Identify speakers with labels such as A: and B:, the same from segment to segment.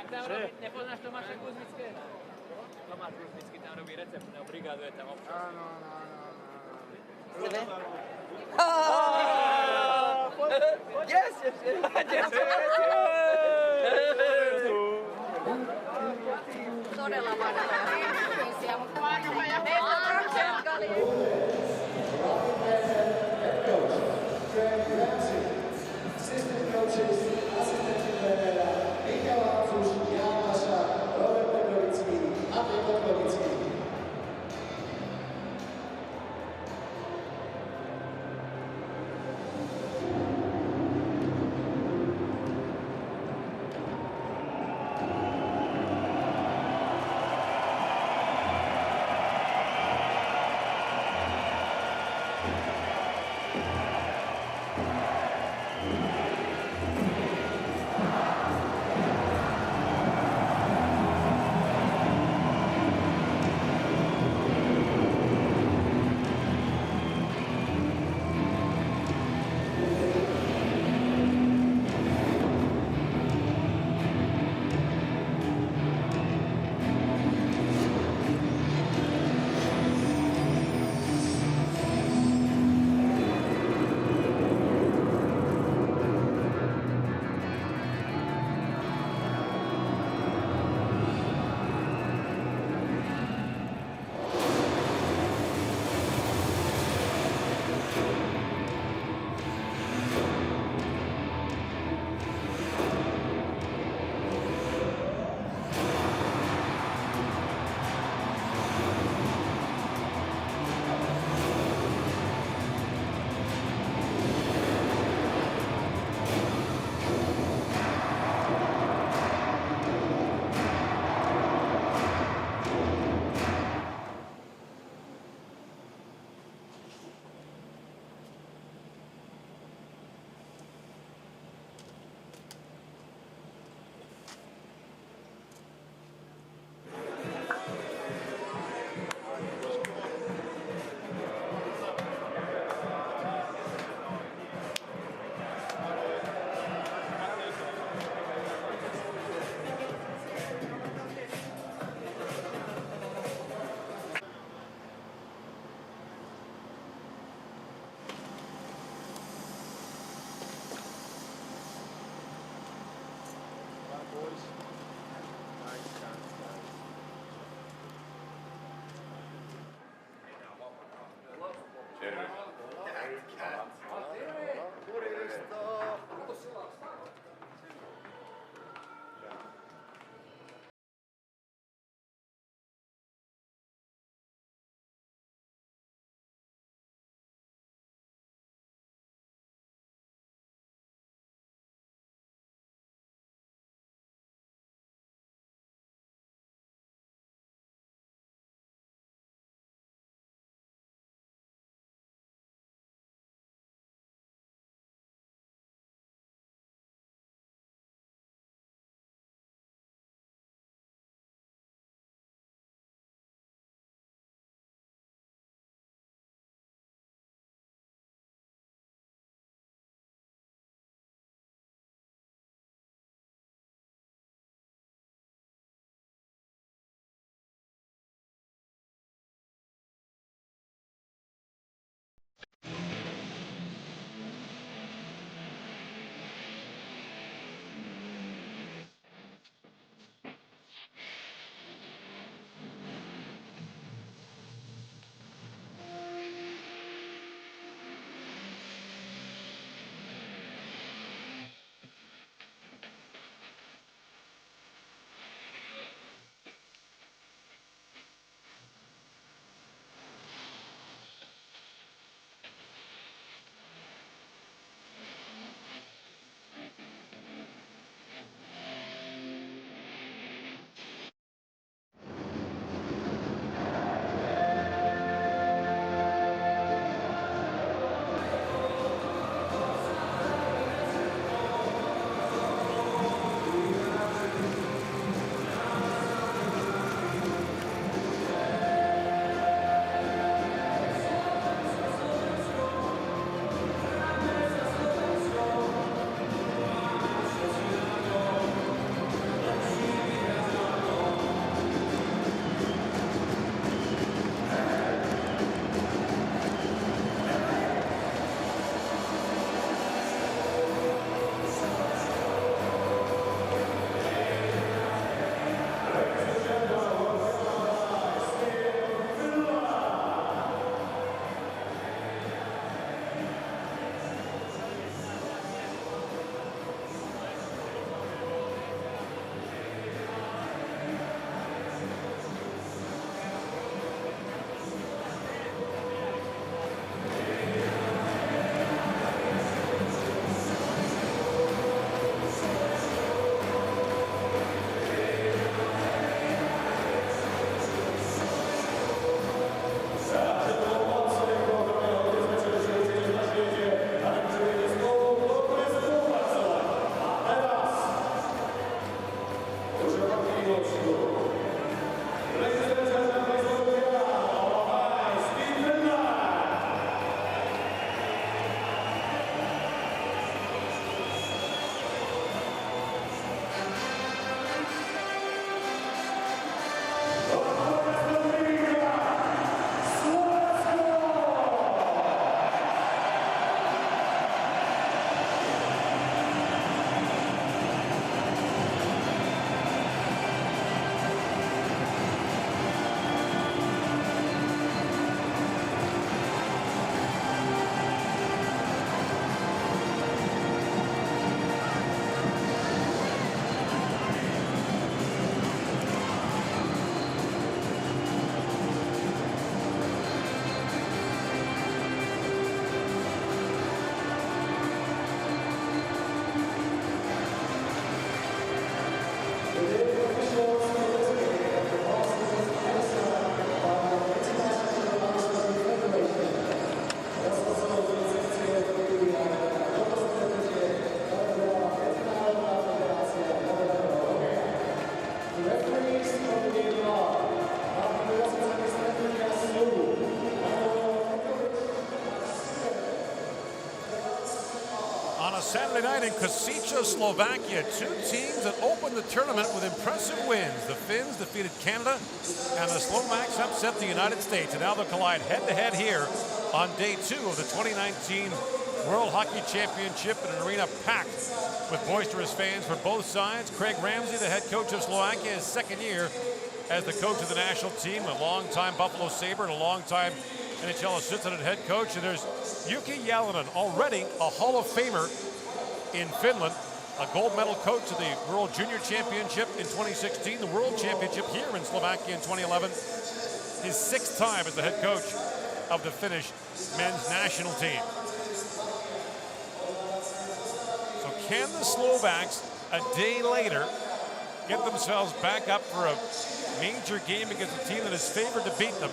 A: tam robí, nepoznáš Tomáša Kuzmického? Tomáš Kuzmický tam robí receptného, brigáduje tam občas.
B: Áno.
A: Yes!
C: Todella vanhoja ihmisiä, mutta vanhoja. Meitä on
D: Assistant coaches, assistant trenera, Michal Hancuš, Jan Maša, Robert Petrovický, Andrej Podkovický. Referees of the game are
B: On a Saturday night in Kosice, Slovakia, two teams that opened the tournament with impressive wins. The Finns defeated Canada, and the Slovaks upset the United States. And now they'll collide head-to-head here on day 2 of the 2019 World Hockey Championship in an arena packed with boisterous fans for both sides. Craig Ramsey, the head coach of Slovakia, his second year as the coach of the national team, a long-time Buffalo Sabre and a long-time NHL assistant head coach. And there's Yuki Jalonen, already a Hall of Famer in Finland, a gold medal coach of the World Junior Championship in 2016, the World Championship here in Slovakia in 2011, his 6th time as the head coach of the Finnish men's national team. So can the Slovaks, a day later, get themselves back up for a major game against a team that is favored to beat them?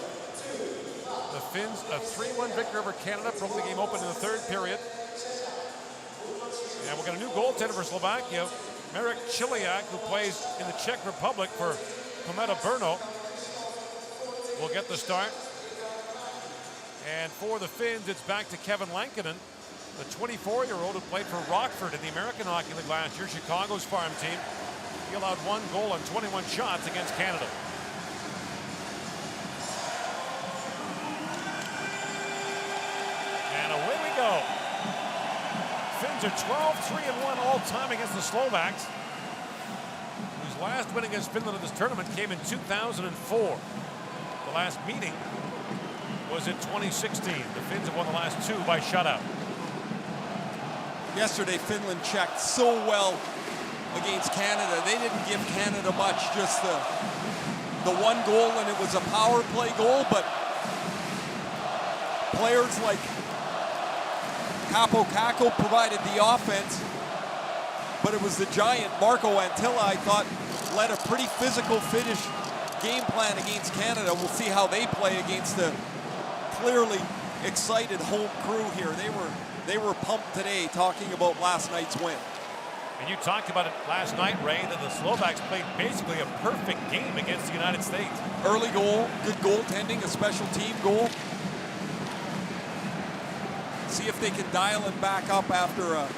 B: The Finns, a 3-1 victory over Canada, broke the game open in the 3rd period. And we've got a new goaltender for Slovakia, Marek Chiliak, who plays in the Czech Republic for Kometa Brno, will get the start. And for the Finns, it's back to Kevin Lankinen, the 24-year-old who played for Rockford in the American Hockey League last year, Chicago's farm team. He allowed 1 goal on 21 shots against Canada. And away we go. Finns are 12-3-1 all-time against the Slovaks, whose last win against Finland in this tournament came in 2004. The last meeting was in 2016. The Finns have won the last 2 by shutout.
E: Yesterday, Finland checked so well against Canada. They didn't give Canada much, just the 1 goal, and it was a power play goal, but players like Capo Caco provided the offense, but it was the giant Marco Antilla, I thought, led a pretty physical finish game plan against Canada. We'll see how they play against the clearly excited home crew here. They were pumped today talking about last night's win.
B: And you talked about it last night, Ray, that the Slovaks played basically a perfect game against the United States.
E: Early goal, good goaltending, a special team goal. See if they can dial it back up after a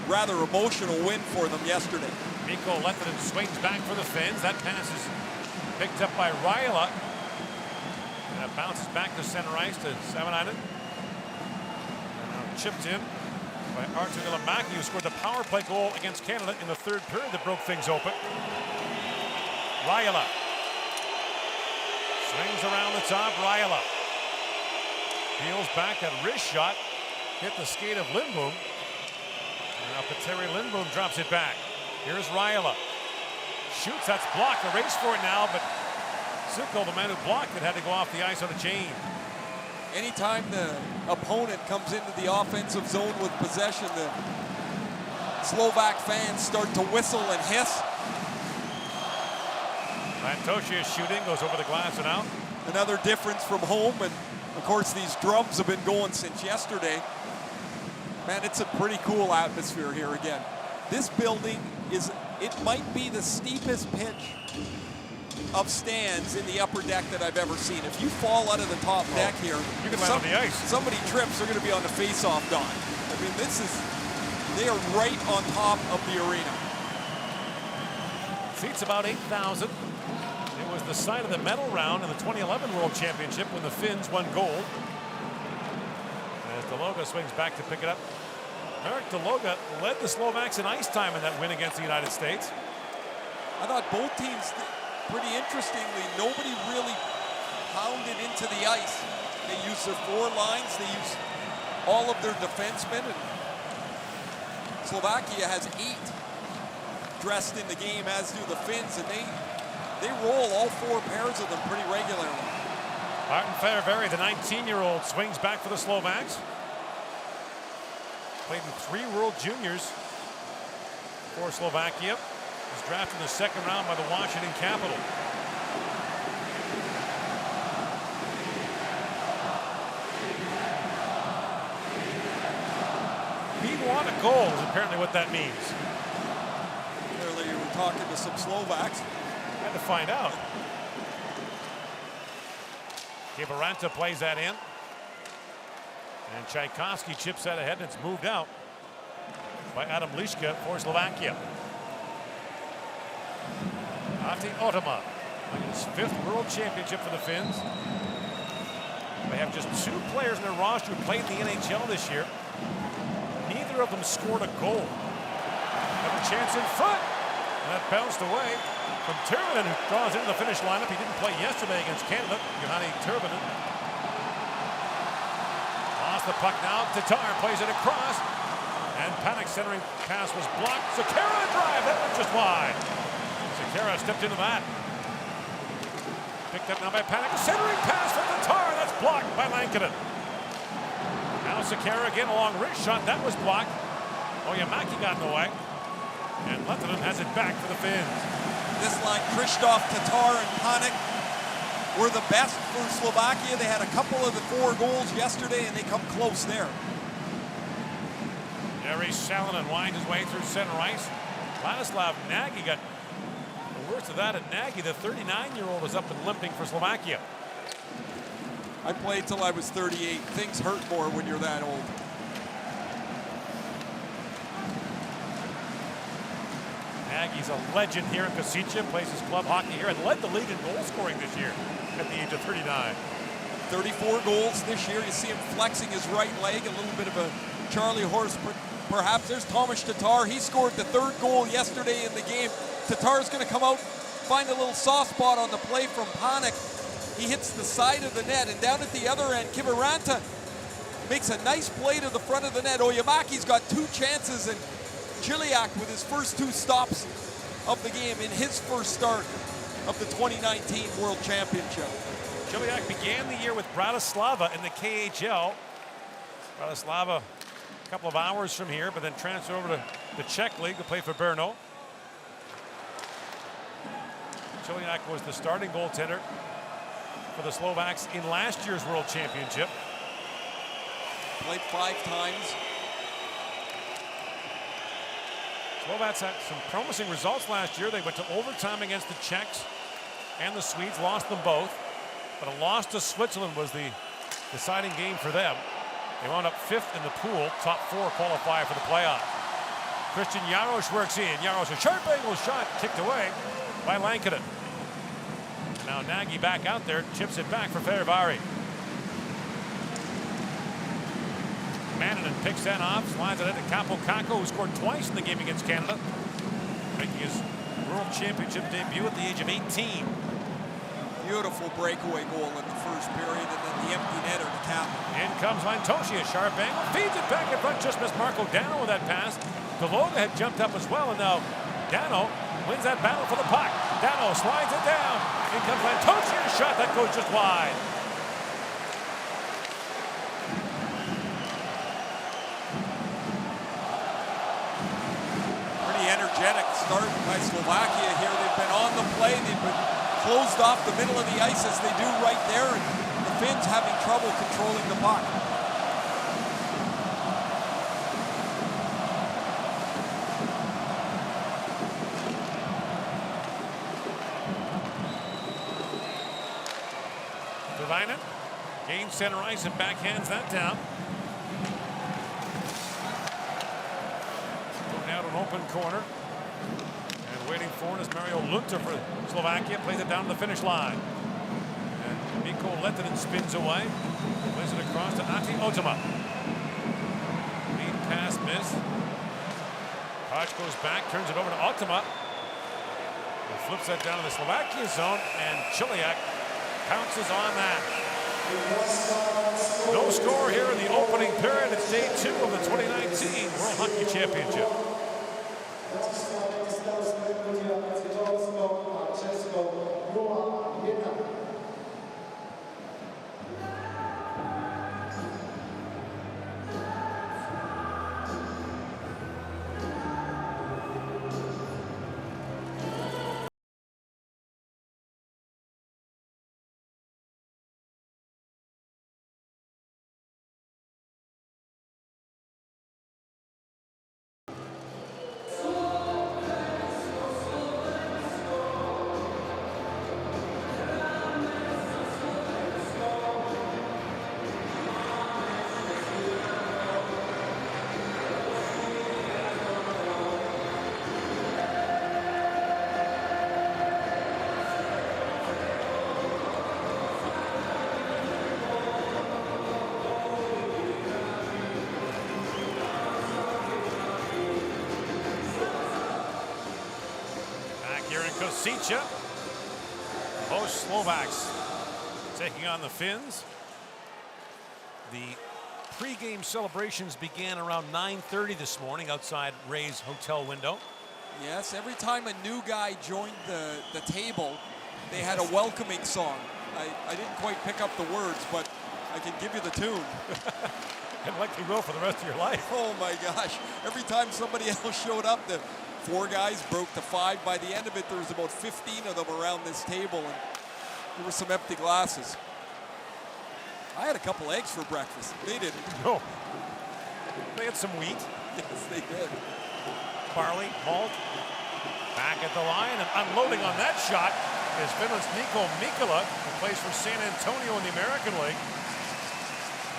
E: rather emotional win for them yesterday.
B: Mikko Lehtinen swings back for the Finns. That pass is picked up by Raila. And it bounces back to center ice to Savanainen. And now chipped in by Artur Niittymaki, who scored the power play goal against Canada in the 3rd period that broke things open. Raila swings around the top. Raila peels back, a wrist shot. Hit the skate of Lindblom. And now Petteri Lindblom drops it back. Here's Raila. Shoots, that's blocked. A race for it now, but Sukko, the man who blocked it, had to go off the ice on a chain.
E: Anytime the opponent comes into the offensive zone with possession, the Slovak fans start to whistle and hiss.
B: Lantoshi is shooting, goes over the glass and out.
E: Another difference from home, and of course these drums have been going since yesterday. Man, it's a pretty cool atmosphere here again. This building it might be the steepest pitch of stands in the upper deck that I've ever seen. If you fall out of the top deck here,
B: you can land on the ice.
E: Somebody trips, they're going to be on the face-off dot. I mean, they are right on top of the arena.
B: Seats about 8,000. It was the site of the medal round in the 2011 World Championship when the Finns won gold. As Deloga swings back to pick it up. Marek Deloga led the Slovaks in ice time in that win against the United States.
E: I thought both teams, pretty interestingly, nobody really pounded into the ice. They used their 4 lines. They used all of their defensemen. And Slovakia has 8 dressed in the game, as do the Finns, and they roll all 4 pairs of them pretty regularly.
B: Martin Fairberry, the 19-year-old, swings back for the Slovaks. Played in 3 World Juniors for Slovakia. Was drafted in the 2nd round by the Washington Capitol. We want a goal is apparently what that means.
E: Clearly you were talking to some Slovaks.
B: had to find out. Kivaranta plays that in. And Tchaikovsky chips that ahead, and it's moved out by Adam Liška for Slovakia. Ahti Otama, his 5th World Championship for the Finns. They have just 2 players in their roster who played in the NHL this year. Neither of them scored a goal. Have a chance in front, and that bounced away from Tervanen, who draws into the finish lineup. He didn't play yesterday against Canada. Johanni Tervanen. Lost the puck now. Tatar plays it across, and Panik's centering pass was blocked. Sekera drive, that went just wide. Sekera stepped into that. Picked up now by Panik. Centering pass from Tatar, that's blocked by Lankinen. Now Sekera again, a long wrist shot, that was blocked. Oyamaki got in the way, and Lehtinen has it back for the Finns.
E: This line, Krzysztof, Tatar, and Panik were the best for Slovakia. They had a couple of the 4 goals yesterday, and they come close there.
B: Jari Salonen winds his way through center ice. Ladislav Nagy got the worst of that, and Nagy, the 39-year-old, is up and limping for Slovakia.
E: I played till I was 38. Things hurt more when you're that old.
B: Nagy's a legend here in Kosice, plays his club hockey here, and led the league in goal scoring this year at the age of 39.
E: 34 goals this year. You see him flexing his right leg, a little bit of a Charlie horse perhaps. There's Tomas Tatar. He scored the 3rd goal yesterday in the game. Tatar's going to come out, find a little soft spot on the play from Panik. He hits the side of the net, and down at the other end, Kiviranta makes a nice play to the front of the net. Oyamaki's got 2 chances, and Chiliak with his first 2 stops of the game in his first start of the 2019 World Championship.
B: Chiliak began the year with Bratislava in the KHL. Bratislava a couple of hours from here, but then transferred over to the Czech League to play for Brno. Chiliak was the starting goaltender for the Slovaks in last year's World Championship.
E: Played 5 times.
B: Slovaks had some promising results last year. They went to overtime against the Czechs and the Swedes, lost them both. But a loss to Switzerland was the deciding game for them. They wound up 5th in the pool. Top 4 qualify for the playoffs. Christian Jaros works in. Jaros, a sharp angle shot, kicked away by Lankinen. Now Nagy back out there, chips it back for Ferivari. Mannanen picks that off, slides it into Capo Caco, who scored twice in the game against Canada, making his World Championship debut at the age of 18.
E: Beautiful breakaway goal in the first period, and then the empty netter to cap.
B: In comes Lantoshi, a sharp angle, feeds it back in front, just missed Marco Dano with that pass. Deloga had jumped up as well, and now Dano wins that battle for the puck. Dano slides it down. In comes Lantoshi, a shot that goes just wide.
E: Energetic start by Slovakia here. They've been on the play. They've been closed off the middle of the ice as they do right there, and the Finns having trouble controlling the puck.
B: Devinen gains center ice and backhands that down. Out an open corner, and waiting for it is Mario Lunta for Slovakia. Plays it down to the finish line, and Mikko Lehtinen spins away, plays it across to Ahti Otama. Lead pass miss. Koch goes back, turns it over to Otama, and flips that down to the Slovakia zone, and Chiliak pounces on that. No score here in the opening period. It's day 2 of the 2019 World Hockey Championship. Sicha, host Slovaks, taking on the Finns. The pre-game celebrations began around 9:30 this morning outside Ray's hotel window.
E: Yes, every time a new guy joined the table, they had a welcoming song. I didn't quite pick up the words, but I can give you the tune.
B: And likely will for the rest of your life.
E: Oh my gosh. Every time somebody else showed up, the 4 guys broke to 5. By the end of it, there was about 15 of them around this table, and there were some empty glasses. I had a couple eggs for breakfast. They didn't.
B: No. They had some wheat.
E: Yes, they did.
B: Barley, malt. Back at the line and unloading on that shot is Finland's Nico Mikkola, who plays for San Antonio in the American League.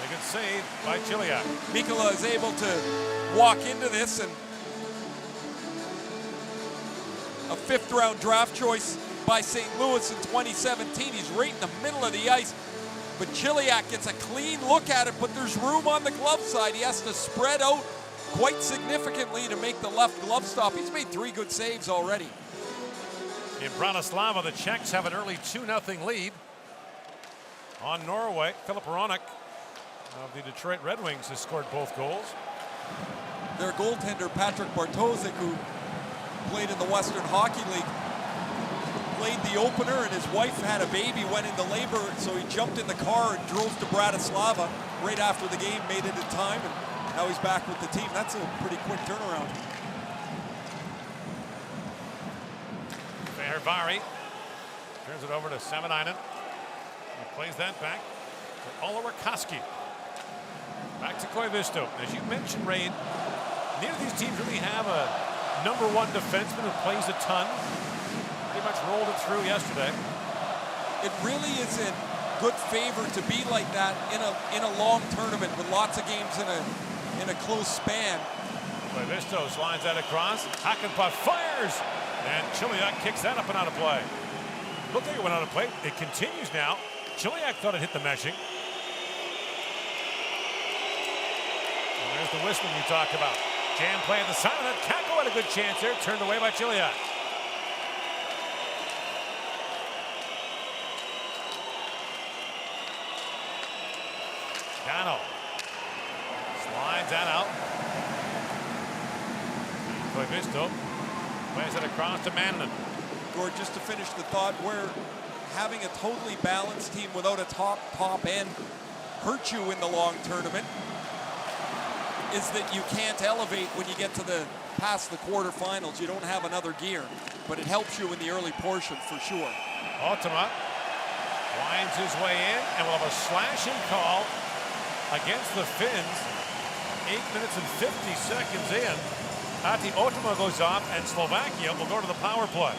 B: A good save by Chiliak.
E: Mikkola is able to walk into this, and a 5th-round draft choice by St. Louis in 2017. He's right in the middle of the ice, but Chiliak gets a clean look at it, but there's room on the glove side. He has to spread out quite significantly to make the left glove stop. He's made 3 good saves already.
B: In Bratislava, the Czechs have an early 2-0 lead on Norway. Filip Hronek of the Detroit Red Wings has scored both goals.
E: Their goaltender, Patrick Bartosik, who played in the Western Hockey League, played the opener, and his wife had a baby, went into labor, so he jumped in the car and drove to Bratislava right after the game, made it in time, and now he's back with the team. That's a pretty quick turnaround.
B: Fehervari turns it over to Savanainen. He plays that back to Oliver Koski. Back to Koivisto. As you mentioned, Ray, neither of these teams really have a #1 defenseman who plays a ton. Pretty much rolled it through yesterday.
E: It really is in good favor to be like that in a long tournament with lots of games in a close span.
B: Koivisto slides that across. Hakanpää fires, and Chiliak kicks that up and out of play. Looked like it went out of play. It continues now. Chiliak thought it hit the meshing. And there's the whistling you talked about. Jam play at the side of that. Kakko had a good chance there, turned away by Chiliak. Gano slides that out. Koivisto plays it across to Mannan.
E: Gord, just to finish the thought, where having a totally balanced team without a top end hurt you in the long tournament is that you can't elevate when you get to past the quarterfinals. You don't have another gear, but it helps you in the early portion for sure.
B: Ultima winds his way in, and we'll have a slashing call against the Finns. 8 minutes and 50 seconds in. Ati Ultima goes off, and Slovakia will go to the power play.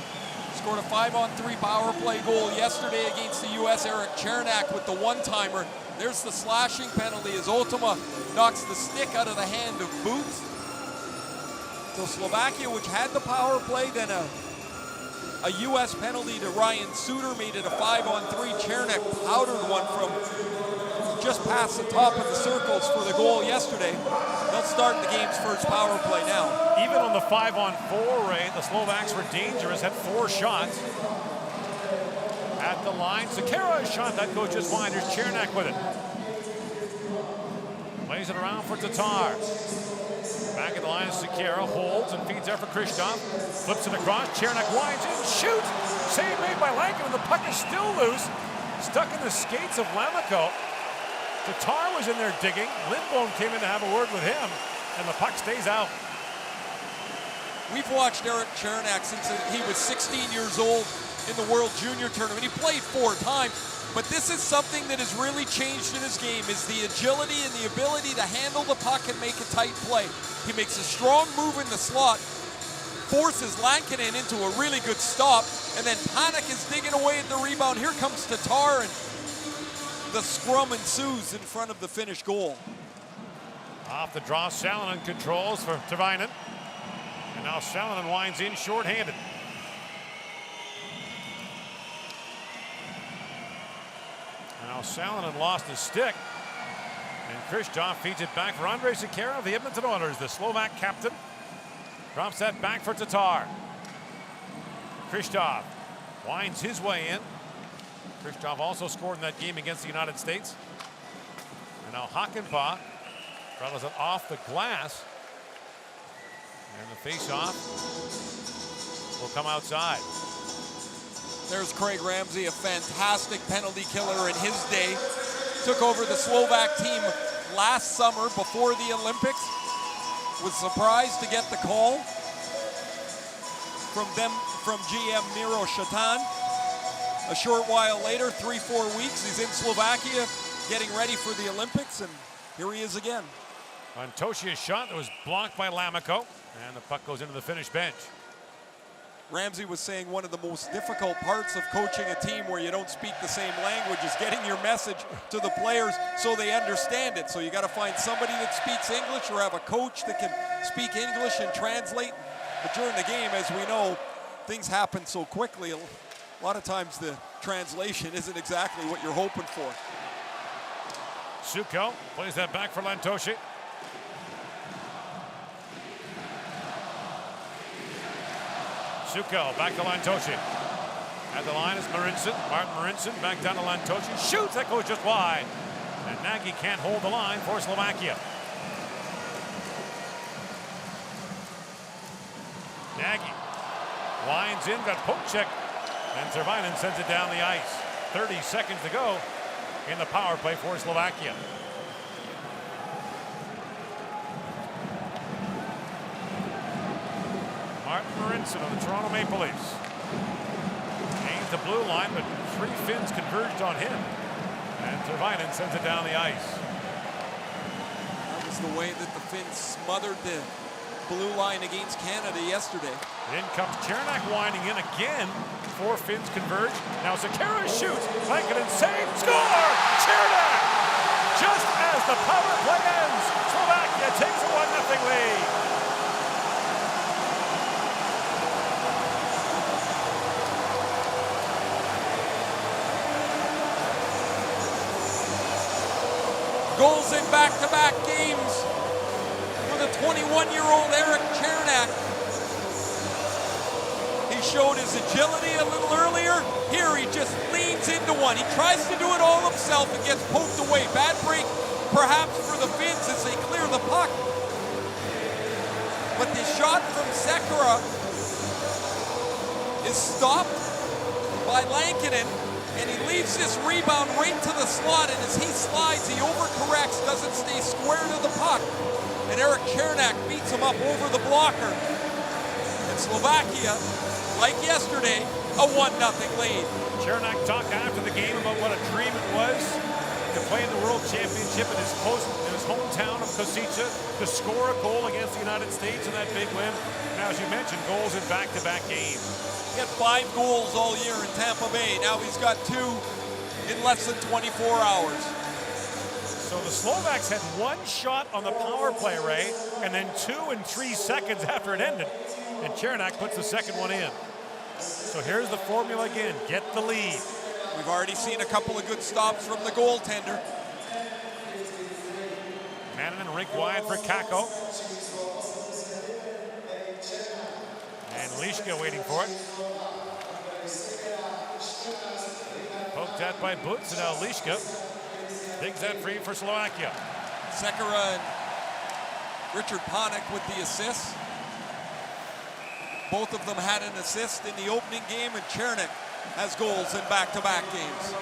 E: Scored a 5-on-3 power play goal yesterday against the U.S. Eric Chernak with the one-timer. There's the slashing penalty as Ultima knocks the stick out of the hand of Boots. So Slovakia, which had the power play, then a U.S. penalty to Ryan Suter made it a 5-on-3. Chernak powdered one from just past the top of the circles for the goal yesterday. They'll start the game's first power play now.
B: Even on the 5-on-4, Ray, the Slovaks were dangerous, had 4 shots. At the line, Sekera shot, that goes just wide. There's Chernak with it. Plays it around for Tatar. Back at the line, Sekera holds and feeds there for Kristoff. Flips it across, Chernak winds in, shoots! Save made by Lankin, and the puck is still loose. Stuck in the skates of Lamiko. Tatar was in there digging. Lindblom came in to have a word with him, and the puck stays out.
E: We've watched Eric Chernak since he was 16 years old in the World Junior Tournament. He played 4 times, but this is something that has really changed in his game, is the agility and the ability to handle the puck and make a tight play. He makes a strong move in the slot, forces Lankinen into a really good stop, and then Panik is digging away at the rebound. Here comes Tatar, and the scrum ensues in front of the Finnish goal.
B: Off the draw, Salonen controls for Tervainen. And now Salonen winds in short-handed. Now Salonen lost his stick. And Kristoff feeds it back for Andrei Sekera of the Edmonton Oilers, the Slovak captain. Drops that back for Tatar. Kristoff winds his way in. Kristoff also scored in that game against the United States. And now Hakanpää travels it off the glass. And the face-off will come outside.
E: There's Craig Ramsey, a fantastic penalty killer in his day. Took over the Slovak team last summer before the Olympics. Was surprised to get the call from GM Miro Shatan. A short while later, 3-4 weeks, he's in Slovakia getting ready for the Olympics, and here he is again.
B: Lantosia's shot that was blocked by Lamico, and the puck goes into the Finnish bench.
E: Ramsey was saying one of the most difficult parts of coaching a team where you don't speak the same language is getting your message to the players so they understand it. So you got to find somebody that speaks English or have a coach that can speak English and translate. But during the game, as we know, things happen so quickly. A lot of times the translation isn't exactly what you're hoping for.
B: Suko plays that back for Lantoshi. Suko back to Lantoshi. At the line is Marincin. Martin Marincin back down to Lantoshi. Shoots, that goes just wide. And Nagy can't hold the line for Slovakia. Nagy winds in, got poke check. And Tervainen sends it down the ice. 30 seconds to go in the power play for Slovakia. Martin Marincin of the Toronto Maple Leafs. Aims the blue line, but 3 Finns converged on him. And Tervainen sends it down the ice.
E: That was the way that the Finns smothered the blue line against Canada yesterday.
B: In comes Cernak winding in again. 4 Finns converge. Now Sekera shoots. Lankinen saves. Score! Cernak! Just as the power play ends, Slovakia takes a 1-0 lead.
E: Goals in back-to-back games for the 21-year-old Erik Cernak. He showed his agility a little earlier. Here he just leans into one. He tries to do it all himself and gets poked away. Bad break perhaps for the Finns as they clear the puck. But the shot from Sekera is stopped by Lankinen. And he leaves this rebound right to the slot, and as he slides, he overcorrects, doesn't stay square to the puck. And Erik Cernak beats him up over the blocker. And Slovakia, like yesterday, a 1-0 lead.
B: Cernak talked after the game about what a dream it was to play in the World Championship in his hometown of Košice, to score a goal against the United States in that big win. Now, as you mentioned, goals in back-to-back games.
E: He had 5 goals all year in Tampa Bay. Now he's got 2 in less than 24 hours.
B: So the Slovaks had 1 shot on the power play, Ray, and then 2 in 3 seconds after it ended. And Cernak puts the second one in. So here's the formula again. Get the lead.
E: We've already seen a couple of good stops from the goaltender.
B: Mannanen rink wide for Kakko. And Liška waiting for it. Poked at by Butz, and now Liška digs that free for Slovakia.
E: Sekera and Richard Panik with the assists. Both of them had an assist in the opening game, and Cernak has goals in back-to-back games.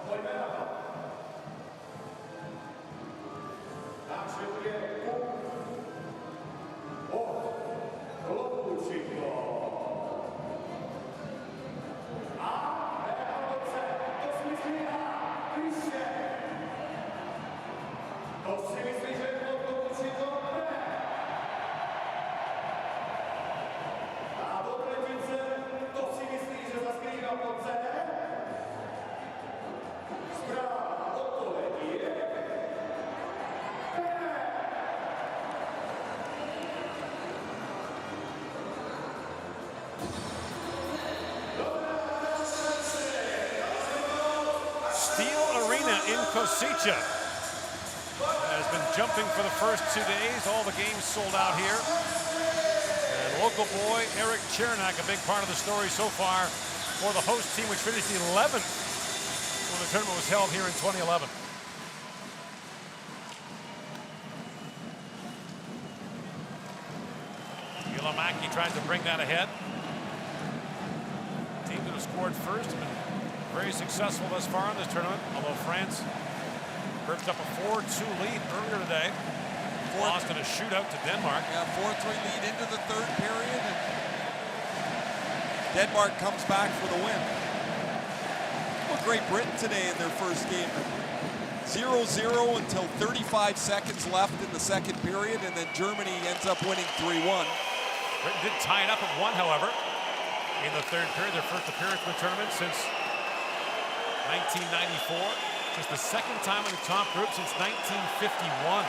D: Pojďme na to. Náš
B: Kosica has been jumping for the first 2 days. All the games sold out here. And local boy Eric Chernak, a big part of the story so far for the host team, which finished 11th when the tournament was held here in 2011. Ilomäki tries to bring that ahead. Teams that have scored first have been very successful thus far in this tournament, although France perched up a 4-2 lead earlier today. Lost in a shootout to Denmark.
E: Yeah, 4-3 lead into the third period, and Denmark comes back for the win. Well, Great Britain today in their first game. 0-0 until 35 seconds left in the second period, and then Germany ends up winning 3-1.
B: Britain did tie it up at 1, however, in the third period. Their first appearance in the tournament since 1994. Just the second time in the top group since 1951.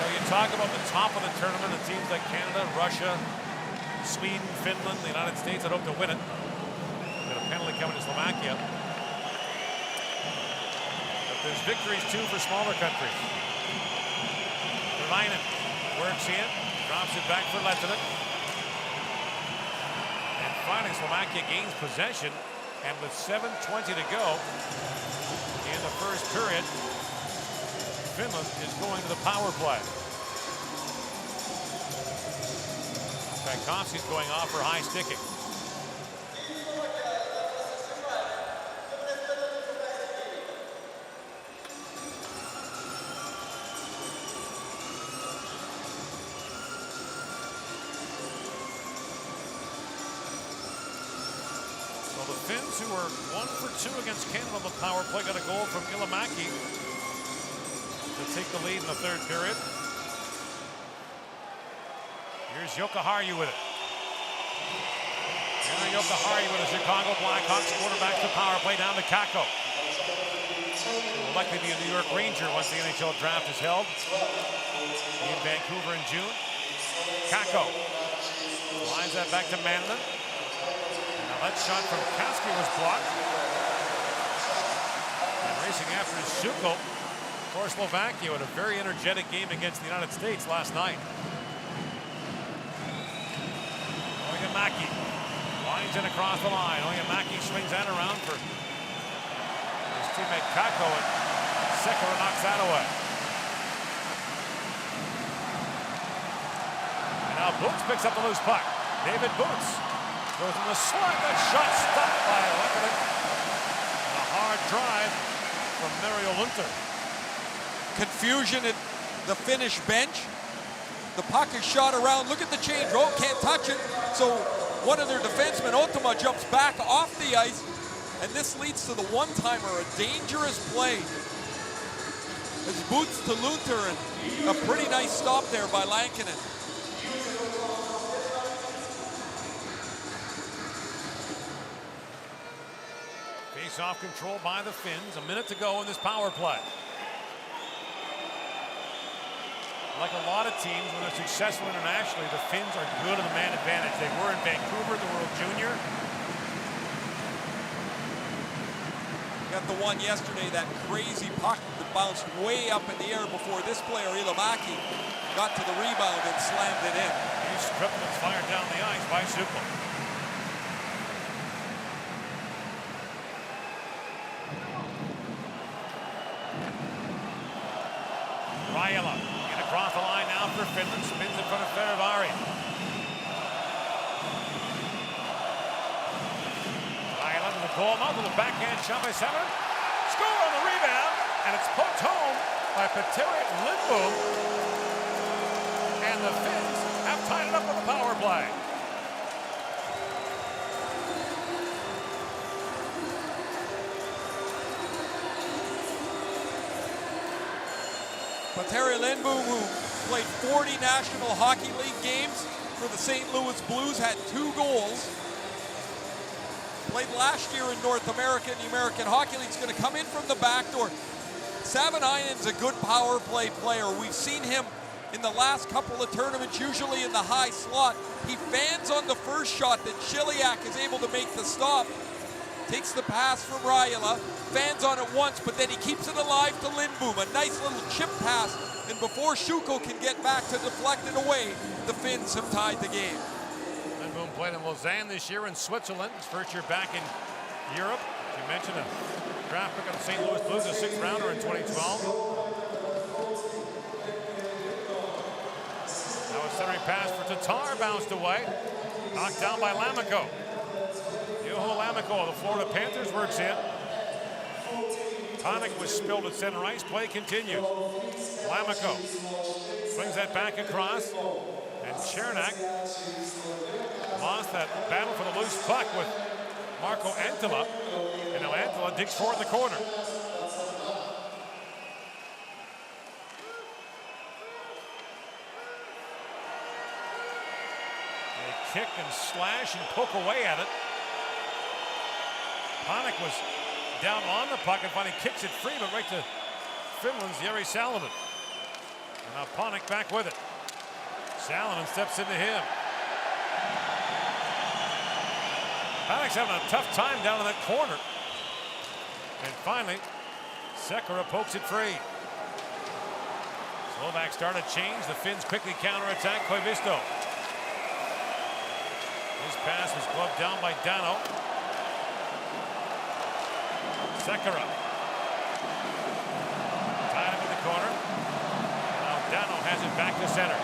B: You talk about the top of the tournament and teams like Canada, Russia, Sweden, Finland, the United States. I'd hope to win it. Got a penalty coming to Slovakia. But there's victories too for smaller countries. Vermainen works in, drops it back for Lettinen. And finally Slovakia gains possession, and with 7:20 to go in the first period, Finland is going to the power play. Tchaikovsky's going off for high sticking. So the Finns, who were 1 for 2 against Canada on the power play, got a goal from Ilomäki to take the lead in the third period. Here's Jokiharju with it. And Jokiharju with the Chicago Blackhawks quarterback to power play down to Kakko. Will likely be a New York Ranger once the NHL draft is held in Vancouver in June. Kakko lines that back to Manlin. Now that shot from Kasky was blocked. And racing after is Shuko for Slovakia in a very energetic game against the United States last night. Oyemaki lines in across the line. Oyemaki swings that around for his teammate Kakko, and Sekera knocks that away. And now Boots picks up the loose puck. David Boots goes in the slot. That shot stopped by Lettinen. And a hard drive from Mario Lunter.
E: Confusion at the Finnish bench. The puck is shot around. Look at the change. Oh, can't touch it. So one of their defensemen, Ottama, jumps back off the ice. And this leads to the one-timer, a dangerous play. It's Boots to Lunter, and a pretty nice stop there by Lankinen.
B: Face-off control by the Finns. A minute to go in this power play. Like a lot of teams, when they're successful internationally, the Finns are good at the man advantage. They were in Vancouver, the World Junior.
E: Got the one yesterday, that crazy puck that bounced way up in the air before this player, Ilomäki, got to the rebound and slammed it in.
B: He's stripped and fired down the ice by Sukol. Rajala in across the line now for Finland, spins in front of Ferivari. Rajala to the goal mouth with a backhand shot by Severin. Score on the rebound, and it's poked home by Petteri Lindboom. And the Finns have tied it up with a power play.
E: Petteri Lindboom, who played 40 National Hockey League games for the St. Louis Blues, had 2 goals. Played last year in North America in the American Hockey League. He's going to come in from the back door. Savanainen's a good power play player. We've seen him in the last couple of tournaments, usually in the high slot. He fans on the first shot that Chiliak is able to make the stop. takes the pass from Raiola, fans on it once, but then he keeps it alive to Lindboom. A nice little chip pass, and before Shuko can get back to deflect it away, the Finns have tied the game.
B: Lindboom played in Lausanne this year in Switzerland. His first year back in Europe. You mentioned a draft pick of the St. Louis Blues, a 6th rounder in 2012. Now a centering pass for Tatar, bounced away. Knocked down by Lamico. Juho Lamico of the Florida Panthers works in. Tonic was spilled at center ice. Play continues. Lamico swings that back across. And Chernak lost that battle for the loose puck with Marco Antila. And now Antila digs forward in the corner. They kick and slash and poke away at it. Panik was down on the puck and finally kicks it free, but right to Finland's Jari Salonen. And now Panik back with it. Salonen steps into him. Panik's having a tough time down in that corner. And finally, Sekera pokes it free. Slovak start a change. The Finns quickly counterattack. Koivisto. His pass was gloved down by Dano. Sekera. Tied him in the corner. Now Dano has it back to center.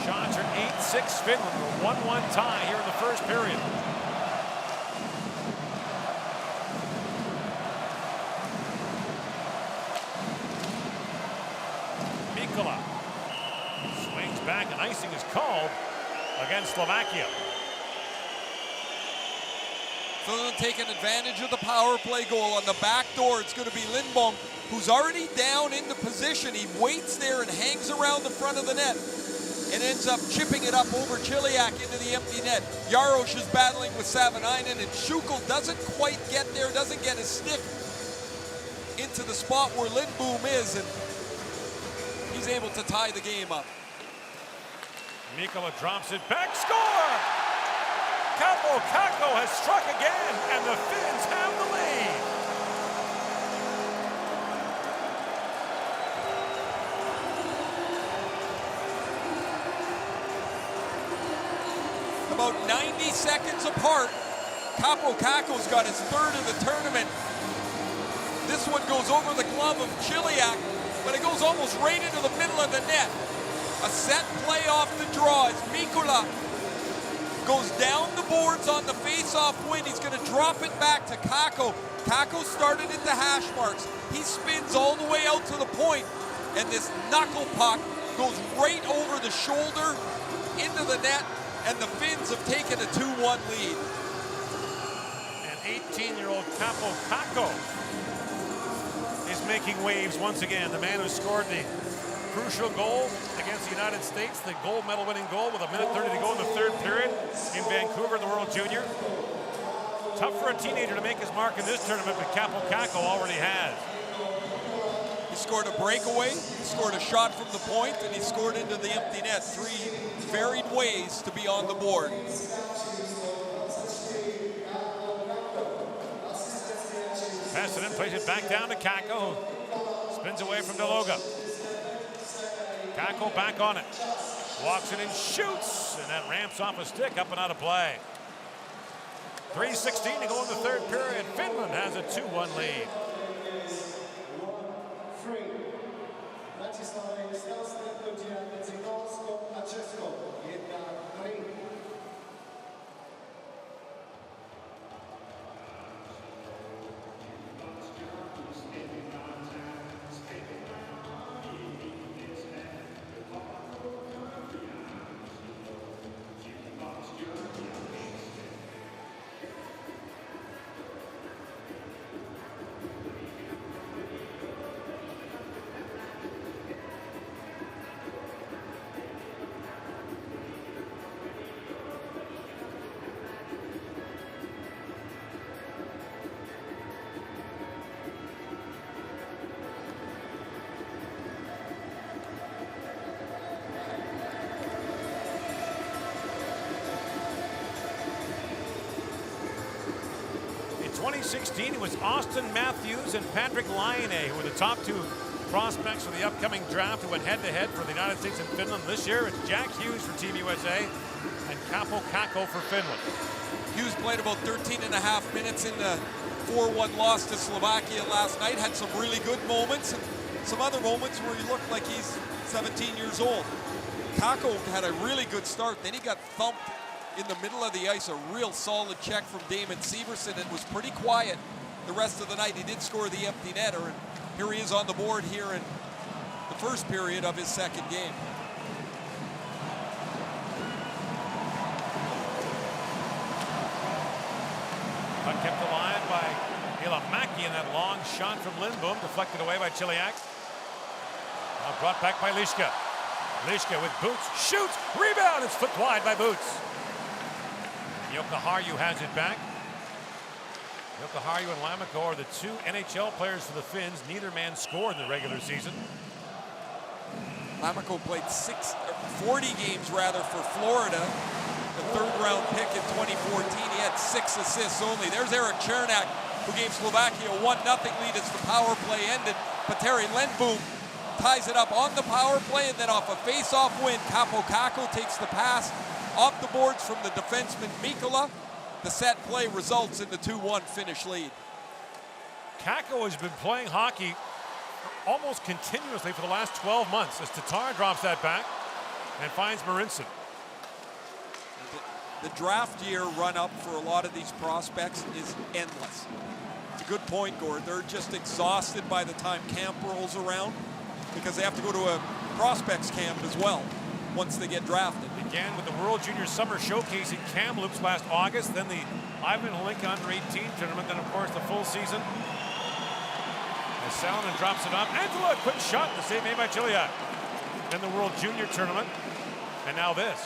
B: Shots are 8-6 Finland. A 1-1 tie here in the first period. Mikkola swings back and icing is called against Slovakia.
E: Finland taking advantage of the power play goal on the back door. It's going to be Lindbom, who's already down into position. He waits there and hangs around the front of the net and ends up chipping it up over Chiliak into the empty net. Jaros is battling with Savanainen, and Shukel doesn't quite get there, doesn't get his stick into the spot where Lindboom is, and he's able to tie the game up.
B: Mikkola drops it back, score! Capo Kakko has struck again, and the Finns have the lead.
E: About 90 seconds apart, Capo Kakko's got his third of the tournament. This one goes over the glove of Chiliak, but it goes almost right into the middle of the net. A set play off the draw as Mikkola goes down the boards on the face-off win. He's going to drop it back to Kakko. Kakko started at the hash marks. He spins all the way out to the point, and this knuckle puck goes right over the shoulder into the net, and the Finns have taken a 2-1 lead.
B: And 18-year-old Capo Kakko is making waves once again. The man who scored the crucial goal against the United States, the gold medal winning goal with 1:30 to go in the third period in Vancouver, the World Junior. Tough for a teenager to make his mark in this tournament, but Capo Kakko already has.
E: He scored a breakaway, he scored a shot from the point, and he scored into the empty net. Three varied ways to be on the board.
B: Pass it in, plays it back down to Kakko, who spins away from Deloga. Kakko back on it. Walks it and shoots, and that ramps off a stick up and out of play. 3:16 to go in the third period. Finland has a 2-1 lead. 2016, it was Austin Matthews and Patrick Laine who were the top two prospects for the upcoming draft who went head-to-head for the United States and Finland. This year, it's Jack Hughes for Team USA and Kaapo Kakko for Finland.
E: Hughes played about 13 and a half minutes in the 4-1 loss to Slovakia last night. Had some really good moments and some other moments where he looked like he's 17 years old. Kakko had a really good start, then he got thumped in the middle of the ice. A real solid check from Damon Severson, and was pretty quiet the rest of the night. He did score the empty netter, and here he is on the board here in the first period of his second game.
B: Puck kept alive by Ilamaki, and that long shot from Lindbom deflected away by Chiliak. Now brought back by Liška. Liška with Boots, shoots, rebound, it's flipped wide by Boots. Jokiharju has it back. Jokiharju and Lammikko are the two NHL players for the Finns. Neither man scored in the regular season.
E: Lammikko played 40 games rather for Florida, the third-round pick in 2014. He had 6 assists only. There's Eric Chernak, who gave Slovakia a 1-0 lead as the power play ended. Petteri Lindbom ties it up on the power play, and then off a face-off win, Kaapo Kakko takes the pass off the boards from the defenseman Mikkola. The set play results in the 2-1 Finnish lead.
B: Kakko has been playing hockey almost continuously for the last 12 months as Tatar drops that back and finds Marincin.
E: The draft year run-up for a lot of these prospects is endless. It's a good point, Gord. They're just exhausted by the time camp rolls around because they have to go to a prospects camp as well once they get drafted.
B: Began with the World Junior Summer Showcase in Kamloops last August, then the Ivan Holinka Under-18 tournament, then of course the full season. As Salonen drops it off, Antila, quick shot, the save made by Chiliak. Then the World Junior Tournament, and now this.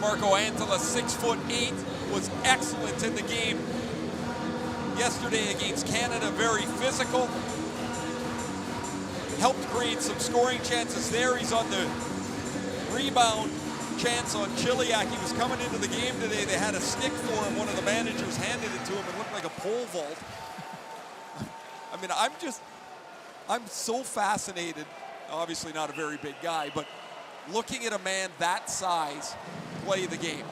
E: Marco Antila, 6'8", was excellent in the game yesterday against Canada. Very physical. Helped create some scoring chances there. He's on the rebound chance on Chiliak. He was coming into the game today. They had a stick for him. One of the managers handed it to him. It looked like a pole vault. I mean, I'm so fascinated. Obviously not a very big guy, but looking at a man that size play the game.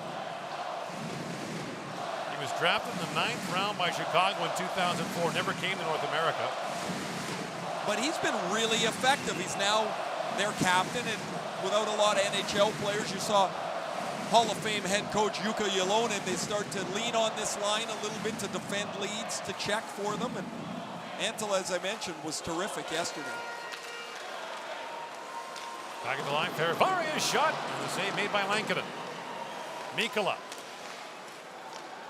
B: He was drafted in the 9th round by Chicago in 2004, never came to North America.
E: But he's been really effective. He's now their captain, and without a lot of NHL players, you saw Hall of Fame head coach Jukka Jalonen. They start to lean on this line a little bit to defend leads, to check for them, and Antila, as I mentioned, was terrific yesterday.
B: Back at the line, Ferravaria's shot, and the save made by Lankinen. Mikkola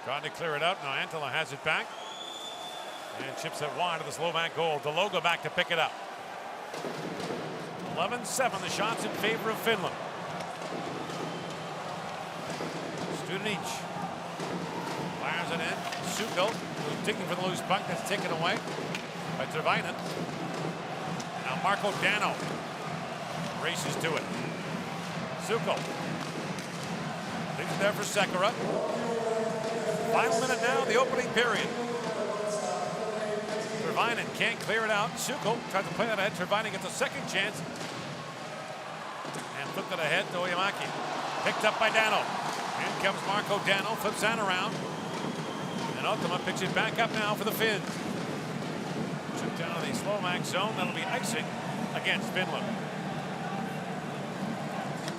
B: trying to clear it out. Now Antila has it back and chips it wide of the Slovak goal. Deloga back to pick it up. 11-7, the shots in favor of Finland. Studenic fires it in. Sukko was digging for the loose puck. That's taken away by Tervainen. Now Marco Dano races to it. Sukko leaves it there for Sekera. Final minute now, the opening period. Tervainen can't clear it out. Sukko tries to play that ahead. Tervainen gets a second chance. And flipped it ahead to Oyamaki. Picked up by Dano. In comes Marco Dano, flips that around. And Ultima picks it back up now for the Finns. Took down to the Slovak zone. That'll be icing against Finland.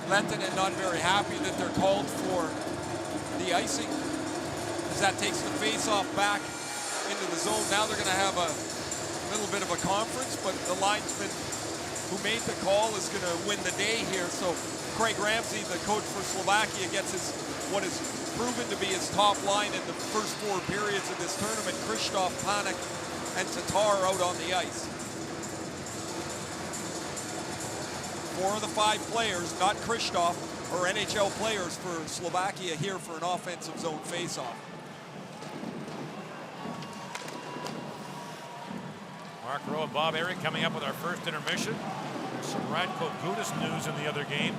E: Lehtinen not very happy that they're called for the icing, as that takes the face-off back into the zone. Now they're going to have a little bit of a conference, but the linesman who made the call is going to win the day here. So Craig Ramsey, the coach for Slovakia, gets what is proven to be his top line in the first 4 periods of this tournament. Krzysztof, Panik, and Tatar out on the ice. 4 of the 5 players, not Krzysztof, or NHL players for Slovakia here for an offensive zone faceoff.
B: Mark Rowe and Bob Airy coming up with our first intermission. There's some Radko Gudas news in the other game.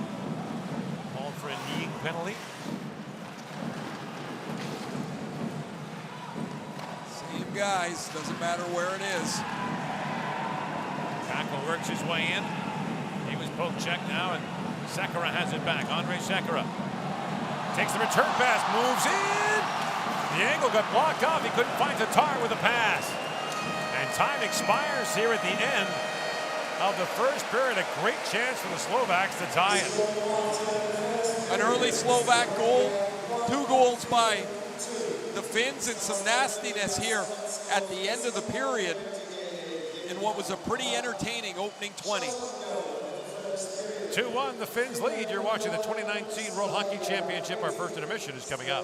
B: Called for a kneeing penalty.
E: Same guys, doesn't matter where it is.
B: Kako works his way in. He was poke checked now, and Sakura has it back. Andre Sakura takes the return pass, moves in. The angle got blocked off. He couldn't find Tatar with a pass. And time expires here at the end of the first period. A great chance for the Slovaks to tie it.
E: An early Slovak goal, 2 goals by the Finns, and some nastiness here at the end of the period in what was a pretty entertaining opening 20.
B: 2-1, the Finns lead. You're watching the 2019 World Hockey Championship. Our first intermission is coming up.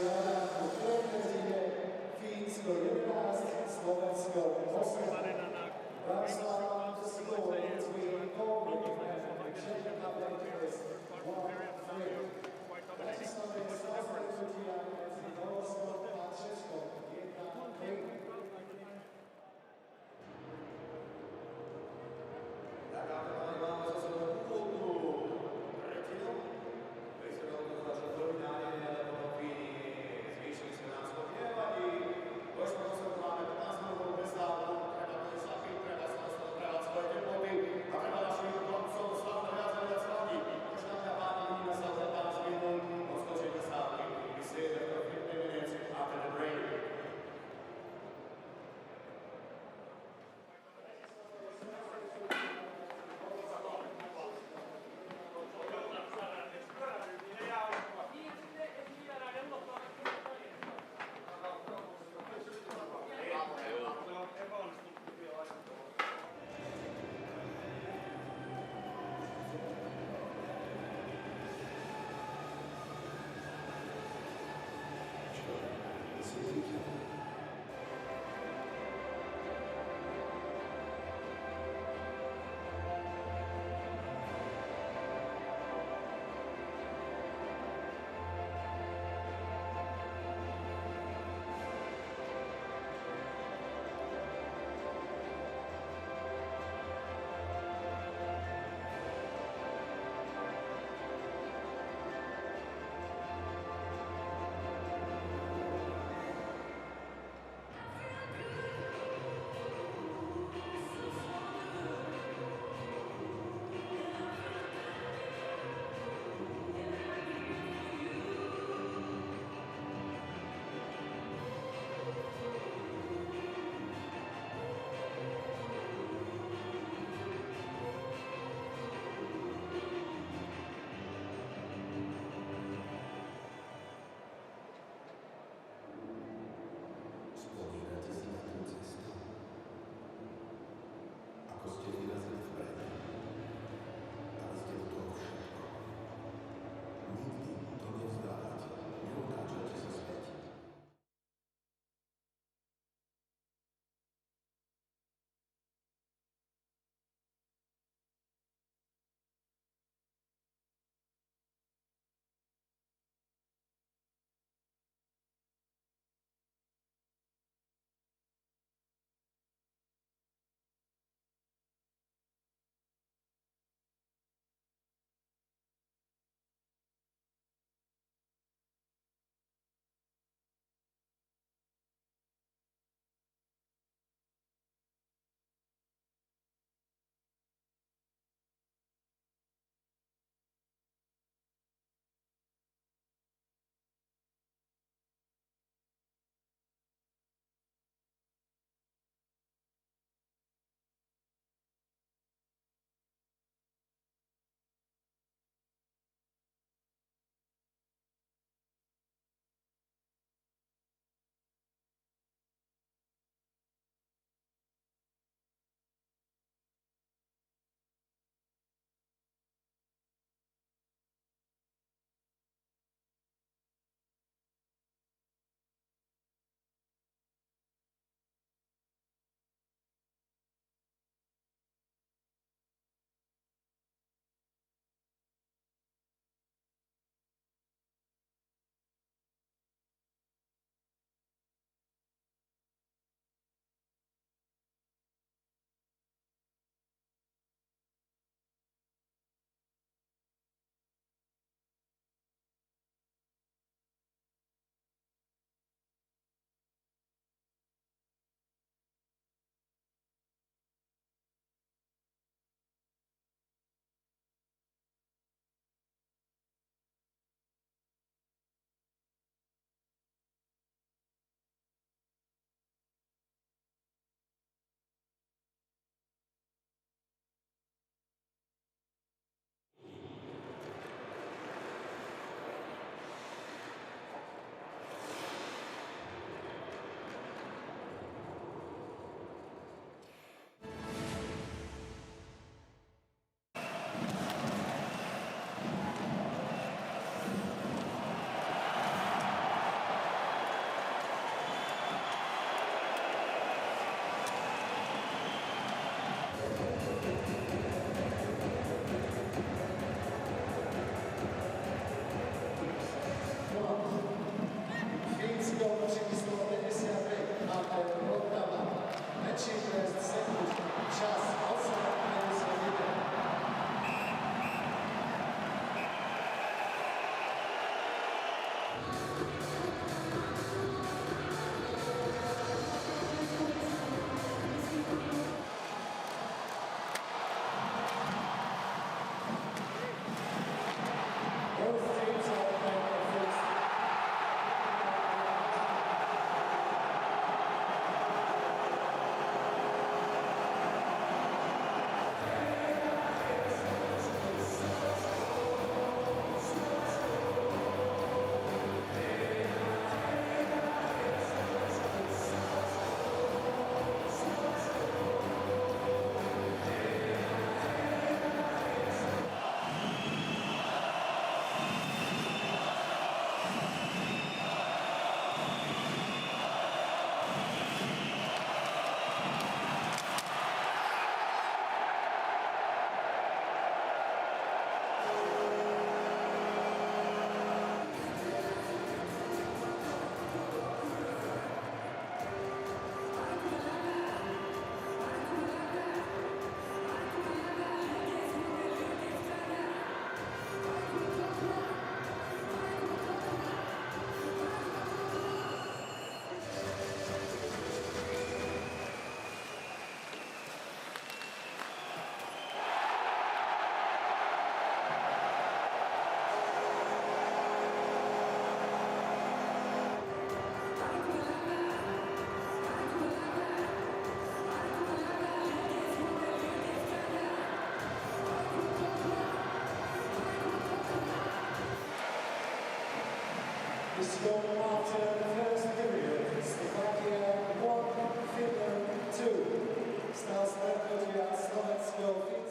D: Score after the first period, Slovakia 1, Finland 2. Stars Slovakia, Slovakia.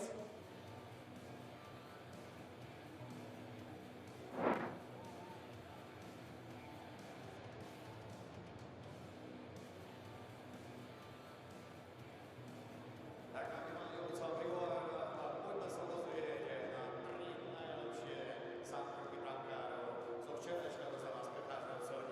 F: Včerajška to sa vás 15 celý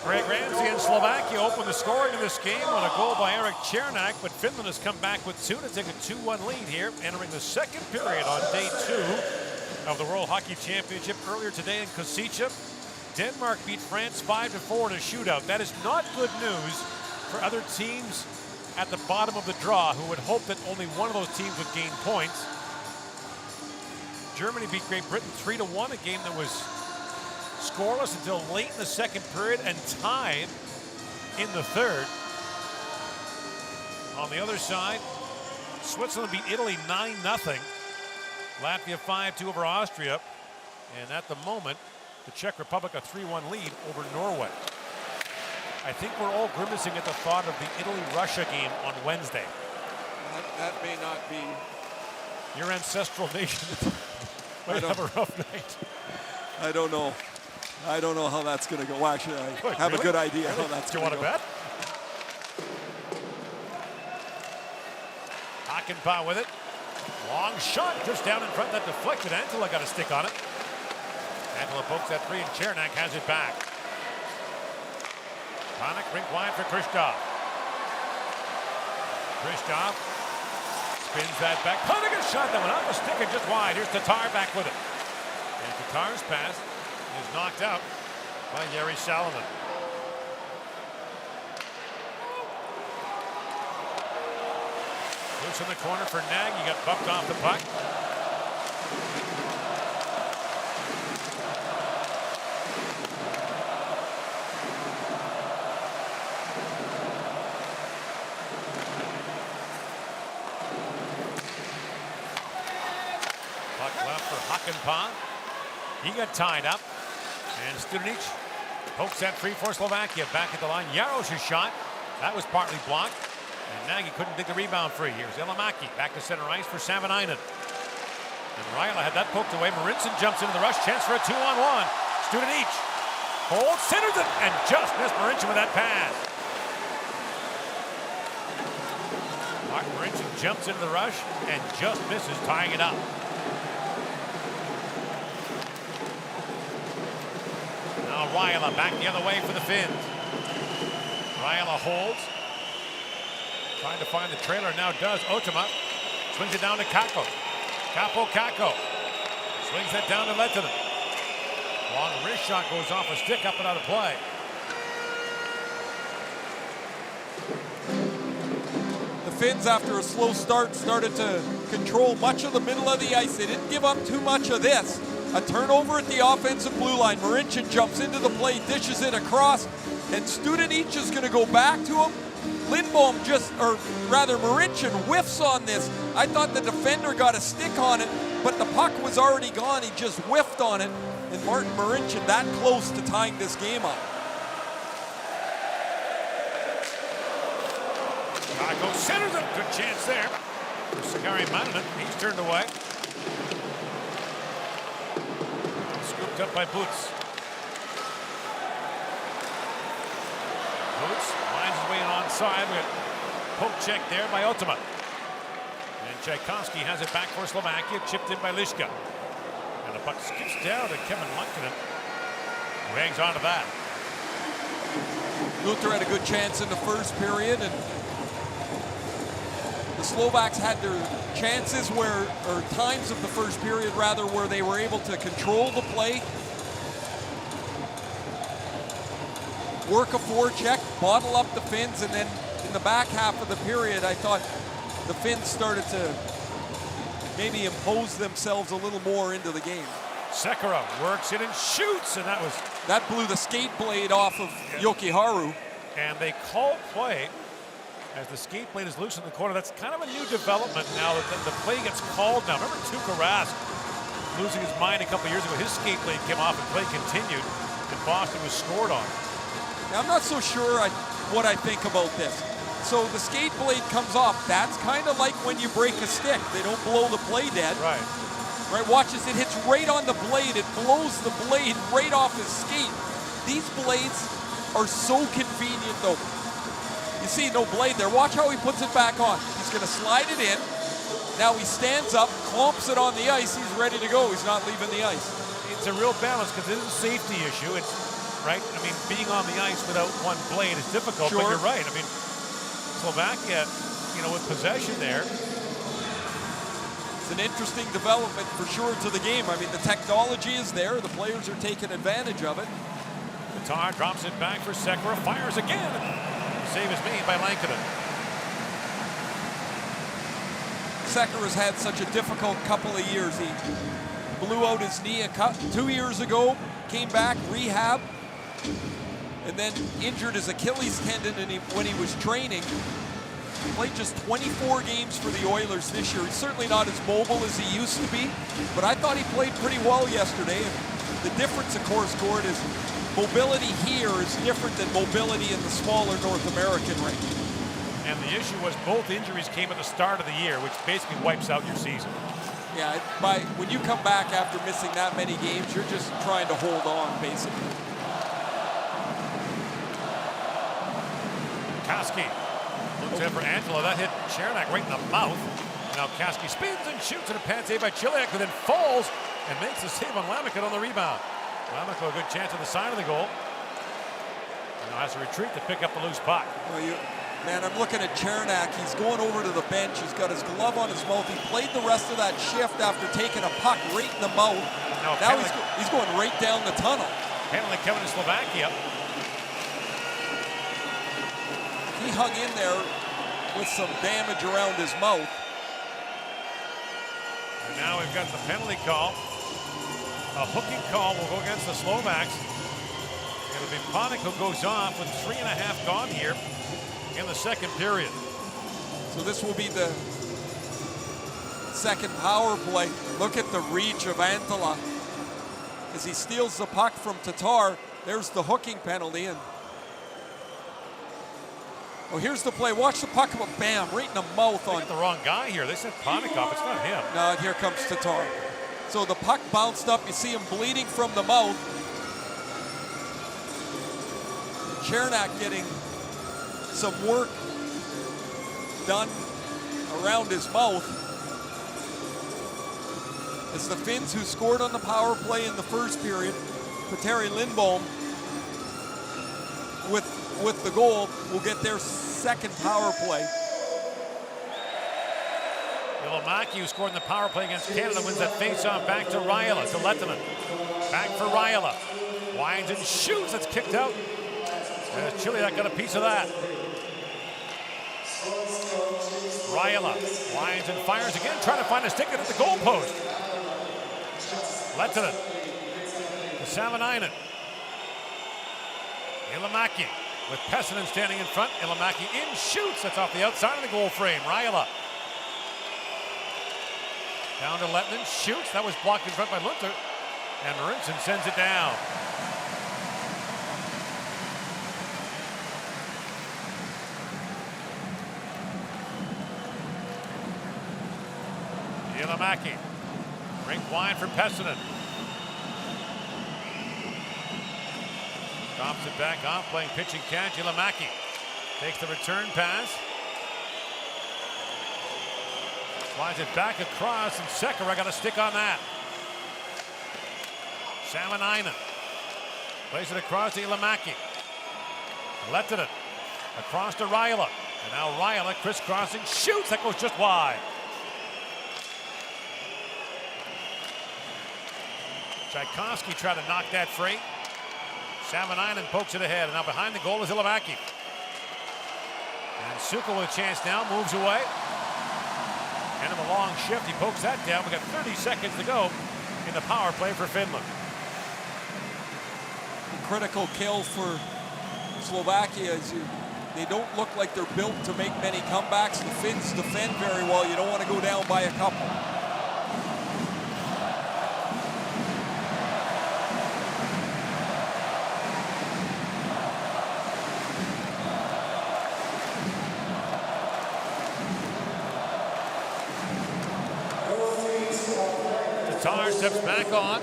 B: Greg Ramsey and Slovakia open the scoring in this game on a goal by Eric Chernak, but Finland has come back with two to take a 2-1 lead here, entering the second period on day 2 of the World Hockey Championship. Earlier today in Košice, Denmark beat France 5-4 in a shootout. That is not good news for other teams at the bottom of the draw who would hope that only one of those teams would gain points. Germany beat Great Britain 3-1, a game that was scoreless until late in the second period and tied in the third. On the other side, Switzerland beat Italy 9-0. Latvia 5-2 over Austria. And at the moment, the Czech Republic a 3-1 lead over Norway. I think we're all grimacing at the thought of the Italy-Russia game on Wednesday.
E: That may not be.
B: Your ancestral nation might have a rough night.
E: I don't know. I don't know how that's going to go. Well, actually, I have a good idea how that's going to go.
B: Do you want to bet? Hakanpää with it. Long shot, just down in front, that deflected. Antila got a stick on it. Antila pokes that free and Chernak has it back. Panik rink wide for Kristoff. Kristoff spins that back. Panik a shot that went off the stick and just wide. Here's Tatar back with it. And Tatar's pass is knocked out by Jari Salonen. Loose in the corner for Nagy. Got bumped off the puck. Puck left for Hakanpää. He got tied up. And Studenic pokes that free for Slovakia. Back at the line. Jaros' shot. That was partly blocked. And Nagy couldn't dig the rebound free. Here's Elämäki back to center ice for Savanainen. And Raila had that poked away. Marincin jumps into the rush. Chance for a 2-on-1. Studenic holds, centers it, and just missed Marincin with that pass. Martin Marincin jumps into the rush and just misses, tying it up. Now Raila back the other way for the Finns. Raila holds. Trying to find the trailer, now does. Otama swings it down to Kakko. Kakko swings that down to Lehtinen. Long wrist shot goes off a stick, up and out of play.
E: The Finns, after a slow start, started to control much of the middle of the ice. They didn't give up too much of this. A turnover at the offensive blue line. Marincin jumps into the play, dishes it across, and Studenic is going to go back to him. Lindbom Marincin whiffs on this. I thought the defender got a stick on it, but the puck was already gone. He just whiffed on it, and Martin Marincin that close to tying this game up.
B: Kakko centers it. Good chance there for Sakari Manninen. He's turned away. Scooped up by Boots. Boots finds his way in onside. We got poke check there by Otama. And Tchaikovsky has it back for Slovakia, chipped in by Liška. And the puck skips down to Kevin Lankinen, who hangs on to that.
E: Luther had a good chance in the first period, and the Slovaks had their chances or times of the first period rather, where they were able to control the play, work a forecheck, bottle up the Finns, and then in the back half of the period, I thought the Finns started to maybe impose themselves a little more into the game.
B: Sekera works it and shoots, and
E: that blew the skate blade off of Jokiharju.
B: And they call play as the skate blade is loose in the corner. That's kind of a new development now that the play gets called now. Remember Tuukka Rask losing his mind a couple years ago. His skate blade came off and play continued, and Boston was scored on.
E: Now, I'm not so sure what I think about this. So the skate blade comes off. That's kind of like when you break a stick. They don't blow the play dead.
B: Right.
E: Right, watch this. It hits right on the blade. It blows the blade right off his skate. These blades are so convenient, though. You see, no blade there. Watch how he puts it back on. He's going to slide it in. Now he stands up, clomps it on the ice. He's ready to go. He's not leaving the ice.
B: It's a real balance because it is a safety issue. right? I mean, being on the ice without one blade is difficult, but
E: Sure.
B: you're right. I mean, Slovakia, you know, with possession there.
E: It's an interesting development for sure to the game. I mean, the technology is there. The players are taking advantage of it.
B: Tatar drops it back for Sekera, fires again. Save is made by Lankinen.
E: Sekera's had such a difficult couple of years. He blew out his knee 2 years ago, came back, rehab, and then injured his Achilles tendon when he was training. He played just 24 games for the Oilers this year. He's certainly not as mobile as he used to be, but I thought he played pretty well yesterday. And the difference, of course, Gord, is mobility here is different than mobility in the smaller North American rink.
B: And the issue was both injuries came at the start of the year, which basically wipes out your season.
E: Yeah, when you come back after missing that many games, you're just trying to hold on, basically.
B: Koski looks in for Angela. That hit Chernak right in the mouth. Now Koski spins and shoots, and a passe by Chiliak, who then falls and makes the save on Lammikot on the rebound. Lammikot a good chance on the side of the goal. And now has to retreat to pick up the loose puck.
E: Well, man, I'm looking at Chernak. He's going over to the bench. He's got his glove on his mouth. He played the rest of that shift after taking a puck right in the mouth. Now he's going right down the tunnel.
B: Penalty coming to Slovakia.
E: He hung in there with some damage around his mouth.
B: And now we've got the penalty call. A hooking call will go against the Slovaks. It'll be Panik who goes off with 3.5 gone here in the second period.
E: So this will be the second power play. Look at the reach of Antala. As he steals the puck from Tatar, there's the hooking penalty. And oh, here's the play. Watch the puck go bam, right in the mouth.
B: They got the wrong guy here. They sent Panik off. It's not him.
E: No, here comes Tatar. So the puck bounced up. You see him bleeding from the mouth. Chernak getting some work done around his mouth. It's the Finns who scored on the power play in the first period. Petteri Lindholm with the goal will get their second power play.
B: Ilomäki, who scored in the power play against Canada, wins that face-off back to Raila, to Lehtinen. Back for Raila. Winds and shoots. That's kicked out. As Chiliak got a piece of that. Raila winds and fires again, trying to find a stick at the goalpost. Lehtinen to Savanainen. Ilomäki with Pessinen standing in front. Ilomäki in, shoots. That's off the outside of the goal frame. Raila down to Lehtinen, shoots. That was blocked in front by Luther. And Marincin sends it down. Ilomäki. Rink wide for Pessinen. Drops it back off, playing pitching catch. Ilomäki takes the return pass. Slides it back across, and Sekera got a stick on that. Savanainen plays it across to Ilomäki. Lehtinen across to Raila. And now Raila crisscrossing, shoots. That goes just wide. Tchaikovsky tried to knock that free. Savanainen pokes it ahead, and now behind the goal is Ilomäki. And Suka with a chance now, moves away. End of a long shift, he pokes that down. We got 30 seconds to go in the power play for Finland.
E: Critical kill for Slovakia. They don't look like they're built to make many comebacks. The Finns defend very well. You don't want to go down by a couple.
B: Tatar steps back on.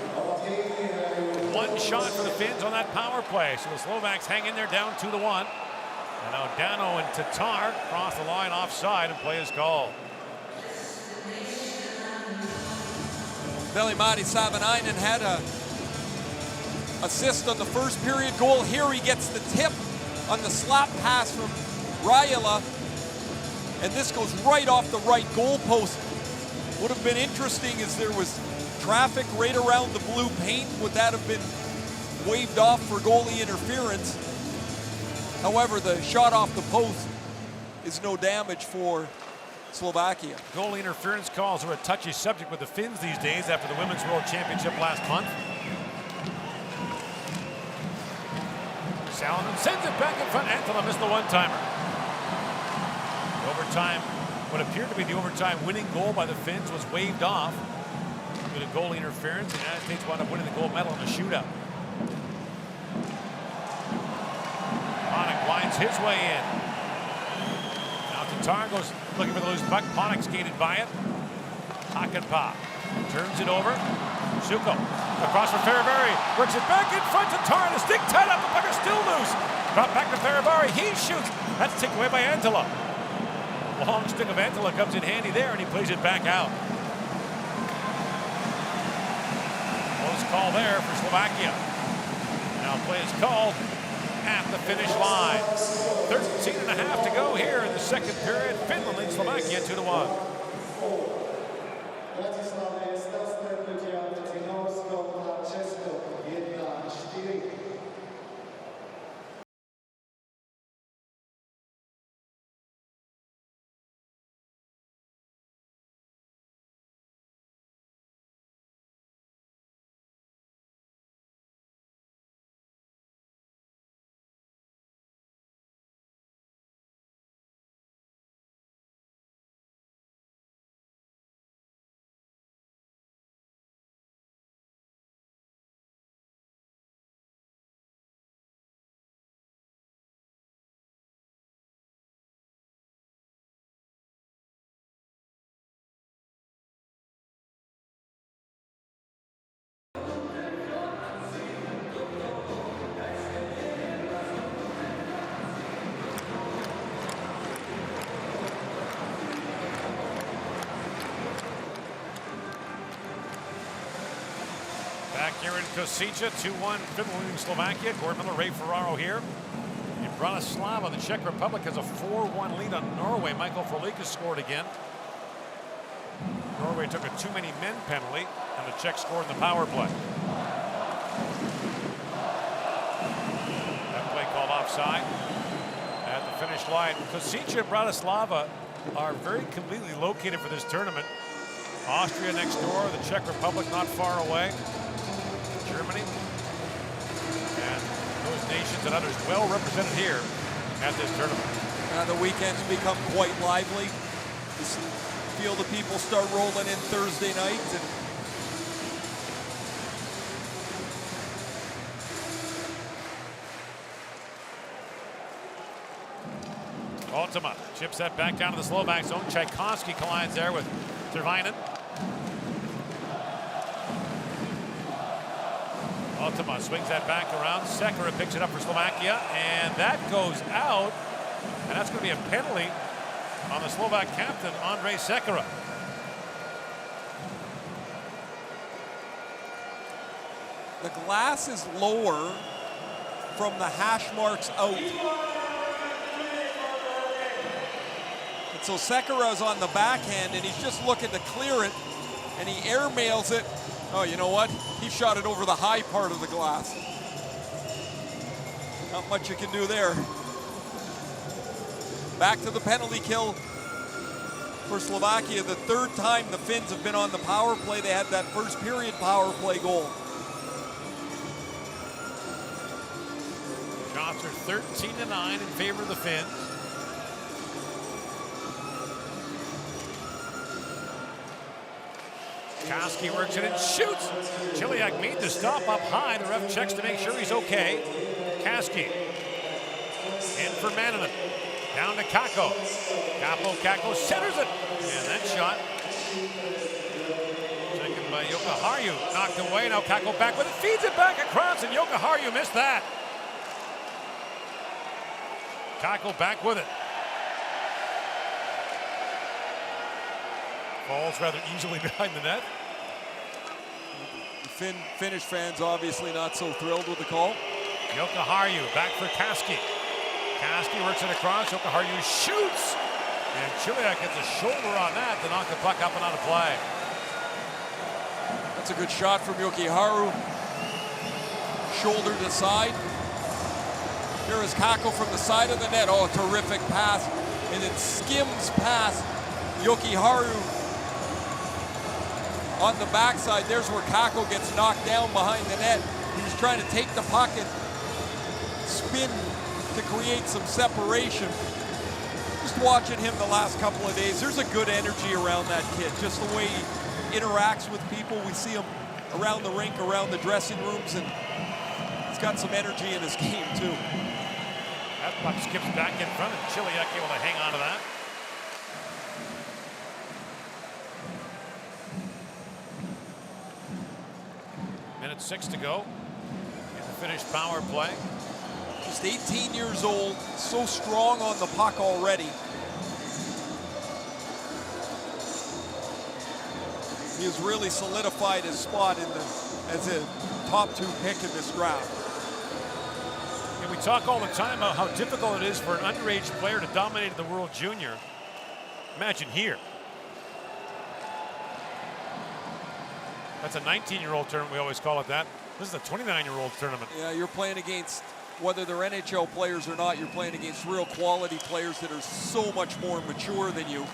B: One shot for the Finns on that power play. So the Slovaks hang in there down 2-1. And now Dano and Tatar cross the line offside and play is called.
E: Veli-Matti Savanainen had assist on the first period goal. Here he gets the tip on the slap pass from Raiola, and this goes right off the right goal post. Would have been interesting as there was traffic right around the blue paint. Would that have been waved off for goalie interference? However, the shot off the post is no damage for Slovakia.
B: Goalie interference calls are a touchy subject with the Finns these days after the Women's World Championship last month. Salonen sends it back in front. Antila missed the one-timer. Overtime, what appeared to be the overtime winning goal by the Finns was waved off due to goalie interference. The United States wound up winning the gold medal in the shootout. Panik winds his way in. Now Tatar goes looking for the loose puck. Panik skated by it. Hakanpää turns it over. Suko across for Ferravari. Works it back in front to Tatar. The stick tied up. The puck is still loose. Brought back to Ferravari. He shoots. That's taken away by Antila. Long stick of Antila comes in handy there, and he plays it back out. Close call there for Slovakia. Now play is called at the finish line. 13 and a half to go here in the second period. Finland leads Slovakia 2-1. Back here in Kosice, 2-1 Finland leading Slovakia. Gordon Miller, Ray Ferraro here. In Bratislava, the Czech Republic has a 4-1 lead on Norway. Michael Frolikas scored again. Norway took a too many men penalty, and the Czechs scored in the power play. That play called offside at the finish line. Kosice and Bratislava are very conveniently located for this tournament. Austria next door, the Czech Republic not far away. Germany, and those nations and others well represented here at this tournament.
E: The weekends become quite lively. Just feel the people start rolling in Thursday night. And
B: Ultima chips that back down to the Slovak zone. Tchaikovsky collides there with Tervainen. Ultima swings that back around. Sekera picks it up for Slovakia, and that goes out. And that's going to be a penalty on the Slovak captain, Andrej Sekera.
E: the glass is lower from the hash marks out. And so Sekera's on the backhand, and he's just looking to clear it, and he airmails it. Oh, you know what? He shot it over the high part of the glass. Not much you can do there. Back to the penalty kill for Slovakia. The third time the Finns have been on the power play. They had that first period power play goal.
B: Shots are 13-9 in favor of the Finns. Koski works it and shoots. Chiliak made the stop up high. The ref checks to make sure he's okay. Koski in for Mannanen. Down to Kakko. Kakko centers it. And that shot taken by Jokiharju. Knocked away. Now Kakko back with it. Feeds it back across, and Jokiharju missed that. Kakko back with it. Falls rather easily behind the net.
E: Finnish fans obviously not so thrilled with the call.
B: Jokiharju back for Kaski. Kaski works it across. Jokiharju shoots. And Chiliak gets a shoulder on that to knock the puck up and out of play.
E: That's a good shot from Jokiharju. Shoulder to side. Here is Kakko from the side of the net. Oh, terrific pass. And it skims past Jokiharju on the backside. There's where Kakko gets knocked down behind the net. He's trying to take the puck and spin to create some separation. Just watching him the last couple of days, there's a good energy around that kid. Just the way he interacts with people. We see him around the rink, around the dressing rooms, and he's got some energy in his game too.
B: That puck skips back in front, and Chiliak able to hang on to that. Minute 6 to go in the Finnish power play.
E: Just 18 years old, so strong on the puck already. He has really solidified his spot as a top 2 pick in this draft.
B: And we talk all the time about how difficult it is for an underage player to dominate the World Junior. Imagine here. That's a 19-year-old tournament, we always call it that. This is a 29-year-old tournament.
E: Yeah, you're playing against, whether they're NHL players or not, you're playing against real quality players that are so much more mature than you.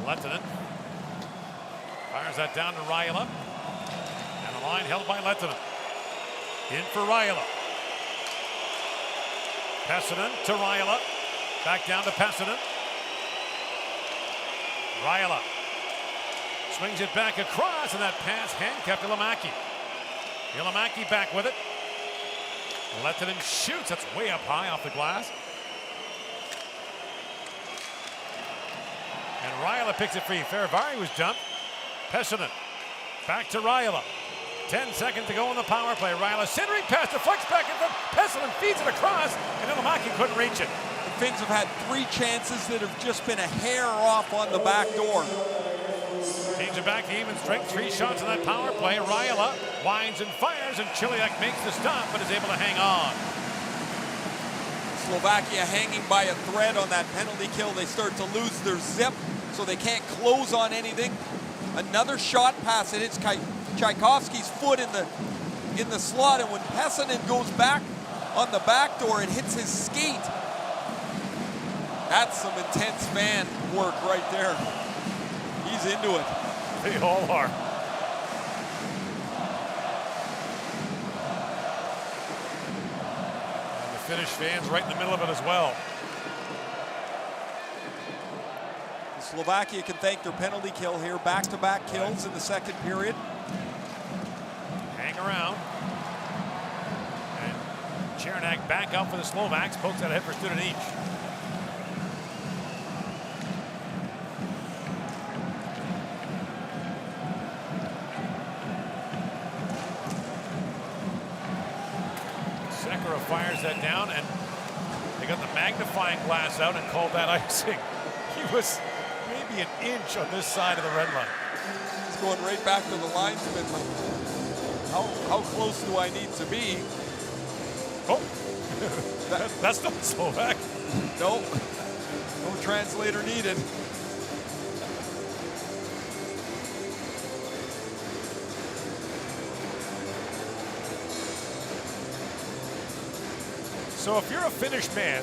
B: Lehtinen fires that down to Raila. And the line held by Lehtinen. In for Raila. Pessinen to Raila. Back down to Pessinen. Raila swings it back across, and that pass handcuffed Ilomäki. Ilomäki back with it. Lehtinen shoots. That's way up high off the glass. And Raila picks it free. Ferivari was dumped. Pessinen back to Raila. 10 seconds to go in the power play. Raila centering pass, deflects back in front. Pessinen feeds it across, and Ilomäki couldn't reach it.
E: The Finns have had 3 chances that have just been a hair off on the back door.
B: Teams are back to even strength. 3 shots in that power play. Raila winds and fires, and Chiliak makes the stop, but is able to hang on.
E: Slovakia hanging by a thread on that penalty kill. They start to lose their zip, so they can't close on anything. Another shot pass. It hits Tchaikovsky's foot in the slot, and when Pessinen goes back on the back door, it hits his skate. That's some intense fan work right there. He's into it.
B: They all are. And the Finnish fans right in the middle of it as well.
E: Slovakia can thank their penalty kill here. Back-to-back kills in the second period.
B: Hang around. And Chernak back up for the Slovaks. Pokes out ahead for Studenic. Sekera fires that down, and they got the magnifying glass out and called that icing. He was maybe an inch on this side of the red line.
E: He's going right back to the linesman. How close do I need to be?
B: Oh, that's not Slovak.
E: Nope. No translator needed.
B: So if you're a Finnish man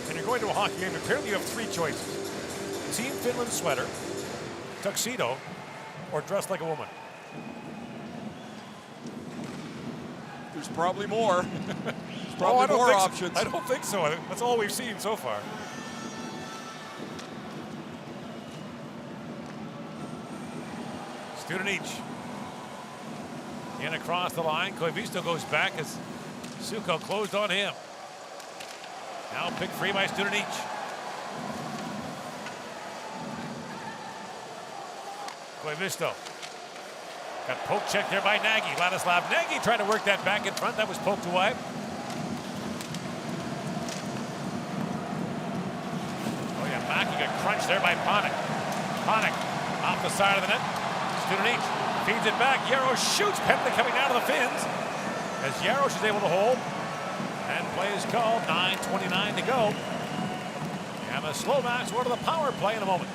B: and you're going to a hockey game, apparently you have 3 choices. Team Finland sweater, tuxedo, or dress like a woman.
E: There's probably more. There's probably more options.
B: I don't think so. That's all we've seen so far. Studenic in across the line. Koivisto goes back as Suko closed on him. Now picked free by Studenic. Koivisto got poke checked there by Nagy. Ladislav Nagy trying to work that back in front. That was poked away. Oh yeah, Maki got crunched there by Panik. Panik Off the side of the net. Studenic feeds it back. Jaros shoots. Penalty coming down to the Finns as Jaros is able to hold. And play is called. 9:29 to go. And the Slovaks go to the power play in a moment.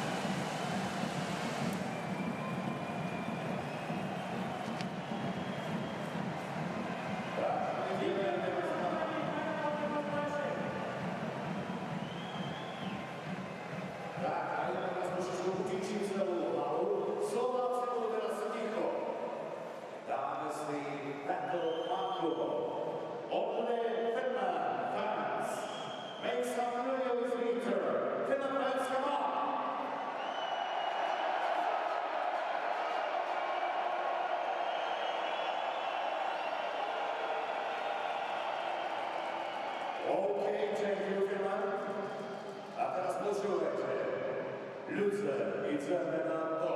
D: Okay, dziękuję Finland. A teraz posłuchajcie. Ludzie, idziemy na to.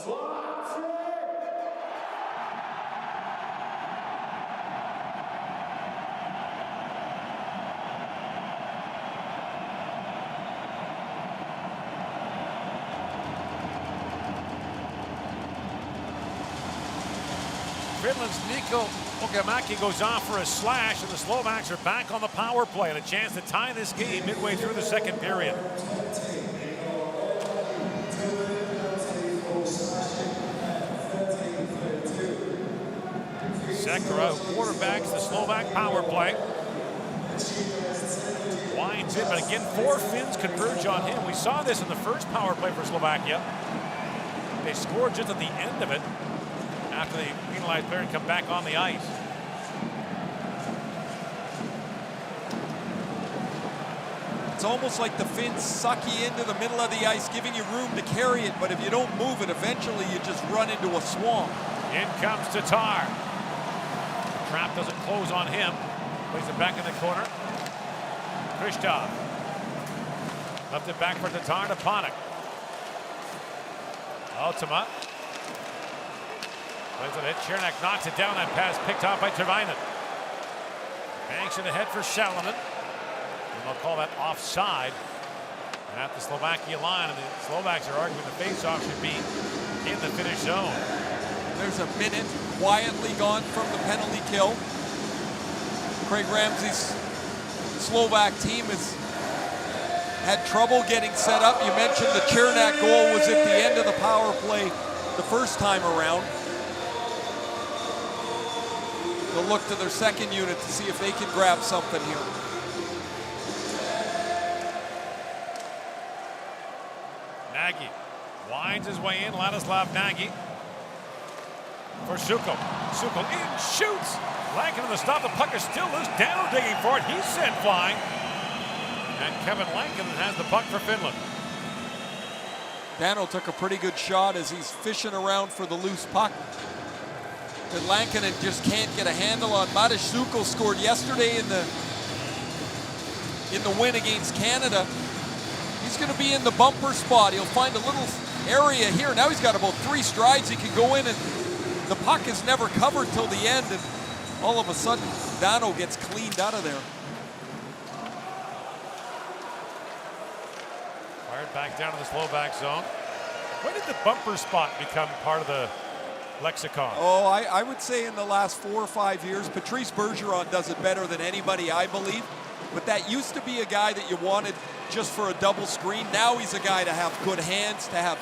D: Słowacy!
B: Finland's Nico Ogamaki goes off for a slash, and the Slovaks are back on the power play and a chance to tie this game midway through the second period. Sekera quarterbacks the Slovak power play. Winds in, but again, 4 Finns converge on him. We saw this in the first power play for Slovakia. They scored just at the end of it after the penalized player had come back on the ice.
E: It's almost like the Finns suck you into the middle of the ice, giving you room to carry it, but if you don't move it, eventually you just run into a swamp.
B: In comes Tatar. Trap doesn't close on him. Plays it back in the corner. Krzysztof. Left it back for Tatar to Panik. Ultima. Plays it hit. Chernak knocks it down. That pass picked off by Tervainen. Banks it ahead for Salonen. And they'll call that offside at the Slovakia line. And the Slovaks are arguing the faceoff should be in the Finnish zone.
E: There's a minute quietly gone from the penalty kill. Craig Ramsey's Slovak team has had trouble getting set up. You mentioned the Chernak goal was at the end of the power play the first time around. They'll look to their second unit to see if they can grab something here.
B: Nagy winds his way in. Ladislav Nagy for Sukol. Sukol in, shoots. Lankinen to stop. The puck is still loose. Dano digging for it. He's sent flying. And Kevin Lankinen has the puck for Finland.
E: Dano took a pretty good shot as he's fishing around for the loose puck. But Lankinen just can't get a handle on. Matej Sukol scored yesterday in the win against Canada. He's going to be in the bumper spot. He'll find a little area here. Now he's got about 3 strides he can go in, and the puck is never covered till the end, and all of a sudden Dano gets cleaned out of there.
B: Fired back down to the Slovak zone. When did the bumper spot become part of the lexicon?
E: Oh, I would say in the last 4 or 5 years. Patrice Bergeron does it better than anybody, I believe. But that used to be a guy that you wanted just for a double screen. Now he's a guy to have good hands, to have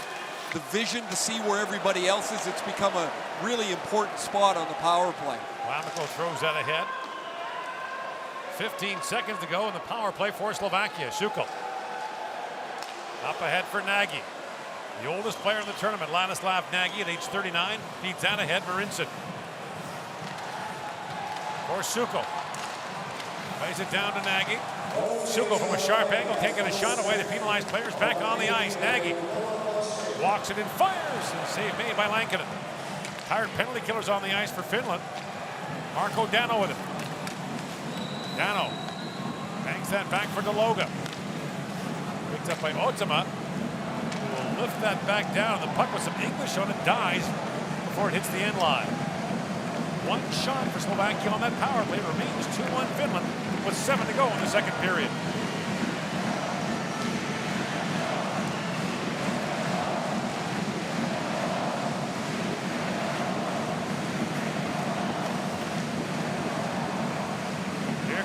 E: the vision to see where everybody else is. It's become a really important spot on the power play.
B: Lammikko throws that ahead. 15 seconds to go in the power play for Slovakia. Sukol. Up ahead for Nagy. The oldest player in the tournament, Ladislav Nagy, at age 39, beats out ahead Marinson. For Sukol. Plays it down to Nagy. Sukol from a sharp angle can't get a shot away. The penalized players back on the ice. Nagy walks it and fires. And save made by Lankinen. Tired penalty killers on the ice for Finland. Marko Dano with it. Dano banks that back for Deloga. Picked up by Ultima. Will lift that back down. The puck with some English on it dies before it hits the end line. One shot for Slovakia on that power play. Remains 2-1 Finland with 7 to go in the second period.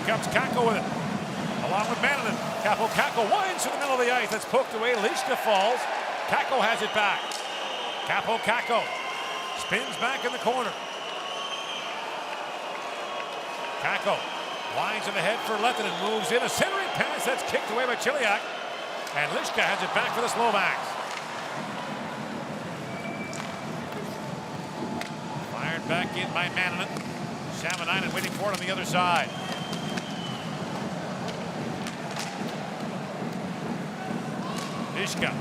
B: comes Kako with it. Along with Mananen. Kako winds to the middle of the ice. That's poked away. Lischka falls. Kako has it back. Kako spins back in the corner. Kako winds to the head for Lehtinen. Moves in. A centering pass. That's kicked away by Chiliak. And Lischka has it back for the Slovaks. Fired back in by Mananen. Savanainen waiting for it on the other side. Lischka.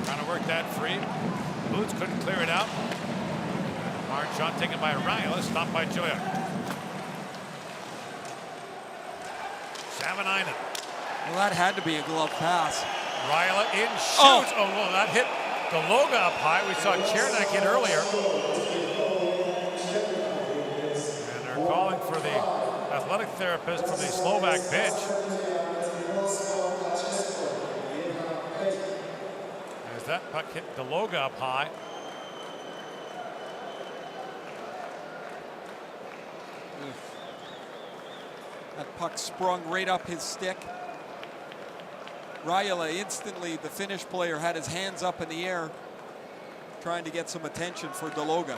B: Trying to work that free. Boots couldn't clear it out. Hard shot taken by Ryle. Stopped by Chiliak. Savanainen.
E: Well, that had to be a glove pass.
B: Ryle in shoots. Oh, well, that hit Daloga up high. We saw Chernak hit earlier. And they're calling for the athletic therapist from the Slovak bench. As that puck hit Daloga up high.
E: That puck sprung right up his stick. Rajala instantly, the Finnish player, had his hands up in the air trying to get some attention for Daloga.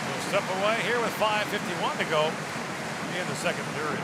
B: We'll step away here with 5:51 to go in the second period.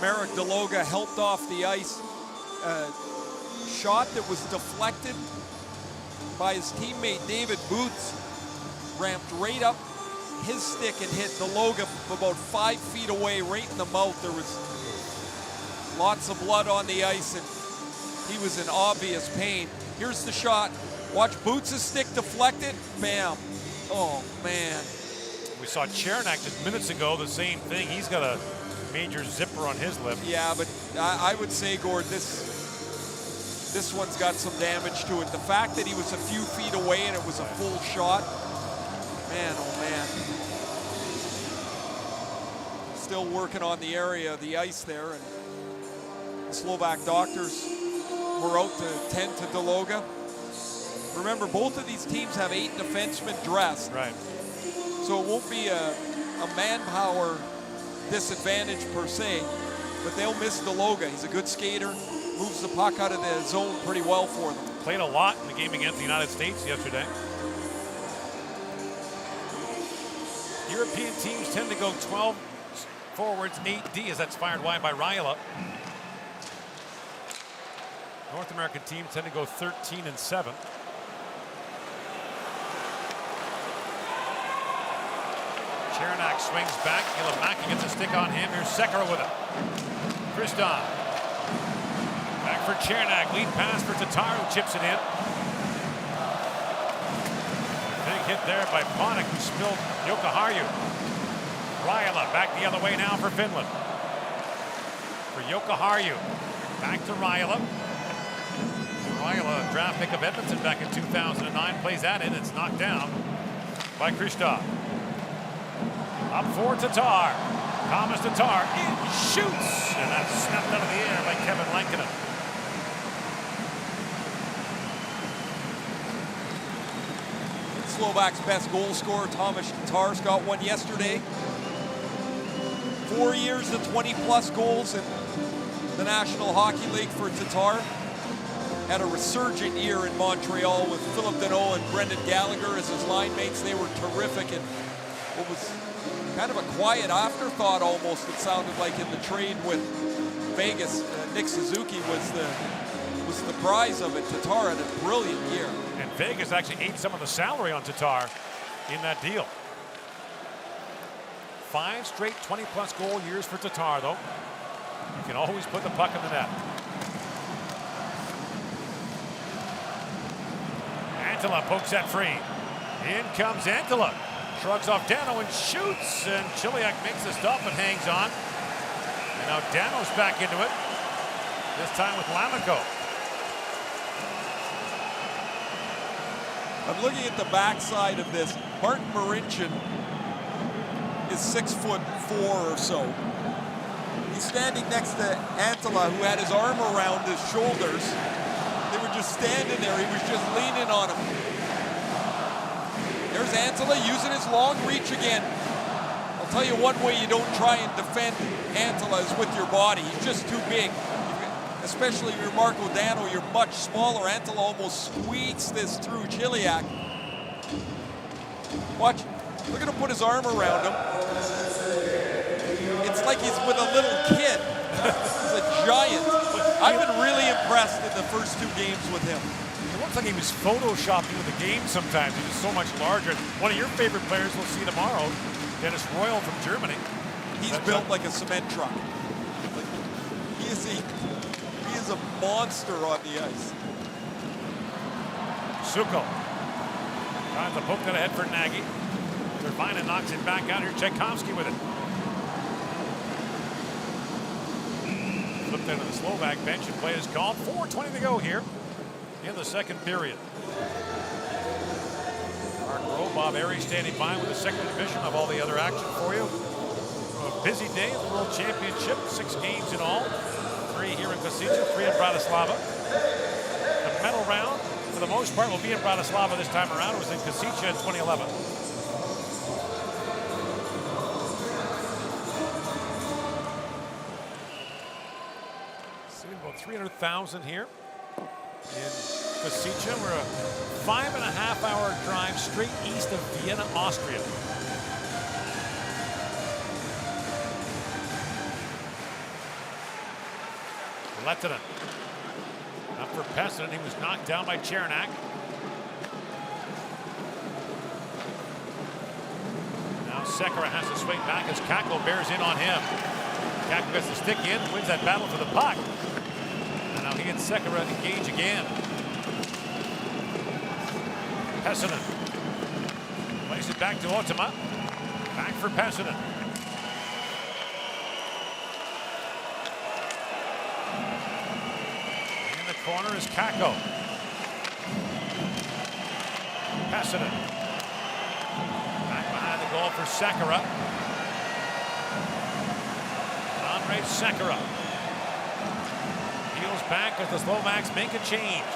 E: Marek Daloga helped off the ice. Shot that was deflected by his teammate David Boots. Ramped right up his stick and hit Daloga about 5 feet away, right in the mouth. There was lots of blood on the ice and he was in obvious pain. Here's the shot. Watch Boots' stick deflected. Bam. Oh, man.
B: We saw Chernak just minutes ago, the same thing. He's got a major zipper on his lip.
E: Yeah, but I would say, Gord, this one's got some damage to it. The fact that he was a few feet away and it was a full shot, man, oh man. Still working on the area of the ice there, and the Slovak doctors were out to tend to Daloga. Remember, both of these teams have 8 defensemen dressed.
B: Right.
E: So it won't be a manpower disadvantage per se, but they'll miss Daloga. He's a good skater, moves the puck out of the zone pretty well for them.
B: Played a lot in the game against the United States yesterday. European teams tend to go 12 forwards, 8D, as that's fired wide by Rajala. North American teams tend to go 13 and 7. Chernak swings back. Ilimaki gets a stick on him. Here's Sekera with it. Kristoff. Back for Chernak. Lead pass for Tatar, who chips it in. Big hit there by Panik, who spilled Jokiharju. Rajala back the other way now for Finland. For Jokiharju. Back to Rajala. Rajala, draft pick of Edmonton back in 2009, plays that in. It's knocked down by Kristoff. Up for Tatar. Thomas Tatar shoots, and that's snapped out of the air by Kevin Lankinen.
E: Slovak's best goal scorer, Thomas Tatar's got one yesterday. 4 years of 20-plus goals in the National Hockey League for Tatar. had a resurgent year in Montreal with Philip Deneau and Brendan Gallagher as his line mates. They were terrific, and what was kind of a quiet afterthought almost, it sounded like, in the trade with Vegas. Nick Suzuki was the prize of it. Tatar had a brilliant year.
B: And Vegas actually ate some of the salary on Tatar in that deal. 5 straight 20-plus goal years for Tatar, though. You can always put the puck in the net. Antila pokes that free. In comes Antila. Shrugs off Dano and shoots, and Chiliak makes the stop and hangs on. And now Dano's back into it, this time with Lamico.
E: I'm looking at the backside of this. Martin Marincin is 6'4" or so. He's standing next to Antila, who had his arm around his shoulders. They were just standing there. He was just leaning on him. There's Antila using his long reach again. I'll tell you one way you don't try and defend Antila is with your body. He's just too big. Especially if you're Marco Dano, you're much smaller. Antila almost squeaks this through Chiliak. Watch, look at him put his arm around him. It's like he's with a little kid. He's a giant. I've been really impressed in the first 2 games with him.
B: It looks like he was photoshopping with the game sometimes. He was so much larger. One of your favorite players we'll see tomorrow, Dennis Royal from Germany.
E: He's built like a cement truck. Like, he is a monster on the ice.
B: Suko. Trying to poke that ahead for Nagy. Turbina knocks it back out here. Tchaikovsky with it. Flipped into the Slovak bench and play is called. 4:20 to go here in the second period. Mark Rowe, Bob Airy standing by with the second division of all the other action for you. A busy day in the World Championship. 6 games in all. 3 here in Kosice, 3 in Bratislava. The medal round, for the most part, will be in Bratislava this time around. It was in Kosice in 2011. See about 300,000 here in Kosice. We're a 5.5-hour drive straight east of Vienna, Austria. Lettinen. Up for Pessin. He was knocked down by Chernak. Now Sekera has to swing back as Kakko bears in on him. Kakko gets the stick in, wins that battle for the puck. And now he and Sekera engage again. Pessinen plays it back to Otama. Back for Pessinen. Corner is Kakko. Pessinen. Back behind the goal for Sekera. Andrei Sekera. Heels back as the Slovaks make a change.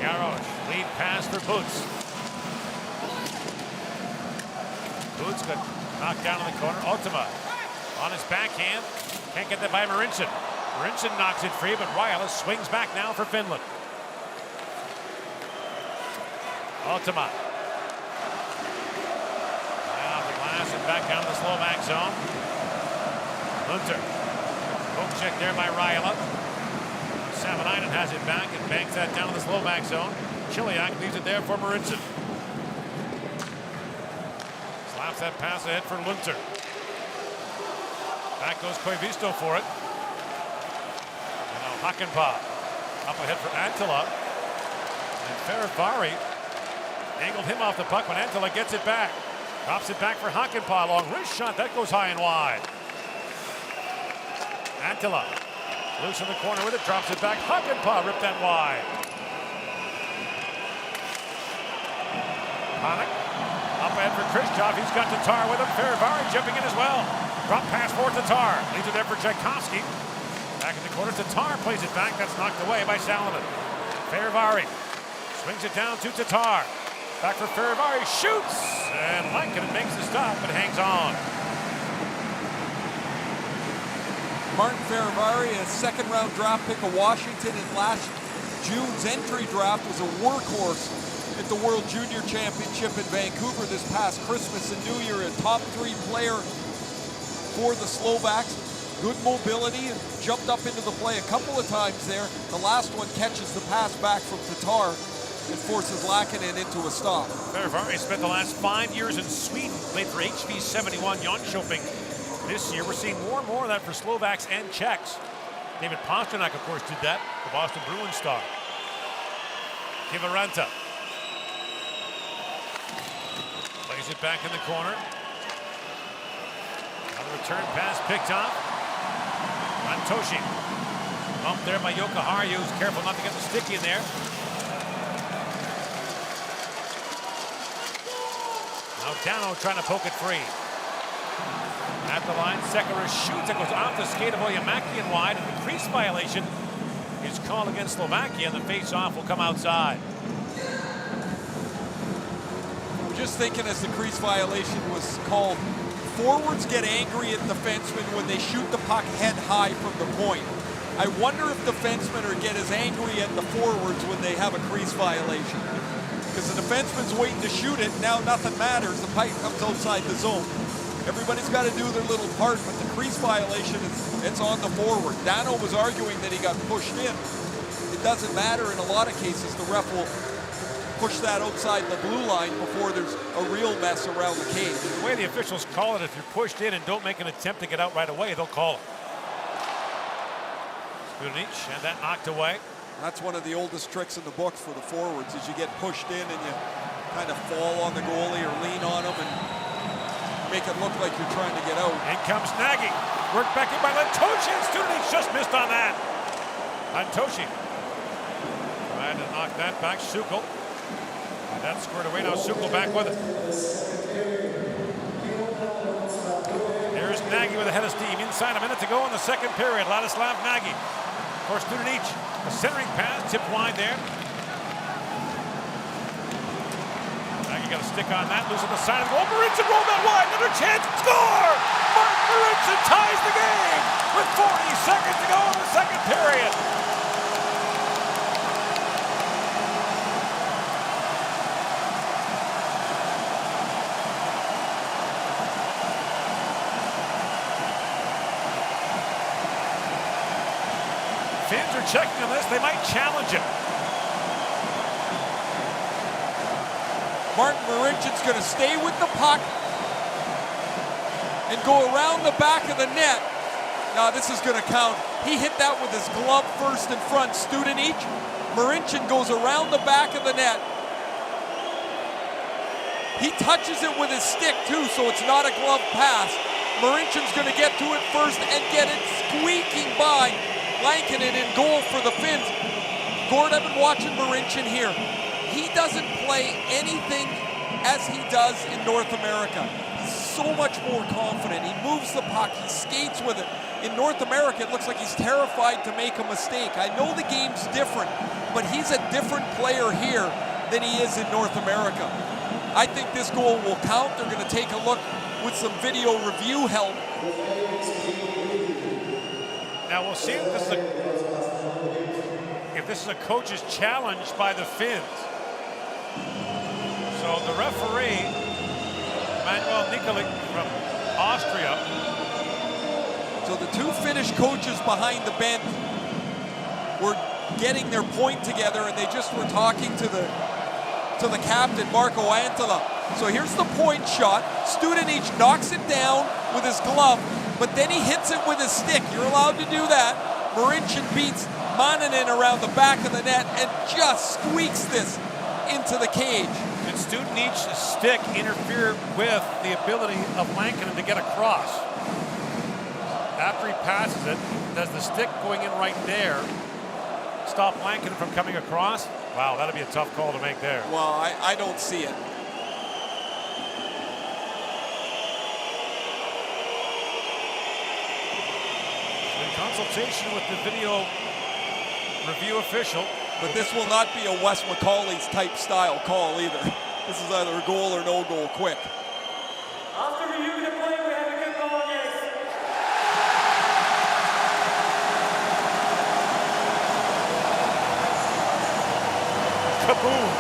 B: Jarosz, lead pass for Boots. Boots got knocked down in the corner. Otama on his backhand. Can't get that by Marincin. Marincin knocks it free, but Raiala swings back now for Finland. Otama. Now the glass and back down to the Slovak zone. Lunter. Poke check there by Raiala. Savanainen has it back and banks that down to the Slovak zone. Chiliak leaves it there for Marincin. Slaps that pass ahead for Lunter. Back goes Koivisto for it. And now Hakanpää up ahead for Antila. And Ferivari angled him off the puck when Antila gets it back. Drops it back for Hakanpää. Long wrist shot. That goes high and wide. Antila loose in the corner with it. Drops it back. Hakanpää ripped that wide. Panik up ahead for Khrushchev. He's got Tatar with him. Ferivari jumping in as well. Drop pass for Tatar. Leaves it there for Tchaikovsky. Back in the corner. Tatar plays it back. That's knocked away by Salomon. Ferivari swings it down to Tatar. Back for Farivari, shoots! And Lankinen makes the stop, but hangs on.
E: Martin Farivari, a second-round draft pick of Washington in last June's entry draft, was a workhorse at the World Junior Championship in Vancouver this past Christmas and New Year. A top 3 player for the Slovaks. Good mobility, jumped up into the play a couple of times there. The last one catches the pass back from Tatar and forces Lankinen into a stop.
B: Farivari spent the last 5 years in Sweden, played for HV 71 Jönköping. This year, we're seeing more and more of that for Slovaks and Czechs. David Pasternak, of course, did that, the Boston Bruins star. Kiviranta plays it back in the corner. Another return pass picked off. Antoshi. Bumped there by Jokiharju, who's careful not to get the stick in there. Now Dano trying to poke it free. At the line, Sekera shoots. It goes off the skate of Oyemaki and wide. And the crease violation is called against Slovakia, and the face-off will come outside.
E: I'm just thinking as the crease violation was called, forwards get angry at defensemen when they shoot the puck head high from the point. I wonder if defensemen get as angry at the forwards when they have a crease violation. Because the defenseman's waiting to shoot it, now nothing matters. The puck comes outside the zone. Everybody's got to do their little part, but the crease violation, it's on the forward. Dano was arguing that he got pushed in. It doesn't matter in a lot of cases. The ref will push that outside the blue line before there's a real mess around the cage.
B: The way the officials call it, if you're pushed in and don't make an attempt to get out right away, they'll call it. Studenic, and that knocked away.
E: That's one of the oldest tricks in the book for the forwards, is you get pushed in and you kind of fall on the goalie or lean on him and make it look like you're trying to get out.
B: In comes Nagy. Worked back in by Lantoshi, and Studenic just missed on that. Lantoshi trying to knock that back. Sukal. And that's squared away. Now Sukal back with it. There's Nagy with a head of steam. Inside a minute to go in the second period. Ladislav Nagy. For Studenic. A centering pass, tipped wide there. Nagy got a stick on that, loose on the side of the goal. Marincin rolled that wide, another chance, score! Martin Marincin ties the game with 40 seconds to go in the second period. Finns are checking on this, they might challenge it.
E: Martin Marincin's going to stay with the puck and go around the back of the net. Now this is going to count. He hit that with his glove first in front. Studenic. Marincin goes around the back of the net. He touches it with his stick too, so it's not a glove pass. Marincin's going to get to it first and get it squeaking by Lankinen in goal for the Finns. Gord, I've been watching Marincin here. He doesn't play anything as he does in North America. He's so much more confident. He moves the puck, he skates with it. In North America, it looks like he's terrified to make a mistake. I know the game's different, but he's a different player here than he is in North America. I think this goal will count. They're going to take a look with some video review help.
B: Now we'll see if this is a coach's challenge by the Finns. So the referee, Manuel Nikolic from Austria.
E: So the two Finnish coaches behind the bench were getting their point together, and they just were talking to the captain, Marko Antila. So here's the point shot. Studenic knocks it down with his glove, but then he hits it with his stick. You're allowed to do that. Marincin beats Maninen around the back of the net and just squeaks this into the cage.
B: And Studenic's stick interfered with the ability of Lankinen to get across. After he passes it, does the stick going in right there stop Lankinen from coming across? Wow, that'd be a tough call to make there.
E: Well, I don't see it.
B: In consultation with the video review official.
E: But this will not be a Wes McCauley's type style call either. This is either a goal or no goal quick.
D: After reviewing the play, we have a good goal on the ice.
B: Kaboom!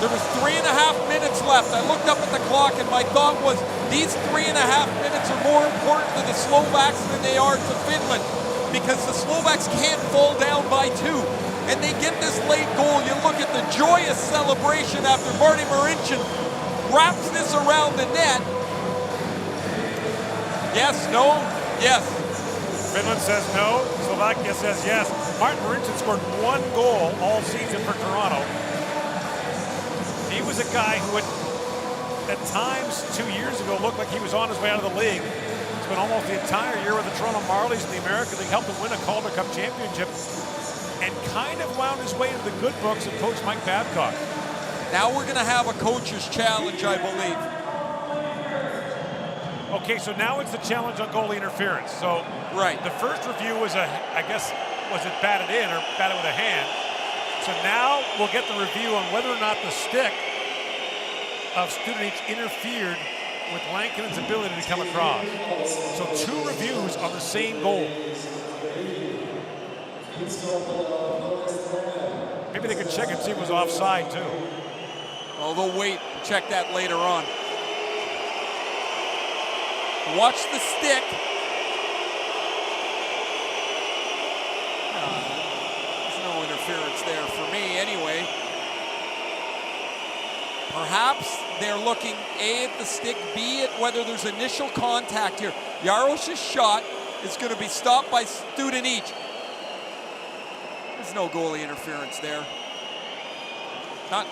E: There was 3.5 minutes left. I looked up at the clock and my thought was, these 3.5 minutes are more important to the Slovaks than they are to Finland, because the Slovaks can't fall down by 2. And they get this late goal. You look at the joyous celebration after Marty Marincin wraps this around the net. Yes, no, yes.
B: Finland says no. Slovakia says yes. Martin Marincin scored 1 goal all season for Toronto. He was a guy who at times 2 years ago looked like he was on his way out of the league. It's been almost the entire year with the Toronto Marlies in the American League, helped him win a Calder Cup championship, and kind of wound his way into the good books of Coach Mike Babcock.
E: Now we're going to have a coach's challenge, I believe.
B: Okay, so now it's the challenge on goalie interference. So
E: right.
B: The first review was I guess, was it batted in or batted with a hand? So now we'll get the review on whether or not the stick of Studenic interfered with Lankinen's ability to come across. So 2 reviews on the same goal. Maybe they could check and see if it was offside too.
E: Oh, they'll wait, check that later on. Watch the stick. There's no interference there for me anyway. Perhaps they're looking A at the stick, B at whether there's initial contact here. Jarosz's shot is going to be stopped by Studenic. There's no goalie interference there. Not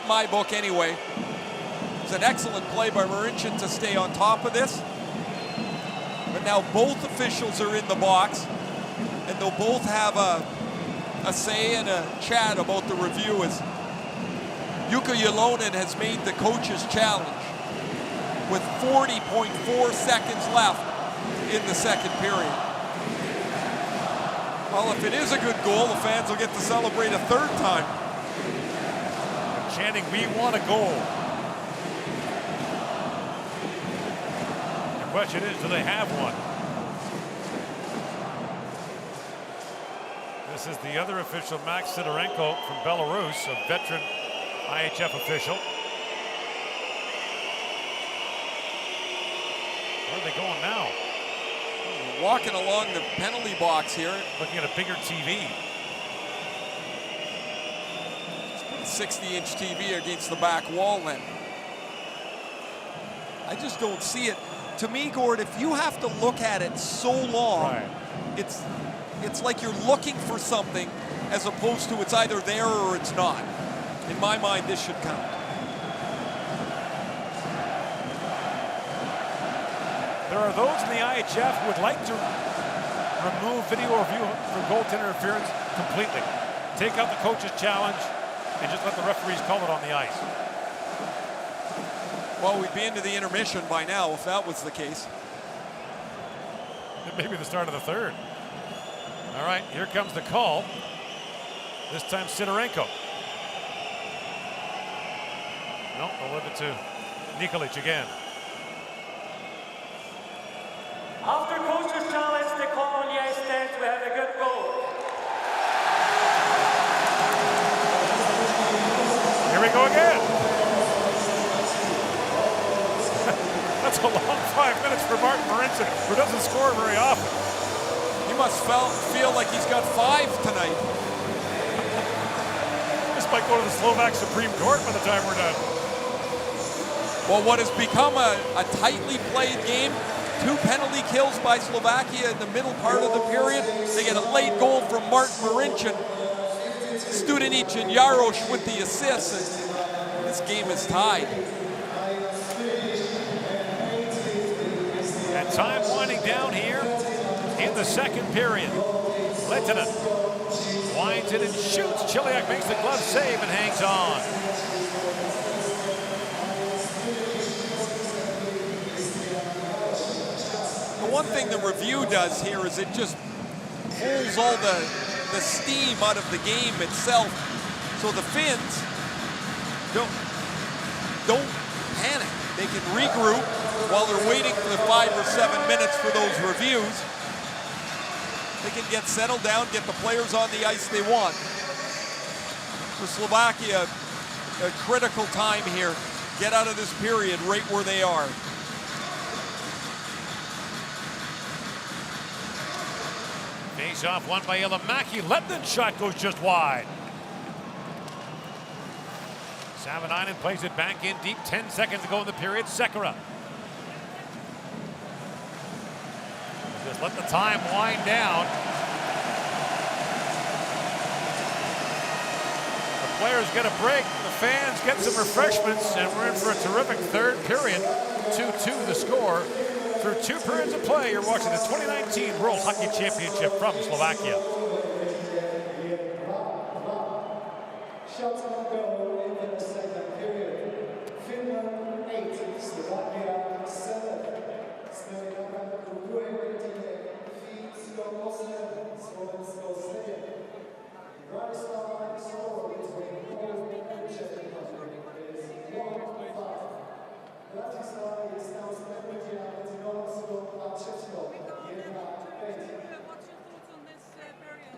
E: in my book anyway. It's an excellent play by Marincin to stay on top of this. But now both officials are in the box, and they'll both have a say and a chat about the review as Jukka Jalonen has made the coach's challenge with 40.4 seconds left in the second period. Well, if it is a good goal, the fans will get to celebrate a 3rd time.
B: They're chanting, "We want a goal." The question is, do they have one? This is the other official, Max Sidorenko from Belarus, a veteran IIHF official. Where are they going now?
E: Walking along the penalty box here.
B: Looking at a bigger TV.
E: 60-inch TV against the back wall then. I just don't see it. To me, Gord, if you have to look at it so long,
B: right,
E: it's like you're looking for something as opposed to it's either there or it's not. In my mind, this should count.
B: There are those in the IIHF who would like to remove video review for goaltender interference completely. Take out the coach's challenge and just let the referees call it on the ice.
E: Well, we'd be into the intermission by now if that was the case.
B: It may be the start of the 3rd. All right, here comes the call. This time Sidorenko. No, they'll leave it to Nikolic again.
D: After coach's challenge, the call on the ice stands. We have a good goal.
B: Here we go again. That's a long 5 minutes for Martin Marincin, who doesn't score very often.
E: He must feel like he's got 5 tonight.
B: This might go to the Slovak Supreme Court by the time we're done.
E: Well, what has become a tightly played game, 2 penalty kills by Slovakia in the middle part of the period. They get a late goal from Martin Marincin. Studenic and Jarosz with the assists. And this game is tied.
B: And time winding down here in the second period. Lehtinen winds it and shoots. Chiliak makes the glove save and hangs on.
E: one thing the review does here is it just pulls all the steam out of the game itself. So the Finns don't panic. They can regroup while they're waiting for the 5 or 7 minutes for those reviews. They can get settled down, get the players on the ice they want. For Slovakia, a critical time here. Get out of this period right where they are.
B: Face off won by Ilimaki. Lepnin's shot goes just wide. Savanainen plays it back in deep. 10 seconds to go in the period. Sekera. Just let the time wind down. The players get a break. The fans get some refreshments. And we're in for a terrific third period. 2-2 the score. Through 2 periods of play, you're watching the 2019 World Hockey Championship from Slovakia.
F: Shots on goal in the second period. Finland 8, Slovakia 7. Slovakia v druhej tretine Fínsko 8, Slovensko 7. Bratislava score between Poland and Czech Republic is 1-5. Bratislava je stav stretnutia medzi Novosibom a Českom 1-5.
C: What's your thoughts on this period?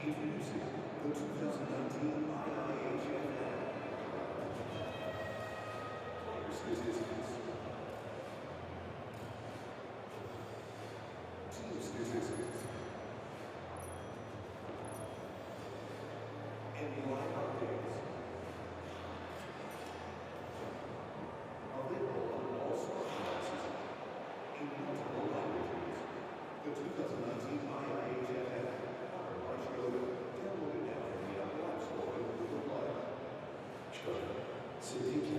F: Introducing the 2019 IIHF Players Statistics. Team Statistics. Any line updates. Available on all smart devices in multiple languages. The 2019 IIHF. Download it now from the Apple App Store and Google Play. Шкода. Сидите.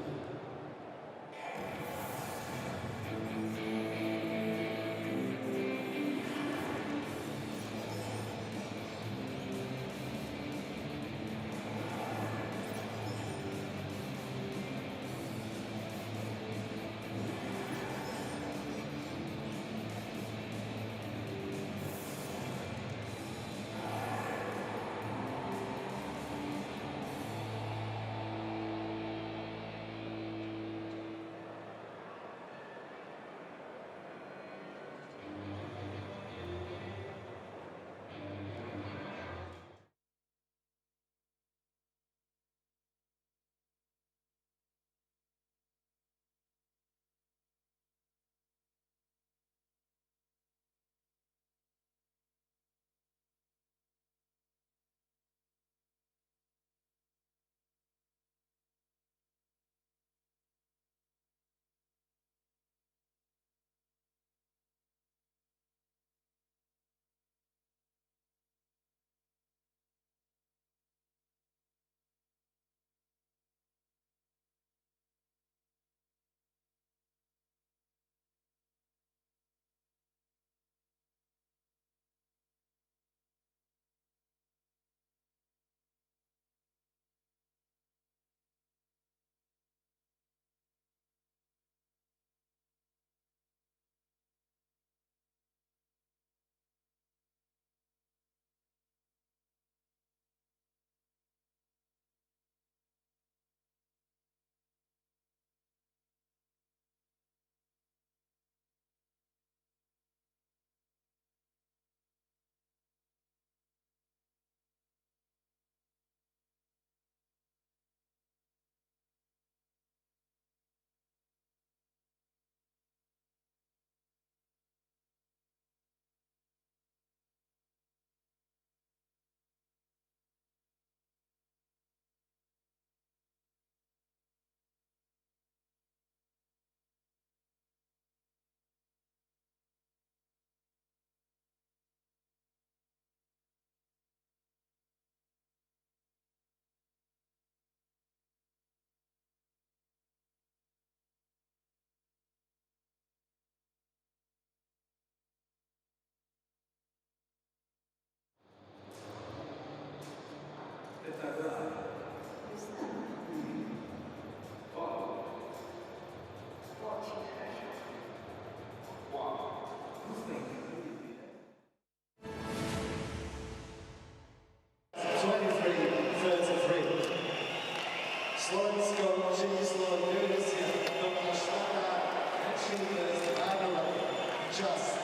F: Just.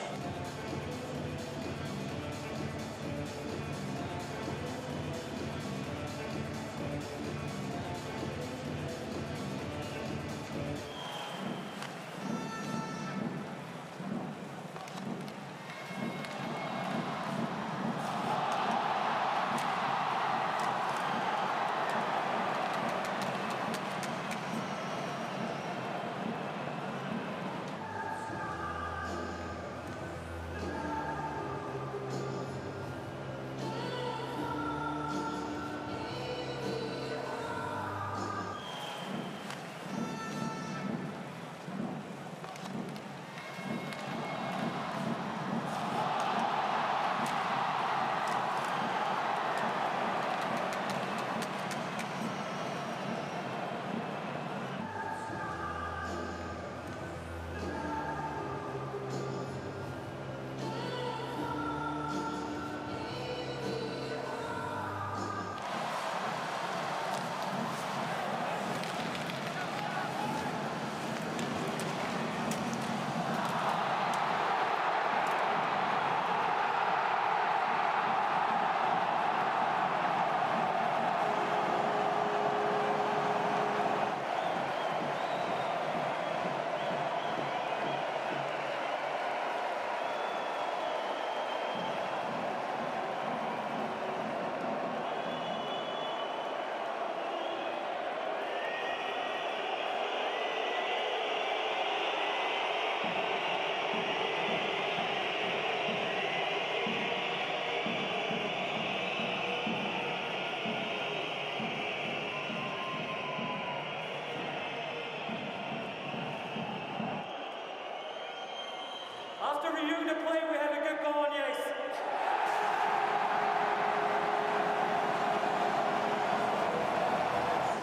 D: After reviewing the play, we have a good goal on the ice.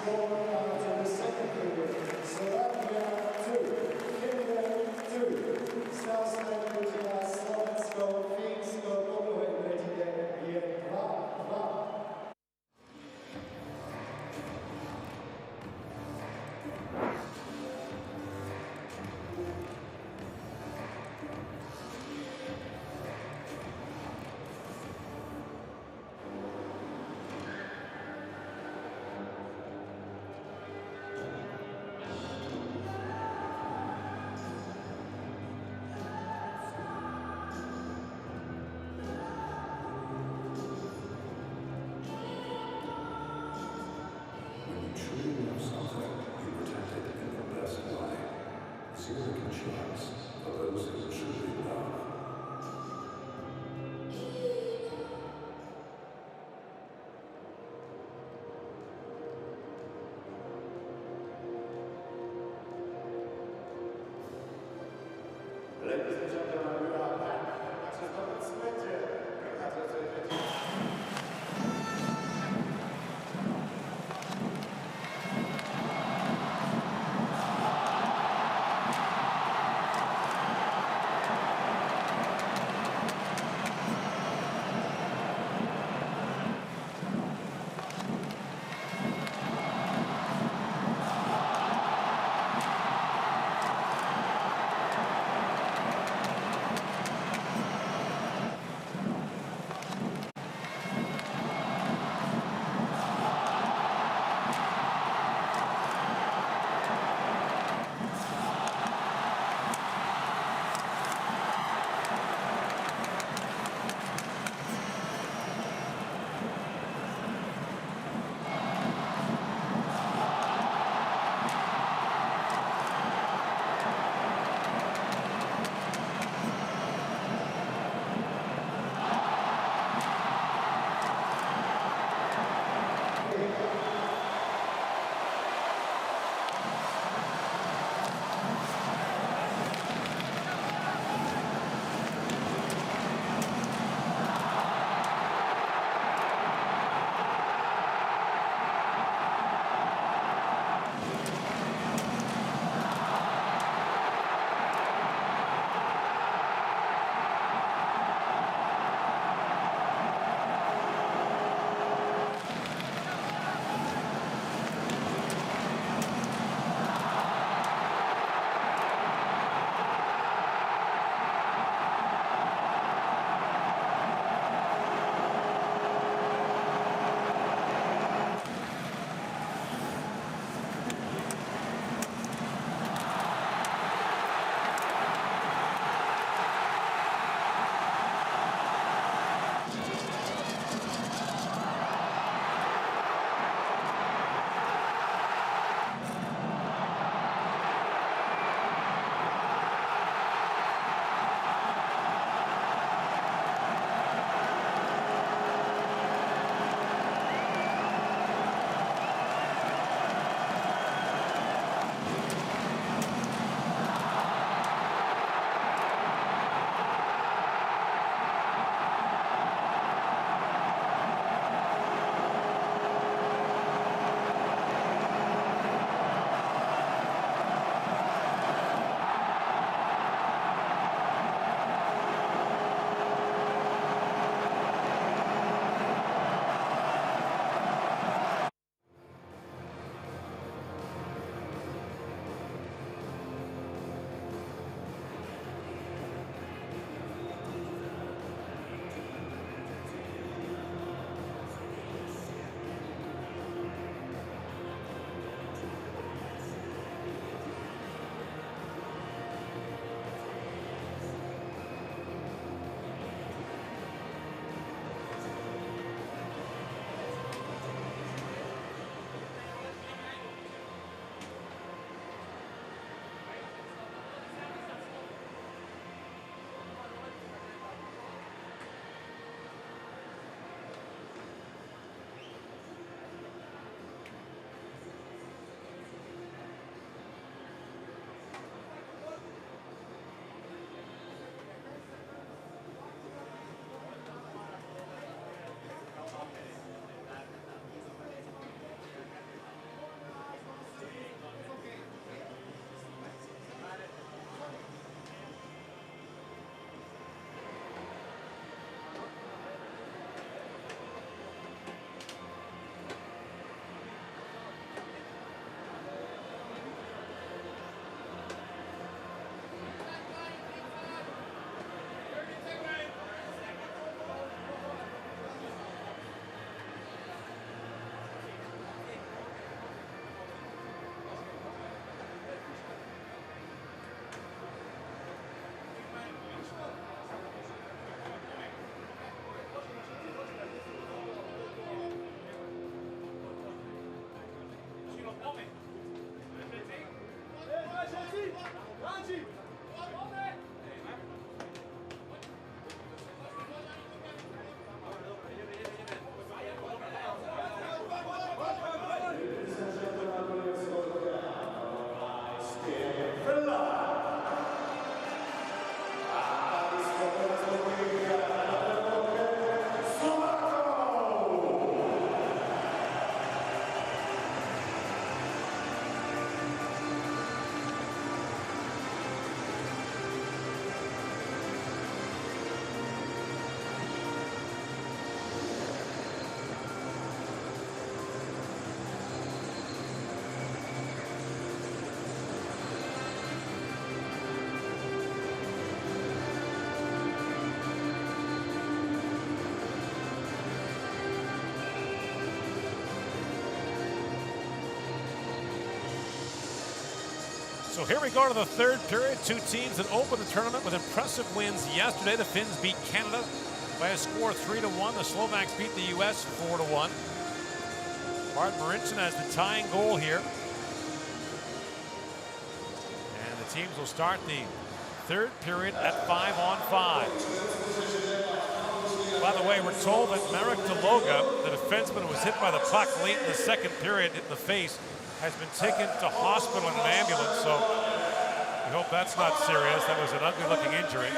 F: Going on to the second period. Slovakia 2, Finland 2. Stavstveni učiva slovensko-finsko poluhedveđenje je 2:2.
G: Ladies and gentlemen, we are back at the top of the
B: So here we go to the third period. Two teams that opened the tournament with impressive wins yesterday. The Finns beat Canada by a score 3-1. The Slovaks beat the U.S. 4-1. Martin Marincin has the tying goal here. And the teams will start the third period at 5-on-5. By the way, we're told that Marek Deloga, the defenseman who was hit by the puck late in the second period in the face, has been taken to hospital in an ambulance, so we hope that's not serious. That was an ugly-looking injury.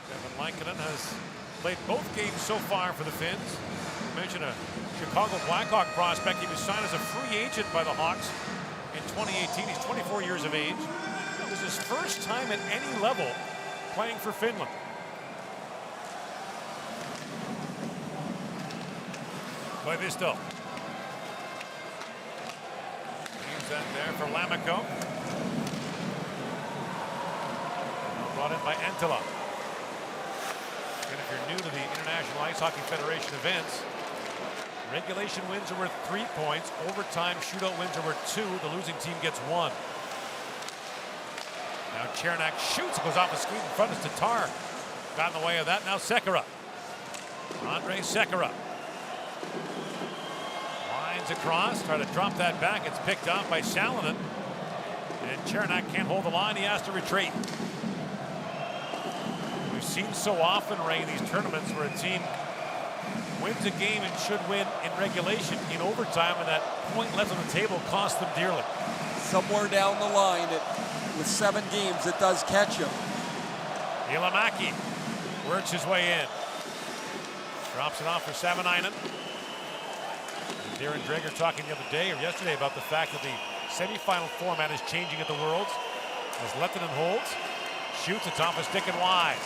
B: Kevin Lankinen has played both games so far for the Finns. I mentioned a Chicago Blackhawk prospect. He was signed as a free agent by the Hawks in 2018. He's 24 years of age. This is his first time at any level playing for Finland. Koivisto. Leaves that there for Lammikko. Brought in by Antila. And if you're new to the International Ice Hockey Federation events, regulation wins are worth 3 points. Overtime shootout wins are worth 2. The losing team gets 1. Now Chernak shoots, goes off a skate in front of Tatar. Got in the way of that. Now Sekera. Andrei Sekera. Lines across, try to drop that back. It's picked off by Salonen. And Chernak can't hold the line. He has to retreat. We've seen so often, Ray, in these tournaments where a team wins a game and should win in regulation in overtime, and that point left on the table cost them dearly.
E: Somewhere down the line, with 7 games, it does catch him.
B: Ilamaki works his way in. Drops it off for Savanainen. Darren Dreger talking the other day or yesterday about the fact that the semifinal format is changing at the Worlds. As Lehtinen holds, shoots, it's off a stick and wide.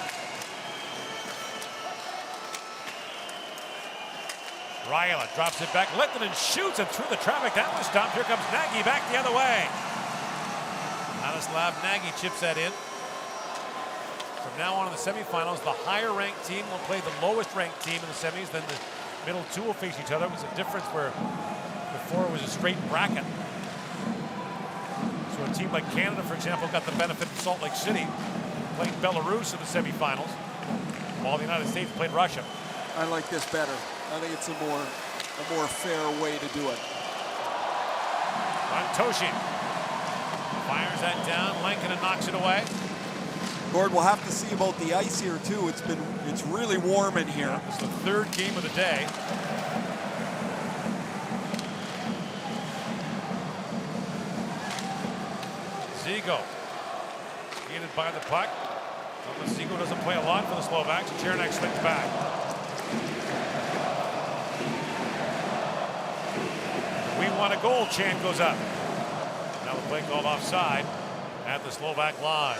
B: Raila drops it back. Lehtinen shoots and through the traffic. That was stopped. Here comes Nagy back the other way. Ladislav Nagy chips that in. From now on in the semifinals, the higher-ranked team will play the lowest-ranked team in the semis. Then the middle two will face each other. It was a difference where before it was a straight bracket. So a team like Canada, for example, got the benefit of Salt Lake City playing Belarus in the semifinals, while the United States played Russia.
E: I like this better. I think it's a more fair way to do it.
B: Antoshin fires that down. Lankinen knocks it away.
E: Gord, we'll have to see about the ice here too. It's really warm in here.
B: It's the third game of the day. Zigo skated by the puck. Zigo doesn't play a lot for the Slovaks. Chernak swings back. We want a goal chant goes up. Now the play called offside at the Slovak line.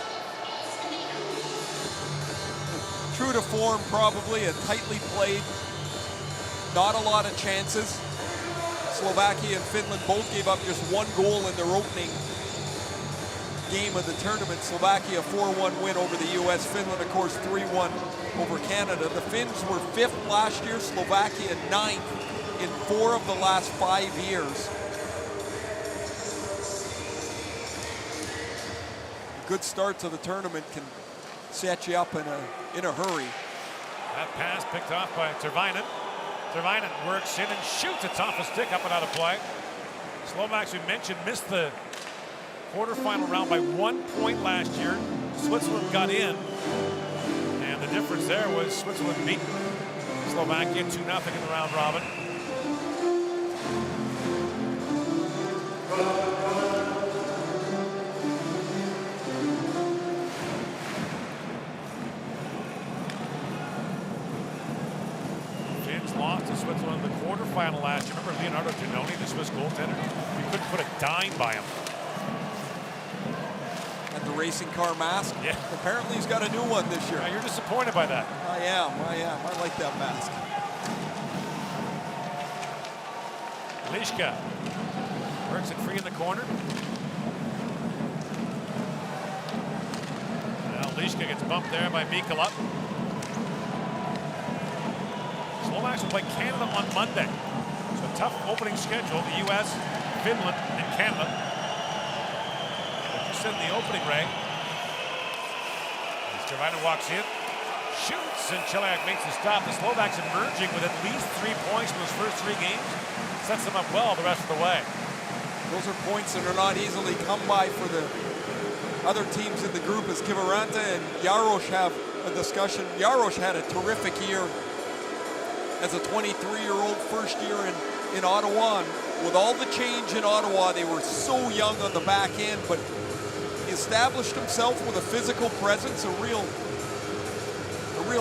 E: True to form, probably a tightly played, not a lot of chances. Slovakia and Finland both gave up just 1 goal in their opening game of the tournament. Slovakia 4-1 win over the U.S. Finland, of course, 3-1 over Canada. The Finns were 5th last year, Slovakia 9th in 4 of the last 5 years. A good start to the tournament can set you up in a hurry.
B: That pass picked off by Tervainen. Tervainen works in and shoots. It's off a stick, up and out of play. Slovaks, we mentioned, missed the quarterfinal round by 1 point last year. Switzerland got in, and the difference there was Switzerland beat Slovakia 2-0 in the round robin. Lost to Switzerland in the quarterfinal last year. Remember Leonardo Giannoni, the Swiss goaltender? You couldn't put a dime by him.
E: And the racing car mask?
B: Yeah.
E: Apparently he's got a new one this year.
B: Now you're disappointed by that.
E: I am. I like that mask.
B: Lishka works it free in the corner. Now Lishka gets bumped there by Mikula. Slovaks will play Canada on Monday. So a tough opening schedule, the U.S., Finland, and Canada. But you said in the opening, Ray. Skrvina walks in, shoots, and Chiliak makes the stop. The Slovaks emerging with at least 3 points from those first 3 games. Sets them up well the rest of the way.
E: Those are points that are not easily come by for the other teams in the group, as Kiviranta and Jaros have a discussion. Jaros had a terrific year as a 23-year-old, first year in Ottawa. And with all the change in Ottawa, they were so young on the back end, but he established himself with a physical presence, a real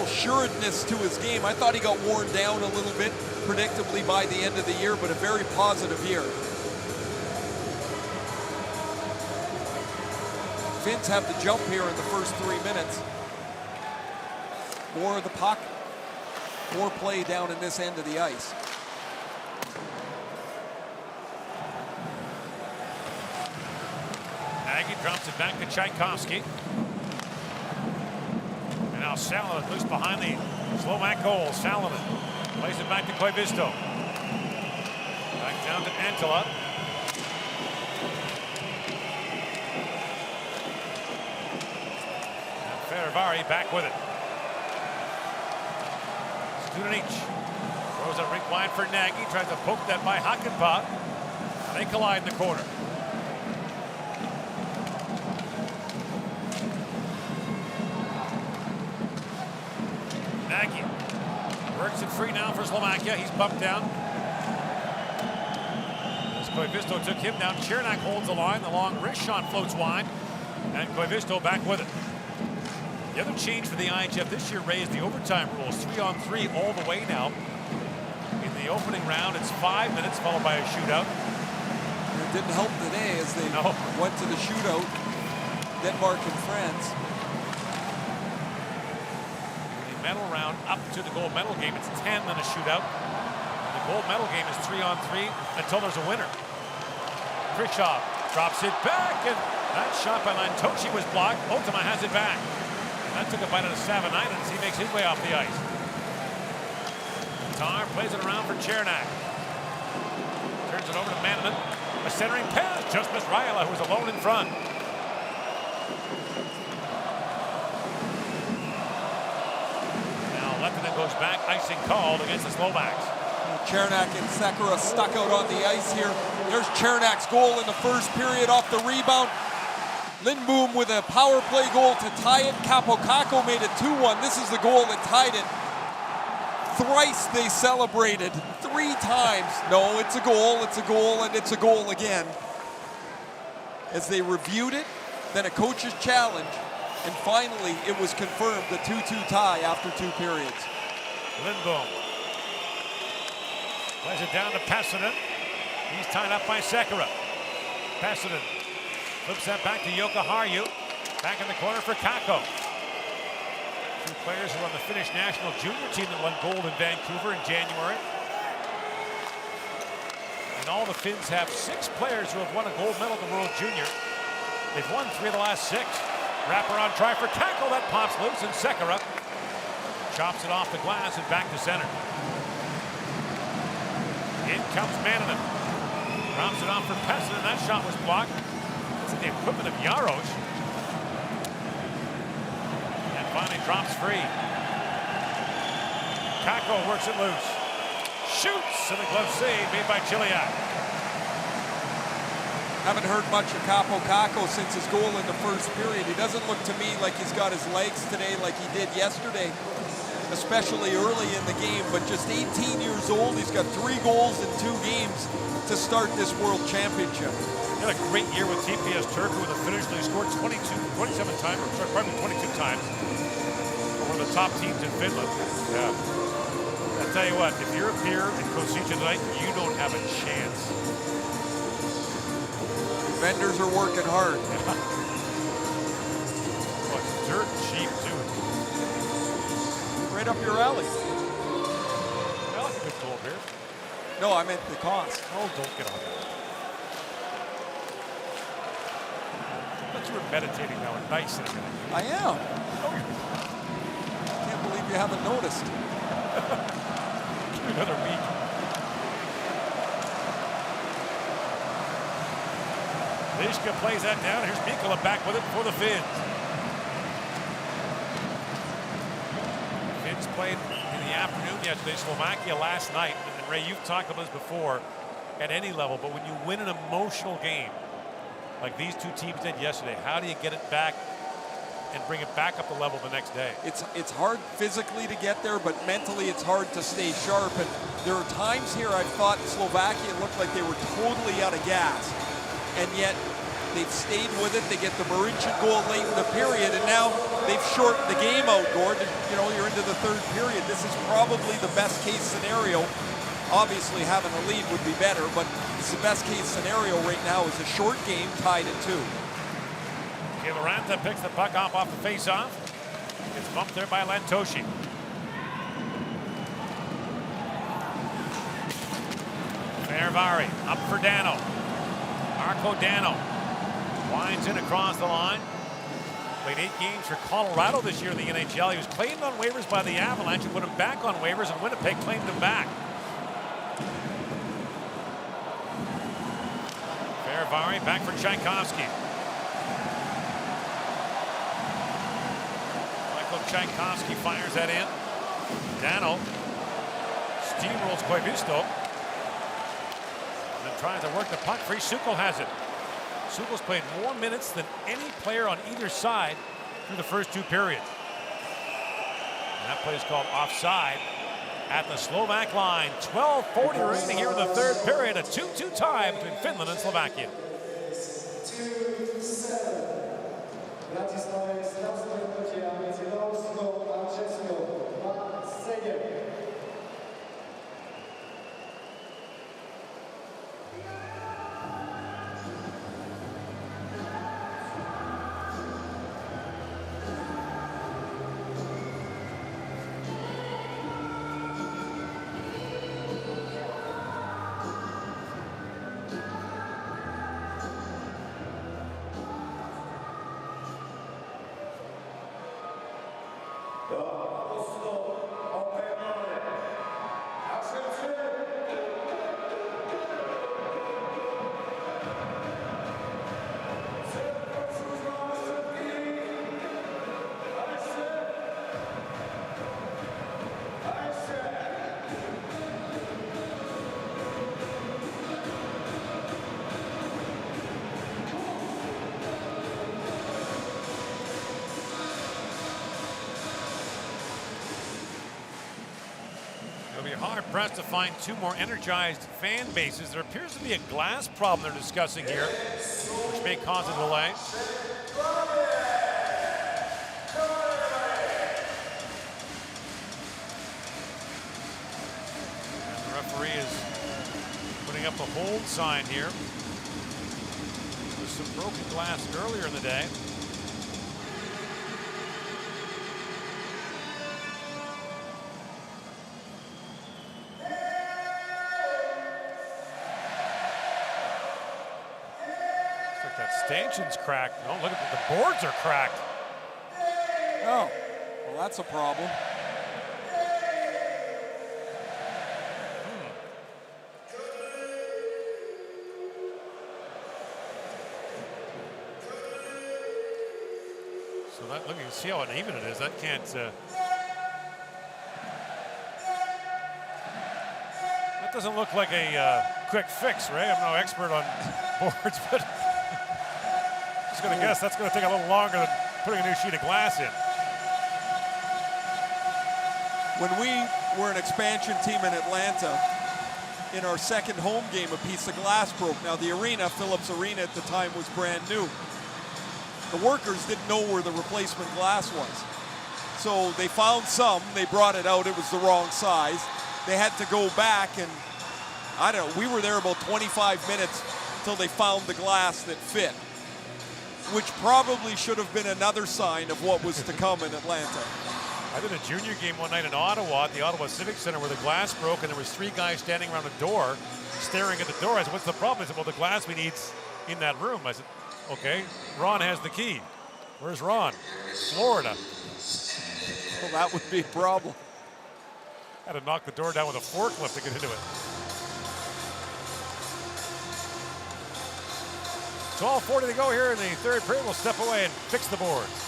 E: sureness to his game. I thought he got worn down a little bit, predictably, by the end of the year, but a very positive year. Finns have the jump here in the first 3 minutes. More of the puck, more play down in this end of the ice.
B: Nagy drops it back to Tchaikovsky. And now Salonen loose behind the Slovak goal. Salonen plays it back to Koivisto. Back down to Antila. And Ferivari back with it. Studenic throws a rink wide for Nagy. Tries to poke that by Hakanpää. They collide in the corner. Nagy works it free now for Slovakia. He's bumped down. As Koivisto took him down, Chernak holds the line. The long wrist shot floats wide, and Koivisto back with it. The other change for the IIHF this year, Ray, is the overtime rules. 3-on-3 all the way now. In the opening round, it's 5 minutes followed by a shootout.
E: It didn't help today as they went to the shootout. Denmark and France.
B: Medal round up to the gold medal game, it's 10, then a shootout. And the gold medal game is 3-on-3 until there's a winner. Khrushchev drops it back, and that shot by Lantoshi was blocked. Ultima has it back. And that took a bite out of Savanainen as he makes his way off the ice. Tar plays it around for Chernak. Turns it over to Mannanen. A centering pass, just missed Raila, who was alone in front. Lehtinen goes back, icing called against the Slovaks.
E: Chernak and Sekera stuck out on the ice here. There's Chernak's goal in the first period off the rebound. Lindboom with a power play goal to tie it. Kapokako made it 2-1. This is the goal that tied it. Thrice they celebrated. 3 times. No, it's a goal, and it's a goal again. As they reviewed it, then a coach's challenge. And finally, it was confirmed, the 2-2 tie after 2 periods.
B: Lindboom plays it down to Pasanen. He's tied up by Sekera. Pasanen flips that back to Jokiharju. Back in the corner for Kakko. 2 players who are on the Finnish national junior team that won gold in Vancouver in January. And all the Finns have 6 players who have won a gold medal at the World Junior. They've won 3 of the last 6. Wrapper on try for Kakko, that pops loose, and Sekera chops it off the glass and back to center. In comes Mannanen. Drops it off for Pasanen, that shot was blocked. It's the equipment of Jaros. And finally drops free. Kakko works it loose. Shoots, and a glove save made by Chiliak.
E: Haven't heard much of Kapokako since his goal in the first period. He doesn't look to me like he's got his legs today like he did yesterday, especially early in the game, but just 18 years old. He's got 3 goals in 2 games to start this World Championship.
B: He had a great year with TPS Turku in the Finnish League. Scored 27 times, or sorry, probably 22 times. One of the top teams in Finland. Yeah. I'll tell you what, if you're up here in Kosice tonight, you don't have a chance.
E: Vendors are working hard.
B: Well, it's dirt cheap, too.
E: Right up your alley.
B: I like a good cold beer.
E: No, I meant the cost.
B: Oh, don't get on that. I thought you were meditating now and nice and everything.
E: I am.
B: Oh,
E: Can't believe you haven't noticed.
B: Give me another week. Lishka plays that down. Here's Mikkola back with it for the Finns. Finns played in the afternoon yesterday, Slovakia last night. And Ray, you've talked about this before at any level, but when you win an emotional game like these two teams did yesterday, how do you get it back and bring it back up the level the next day?
E: It's hard physically to get there, but mentally it's hard to stay sharp. And there are times here I thought Slovakia looked like they were totally out of gas, and yet they've stayed with it. They get the Marincin goal late in the period, and now they've shortened the game out, Gord. You know, you're into the third period. This is probably the best case scenario. Obviously, having a lead would be better, but it's the best case scenario right now is a short game tied at 2.
B: Kilaranta picks the puck off the face-off. Gets bumped there by Lantoshi. Ferravari up for Dano. Marco Dano winds in across the line. Played 8 games for Colorado this year in the NHL. He was claimed on waivers by the Avalanche and put him back on waivers, and Winnipeg claimed him back. Ferravari back for Tchaikovsky. Tchaikovsky fires that in. Dano steamrolls Koivisto and then tries to work the puck free. Sukol has it. Sukol's played more minutes than any player on either side through the first 2 periods. And that play is called offside at the Slovak line. 12:40 remaining here in the third period. A 2-2 tie between Finland and Slovakia.
F: 2-7. Bratislava je stav stretnutia medzi Norskou a Českou 2-7.
B: Hard-pressed to find 2 more energized fan bases. There appears to be a glass problem they're discussing here, which may cause a delay. And the referee is putting up the hold sign here. There was some broken glass earlier in the day. Stanchion's cracked. Oh, look at the boards are cracked.
E: Oh, well, that's a problem.
B: So that, look, you can see how uneven it is. That can't. That doesn't look like a quick fix, Ray. I'm no expert on boards, but. Going to guess that's going to take a little longer than putting a new sheet of glass in.
E: When we were an expansion team in Atlanta, in our second home game, a piece of glass broke. Now the arena, Phillips Arena at the time, was brand new. The workers didn't know where the replacement glass was. So they found some, they brought it out, it was the wrong size. They had to go back, and I don't know, we were there about 25 minutes until they found the glass that fit, which probably should have been another sign of what was to come in Atlanta.
B: I did a junior game one night in Ottawa at the Ottawa Civic Center where the glass broke and there was 3 guys standing around a door staring at the door. I said, what's the problem? They said, well, the glass we need's in that room. I said, okay, Ron has the key. Where's Ron? Florida.
E: Well, that would be a problem.
B: Had to knock the door down with a forklift to get into it. 12:40 to go here in the third period. We'll step away and fix the boards.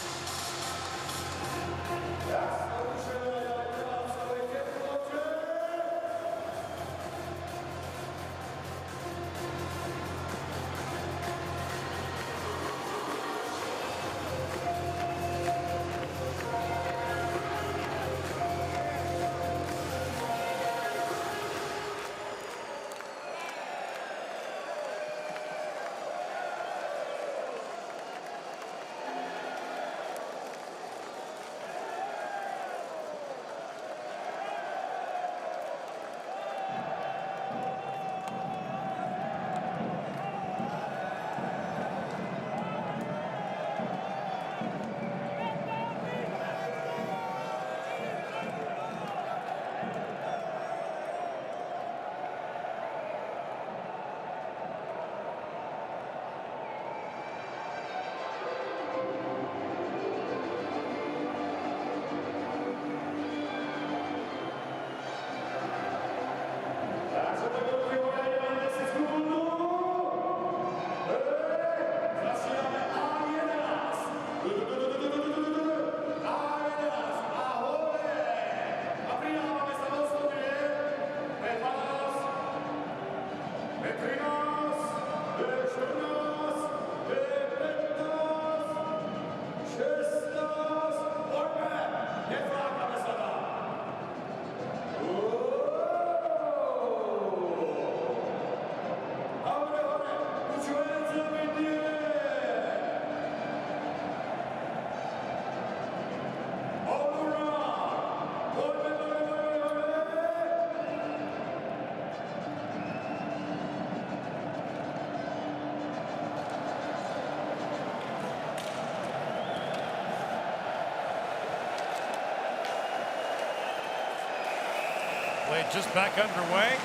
B: Play just back underway.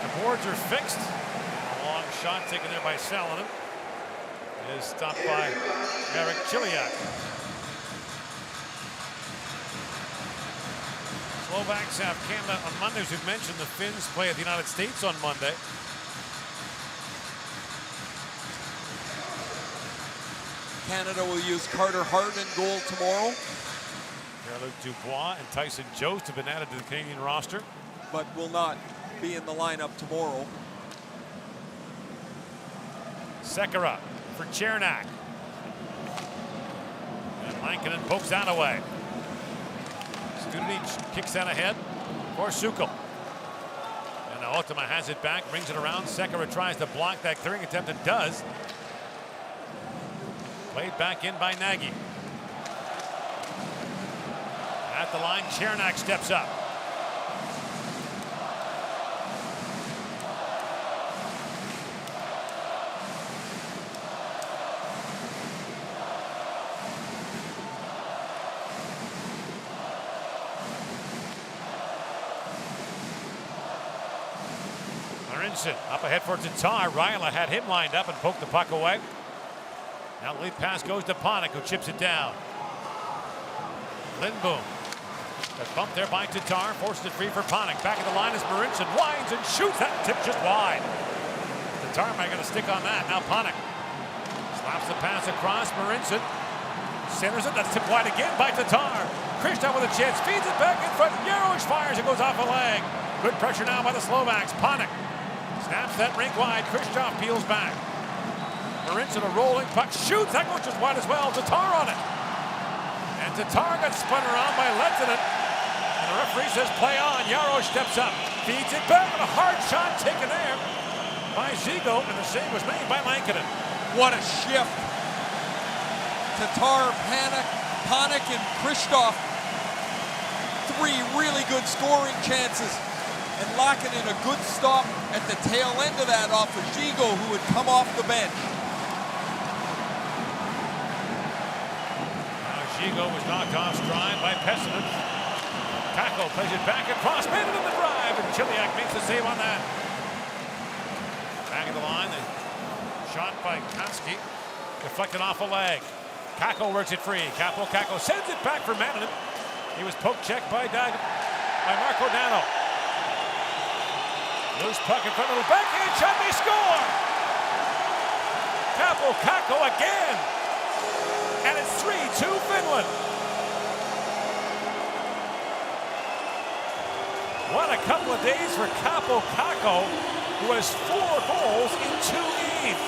B: The boards are fixed. A long shot taken there by Salonen is stopped by Eric Chiliak. Slovaks have Canada on Monday. As we've mentioned, the Finns play at the United States on Monday.
E: Canada will use Carter Hart in goal tomorrow.
B: Pierre-Luc Dubois and Tyson Jost have been added to the Canadian roster,
E: but will not be in the lineup tomorrow.
B: Sekera for Chernak. And Lankinen pokes that away. Studenic kicks that ahead for Sukal. And Ultima has it back, brings it around. Sekera tries to block that clearing attempt and does. Played back in by Nagy. At the line, Chernak steps up. Up ahead for Tatar. Ryla had him lined up and poked the puck away. Now the lead pass goes to Panik, who chips it down. Lindboom. Got bumped there by Tatar, forces it free for Panik. Back at the line is Marincin, winds and shoots. That tip just wide. Tatar might going to stick on that. Now Panik slaps the pass across. Marincin centers it. That's tipped wide again by Tatar. Kristoff with a chance, feeds it back in front. Jarosz fires, it goes off a leg. Good pressure now by the Slovaks. Panik snaps that rink wide. Kristoff peels back. Marincin a rolling puck, shoots. That goes just wide as well. Tatar on it. And Tatar got spun around by Lehtinen. And the referee says play on. Jarosz steps up, feeds it back, and a hard shot taken there by Zigo, and the save was made by Lankinen.
E: What a shift. Tatar, Panik, and Kristoff. Three really good scoring chances. And Lankinen a good stop at the tail end of that off of Zigo, who would come off the bench.
B: Zigo was knocked off stride by Pesinen. Kako plays it back across, made it in the drive, and Chiliak makes the save on that. Back of the line, the shot by Kaski, deflected off a leg. Kako works it free. Kako sends it back for Manningen. He was poke checked by Marco Dano. Loose puck in front of the backhand shot, they score! Kako again. And it's 3-2 Finland. What a couple of days for Kako, who has 4 goals in 2 games.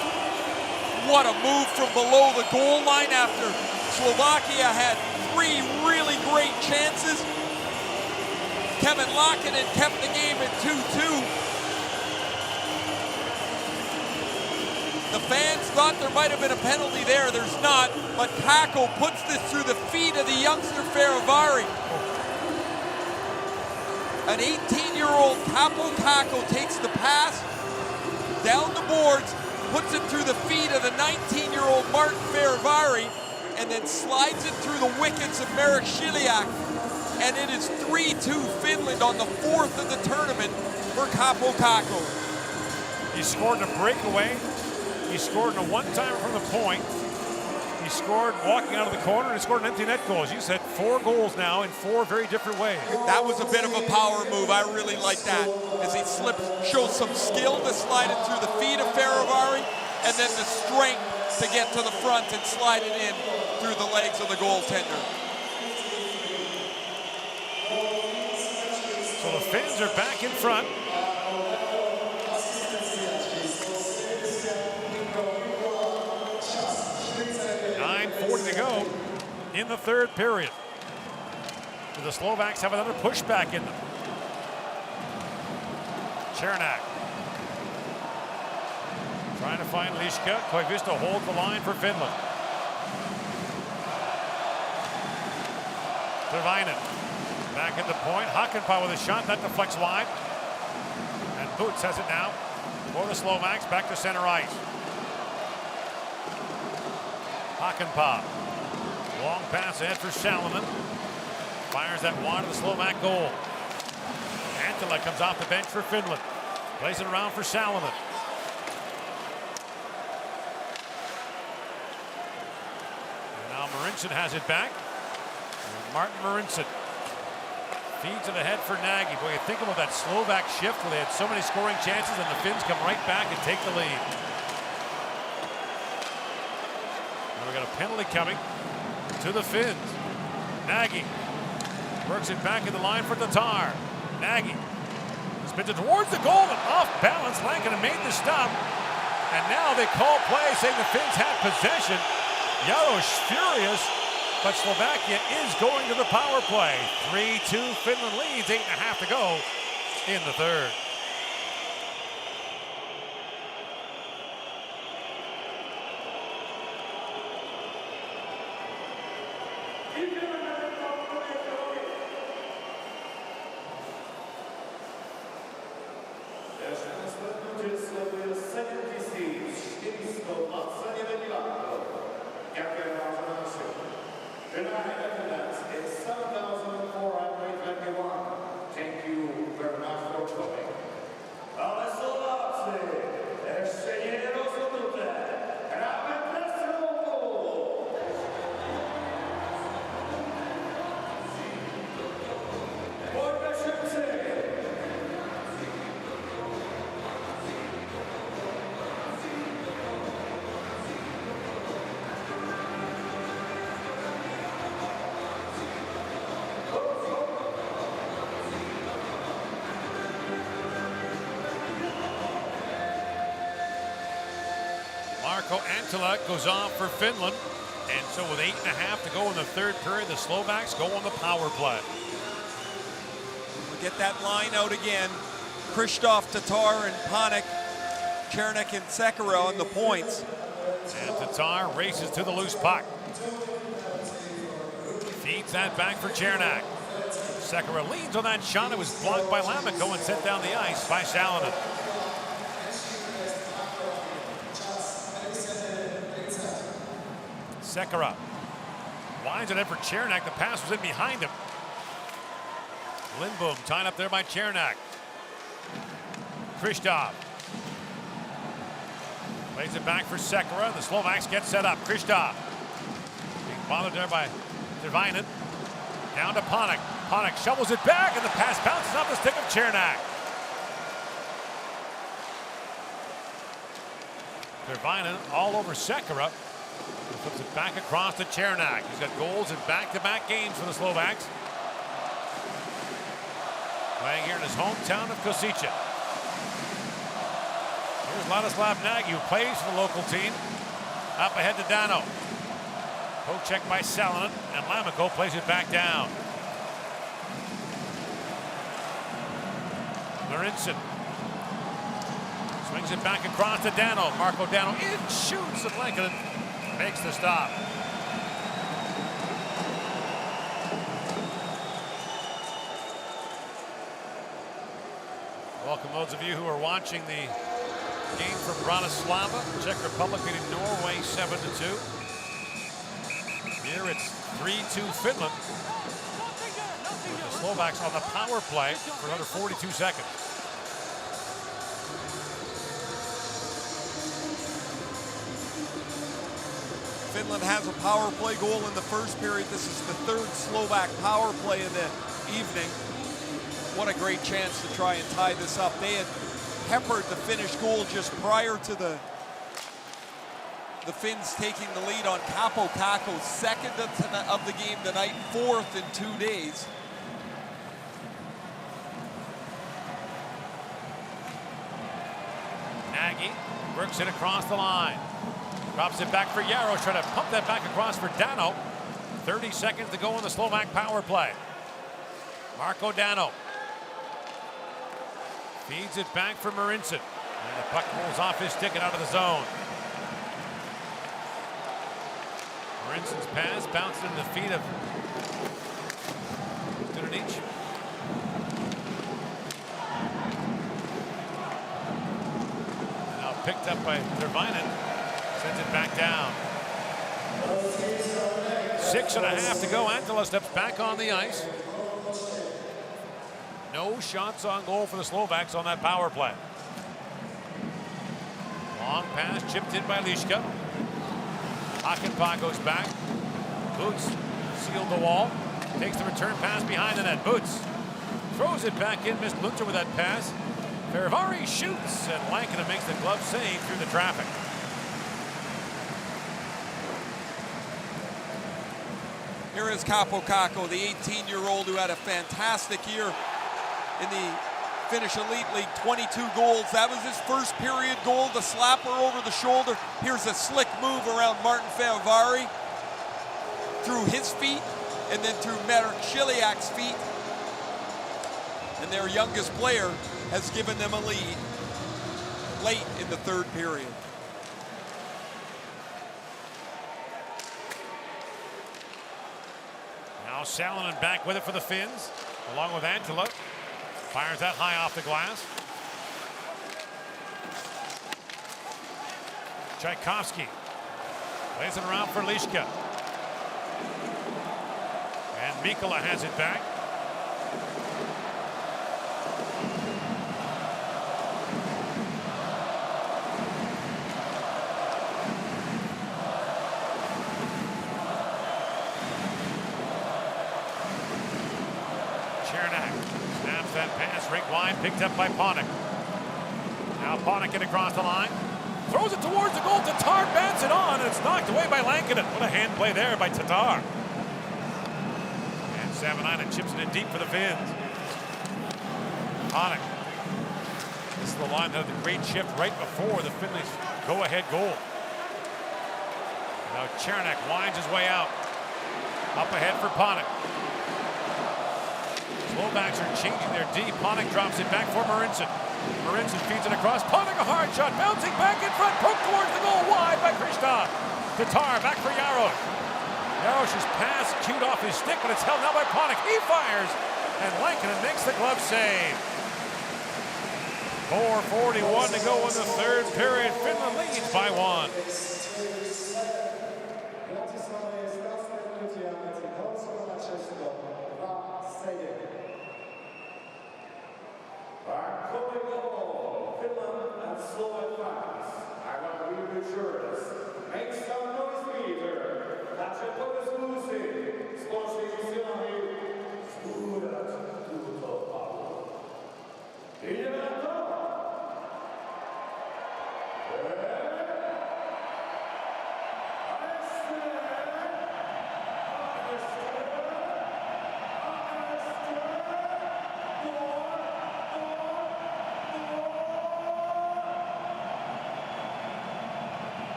E: What a move from below the goal line after Slovakia had 3 really great chances. Kevin Laakkonen kept the game at 2-2. The fans thought there might have been a penalty there. There's not, but Kako puts this through the feet of the youngster Feravari. An 18-year-old Kako takes the pass down the boards, puts it through the feet of the 19-year-old Martin Feravari, and then slides it through the wickets of Marek Shiliak. And it is 3-2 Finland on the 4th of the tournament for Kako.
B: He scored in a breakaway. He scored in a one-timer from the point. He scored walking out of the corner, and he scored an empty net goal. As you said, 4 goals now in 4 very different ways.
E: That was a bit of a power move. I really like that. As he slips, shows some skill to slide it through the feet of Feravari, and then the strength to get to the front and slide it in through the legs of the goaltender.
B: So the Finns are back in front. 9:40 to go in the 3rd period. The Slovaks have another pushback in them. Chernak trying to find Liška. Koivisto holds the line for Finland. Tervainen back at the point. Hakanpää with a shot that deflects wide. And Boots has it now for the Slovaks back to center ice. Hakanpää. Long pass ahead for Salonen. Fires that wide to the Slovak goal. Antila comes off the bench for Finland. Plays it around for Salonen. And now Marincin has it back. And Martin Marincin feeds it ahead for Nagy. Boy, you think about that Slovak shift where they had so many scoring chances and the Finns come right back and take the lead. Now we got a penalty coming to the Finns. Nagy works it back in the line for Tatar. Nagy spins it towards the goal and off balance. Lankinen made the stop. And now they call play saying the Finns had possession. Jarosz furious, but Slovakia is going to the power play. 3-2 Finland leads, 8.5 to go in the 3rd. Antila goes off for Finland, and so with 8.5 to go in the 3rd period, the Slovaks go on the power play.
E: We'll get that line out again. Krzysztof, Tatar, and Panik, Chernak and Sekera on the points.
B: And Tatar races to the loose puck. Feeds that back for Chernak. Sekera leans on that shot. It was blocked by Lammikko and sent down the ice by Salonen. Sekera winds it in for Chernak. The pass was in behind him. Lindbom tied up there by Chernak. Krzysztof plays it back for Sekera. The Slovaks get set up. Krzysztof being bothered there by Tervainen. Down to Panik. Panik shovels it back, and the pass bounces off the stick of Chernak. Tervainen all over Sekera. He flips it back across to Chernak. He's got goals in back-to-back games for the Slovaks. Playing here in his hometown of Kosice. Here's Ladislav Nagy, who plays for the local team. Up ahead to Dano. Poke check by Salonen, and Lamiko plays it back down. Marinson swings it back across to Dano. Marco Dano in, shoots, and Lankinen makes the stop. Welcome those of you who are watching the game from Bratislava. Czech Republic beating Norway 7-2. Here it's 3-2 Finland. The Slovaks on the power play for another 42 seconds.
E: Finland has a power play goal in the first period. This is the third Slovak power play in the evening. What a great chance to try and tie this up. They had peppered the Finnish goal just prior to the Finns taking the lead on Capo Caco, second of the game tonight, fourth in 2 days.
B: Nagy works it across the line. Drops it back for Yarrow, trying to pump that back across for Dano. 30 seconds to go in the Slovak power play. Marco Dano feeds it back for Marinson. And the puck rolls off his stick and out of the zone. Marinson's pass bounced into the feet of Dunanic. Now picked up by Tervainen. Sends it back down. 6.5 to go. Antila steps back on the ice. No shots on goal for the Slovaks on that power play. Long pass chipped in by Liška. Hakanpää goes back. Boots sealed the wall. Takes the return pass behind the net. Boots throws it back in. Missed Lunter with that pass. Ferravari shoots, and Lankinen makes the glove save through the traffic.
E: Here is Capo Caco, the 18-year-old who had a fantastic year in the Finnish Elite League, 22 goals. That was his first period goal, the slapper over the shoulder. Here's a slick move around Martin Ferravari through his feet and then through Marek Chiliak's feet. And their youngest player has given them a lead late in the third period.
B: Now Salonen back with it for the Finns, along with Antila. Fires that high off the glass. Tchaikovsky plays it around for Liška. And Mikkola has it back. That pass rink wide, picked up by Panik. Now Panik get across the line. Throws it towards the goal. Tatar bats it on, and it's knocked away by Lankinen. What a hand play there by Tatar. And Savanainen chips it in deep for the Finns. Panik. This is the line that had the great shift right before the Finnish go-ahead goal. Now Chernak winds his way out. Up ahead for Panik. Slovaks are changing their D. Panik drops it back for Marinson. Marinson feeds it across. Panik a hard shot, bouncing back in front, poked towards the goal, wide by Krishna. Tatar back for Yarosh. Yarosh's pass cued off his stick, but it's held now by Panik. He fires, and Lankinen makes the glove save. 4:41 to go in the third period. Finland leads by 1.
G: Finland and Slovak fans, I want to reassure us. Make some noise, Peter. Nasze podyskusy z polskimi silami skórać dużo Pawła. Idziemy na to?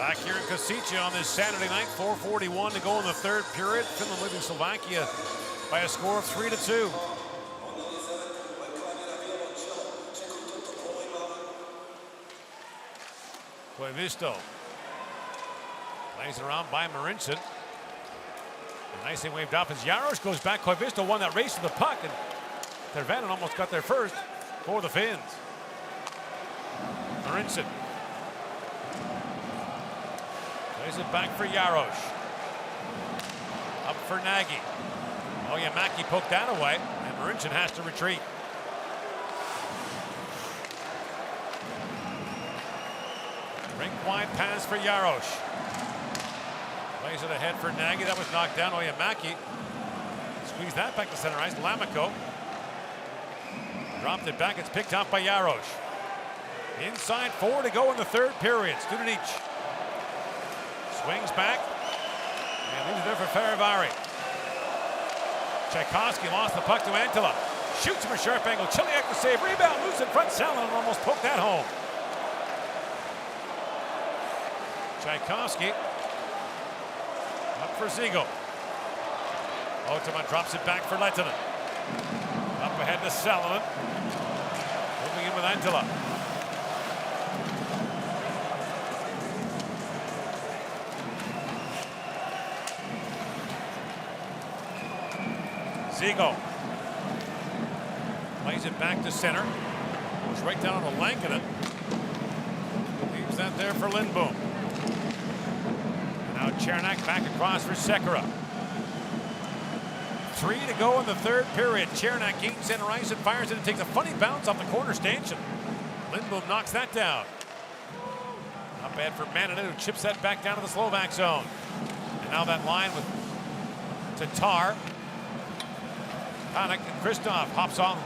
B: Back here in Kosice on this Saturday night, 4:41 to go in the third period. Finland leading Slovakia by a score of 3-2. Koivisto plays it around by Marinson. Nicely waved off as Jaros goes back. Koivisto won that race to the puck, and Tervanen almost got there first for the Finns. Marinson plays it back for Jaros. Up for Nagy. Oh yeah, Mackey poked that away, and Marinson has to retreat. Rink wide pass for Jaros. Plays it ahead for Nagy. That was knocked down. Oh yeah, Mackey squeezed that back to center ice. Lamico dropped it back. It's picked up by Jaros. Inside 4 to go in the third period. Studenic swings back and leaves it there for Farivari. Tchaikovsky lost the puck to Antila. Shoots from a sharp angle. Chiliak to save. Rebound moves in front. Salonen almost poked that home. Tchaikovsky up for Ziegel. Otama drops it back for Lehtinen. Up ahead to Salonen. Moving in with Antila. Ziegel plays it back to center. Goes right down to Lankinen. Leaves that there for Lindboom. Now Chernak back across for Sekera. 3 to go in the third period. Chernak gains center ice and fires it and takes a funny bounce off the corner stanchion. Lindboom knocks that down. Not bad for Mannin, who chips that back down to the Slovak zone. And now that line with Tatar. Panik and Christoph hops on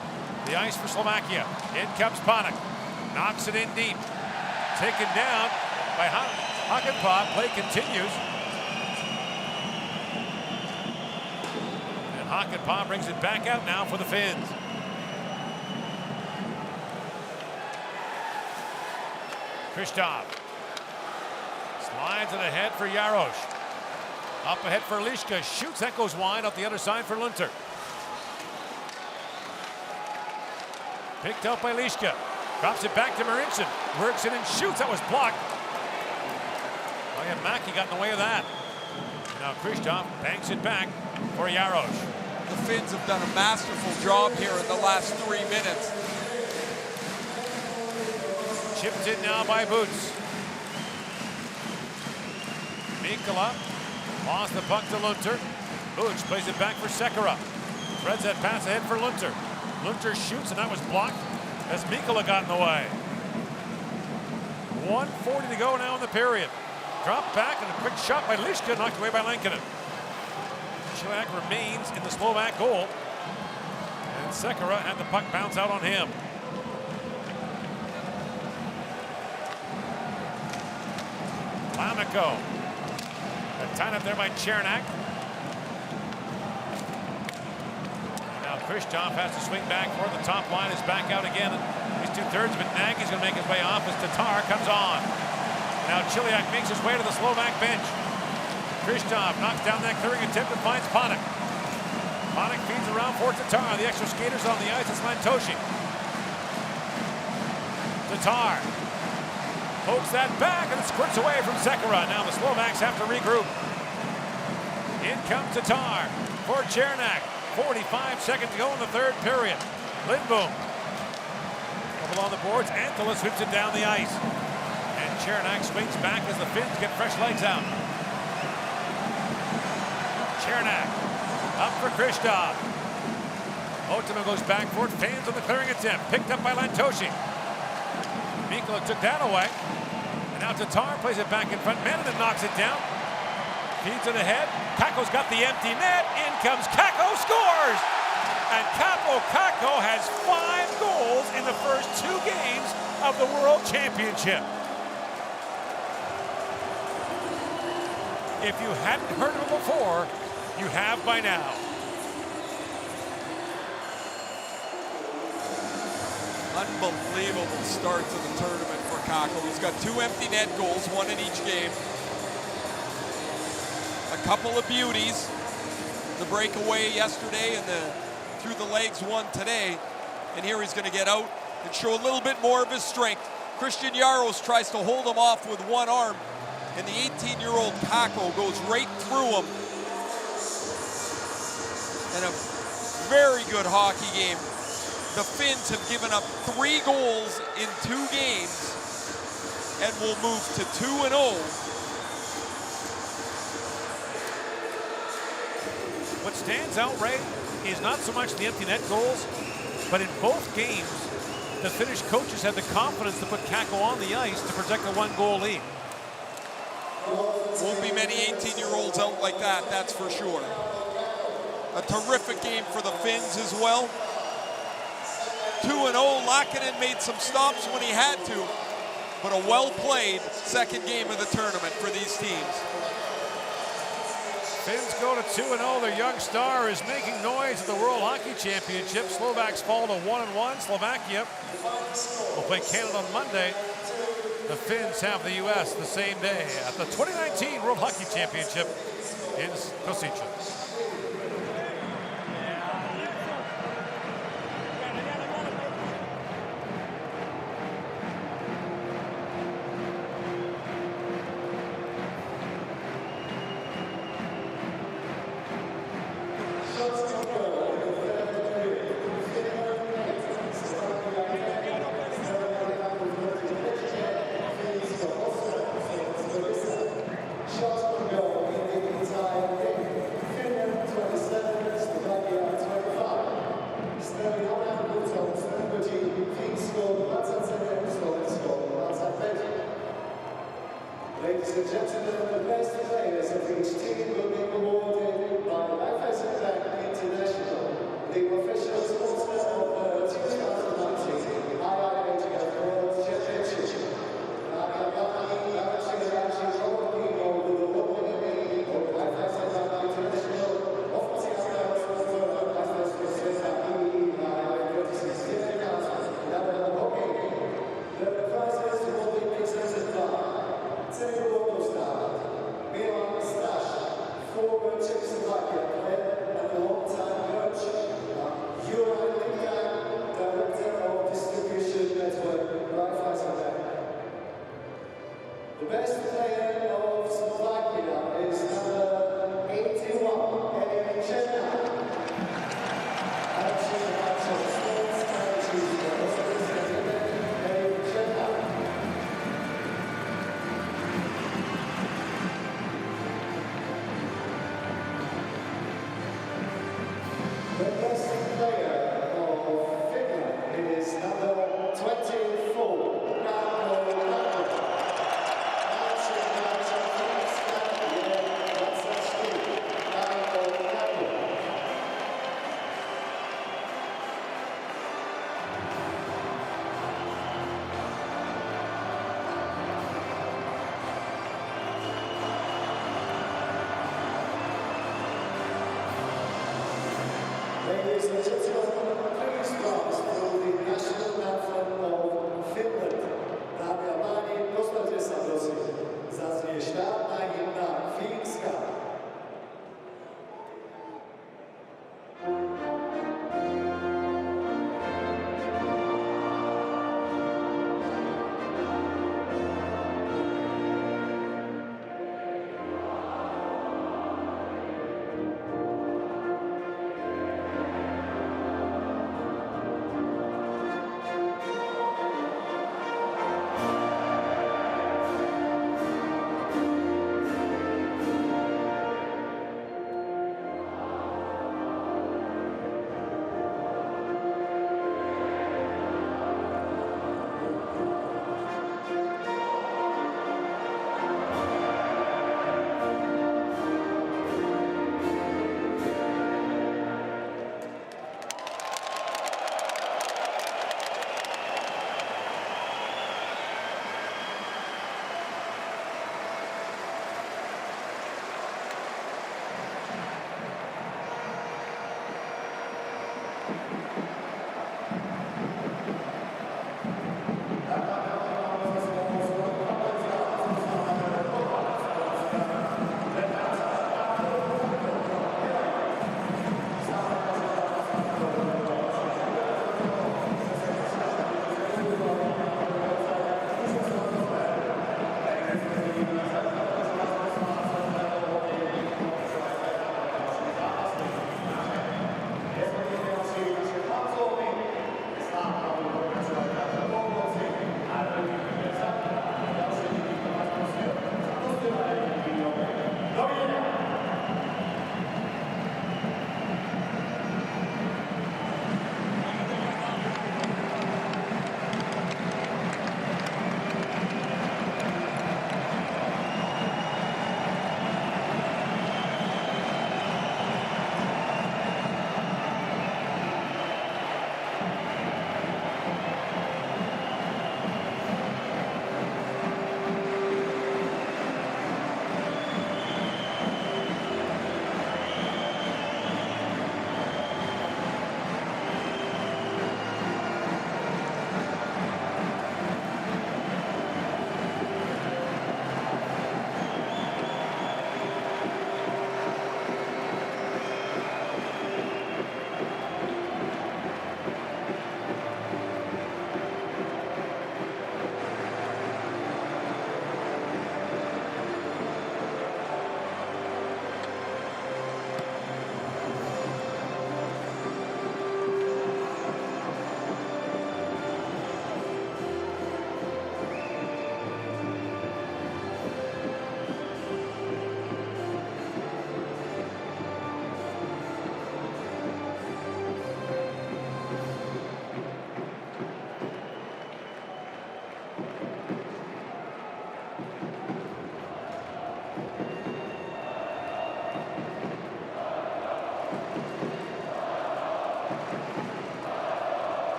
B: the ice for Slovakia. In comes Panik. Knocks it in deep. Taken down by Hakanpää. Play continues. And Hakanpää brings it back out now for the Finns. Christoph slides it ahead for Jaros. Up ahead for Liška. Shoots. That goes wide up the other side for Lunter. Picked up by Liška. Drops it back to Marinson. Works it and shoots. That was blocked. Oh yeah, Mackey got in the way of that. Now Christoph banks it back for Jaros.
E: The Finns have done a masterful job here in the last 3 minutes.
B: Chipped in now by Boots. Mikkola lost the puck to Lunter. Boots plays it back for Sekera. Threads that pass ahead for Lunter. Lunter shoots, and that was blocked as Mikkola got in the way. 1:40 to go now in the period. Drop back and a quick shot by Liška, knocked away by Lankinen. Chiliak remains in the Slovak goal. And Sekera had the puck bounce out on him. Lamico. Tied up there by Chernak. Christoph has to swing back for the top line. Is back out again. He's 2/3, but Nagy's going to make his way off as Tatar comes on. Now Chiliak makes his way to the Slovak bench. Christoph knocks down that clearing attempt and finds Panik. Panik feeds around for Tatar. The extra skaters on the ice. It's Lantoshi. Tatar pokes that back and it squirts away from Sekera. Now the Slovaks have to regroup. In comes Tatar for Chernak. 45 seconds to go in the third period. Lindboom. Couple on the boards. Antila sweeps it down the ice. And Chernak swings back as the Finns get fresh legs out. Chernak up for Christoph. Otama goes back for it. Fans on the clearing attempt. Picked up by Lantoshi. Mikkola took that away. And now Tatar plays it back in front. Mannin knocks it down. Feeds it ahead. Kakko's got the empty net. In comes Kakko, scores! And Kaapo Kakko has 5 goals in the first 2 games of the World Championship. If you hadn't heard of him before, you have by now.
E: Unbelievable start to the tournament for Kakko. He's got 2 empty net goals, 1 in each game. A couple of beauties. The breakaway yesterday and the through the legs one today. And here he's going to get out and show a little bit more of his strength. Christian Jaros tries to hold him off with one arm, and the 18-year-old Kakko goes right through him. And a very good hockey game. The Finns have given up 3 goals in 2 games and will move to 2-0.
B: What stands out, Ray, is not so much the empty net goals, but in both games, the Finnish coaches had the confidence to put Kakko on the ice to protect a 1-goal lead.
E: Won't be many 18-year-olds out like that, that's for sure. A terrific game for the Finns as well. 2-0, Laakinen made some stops when he had to, but a well-played second game of the tournament for these teams.
B: Finns go to 2-0. Their young star is making noise at the World Hockey Championship. Slovaks fall to 1-1. Slovakia will play Canada on Monday. The Finns have the U.S. the same day at the 2019 World Hockey Championship in Košice.
F: Ladies and gentlemen, the best players of each team will be awarded by IIHF International, the official sponsor of the 2019 IIHF World Championship. The best player of Slovakia is number 81, The best player of Finland is number 24, Ladies and gentlemen, please rise for the national anthem of Finland. Dámy a páni, postavte sa prosím. Zaznie štátna hymna Fínska.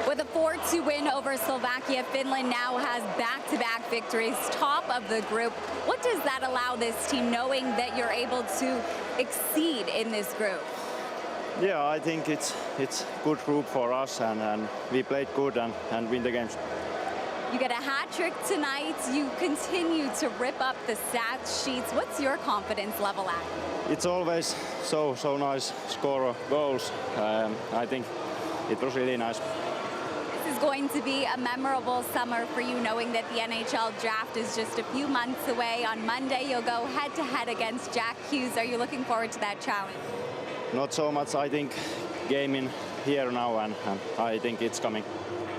H: With a 4-2 win over Slovakia, Finland now has back-to-back victories, top of the group. What does that allow this team, knowing that you're able to exceed in this group?
I: Yeah, I think it's good group for us, and we played good and win the games.
H: You get a hat trick tonight. You continue to rip up the stats sheets. What's your confidence level at?
I: It's always so nice score goals. I think it was really nice.
H: This is going to be a memorable summer for you, knowing that the NHL draft is just a few months away. On Monday, you'll go head-to-head against Jack Hughes. Are you looking forward to that challenge?
I: Not so much. I think game in here now, and I think it's coming.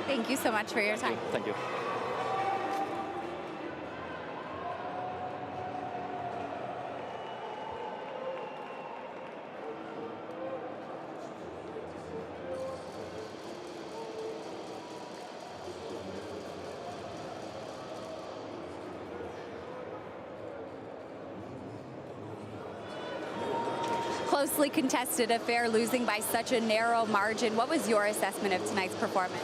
H: Thank you so much for your time.
I: Thank you.
H: Closely contested affair, losing by such a narrow margin. What was your assessment of tonight's performance?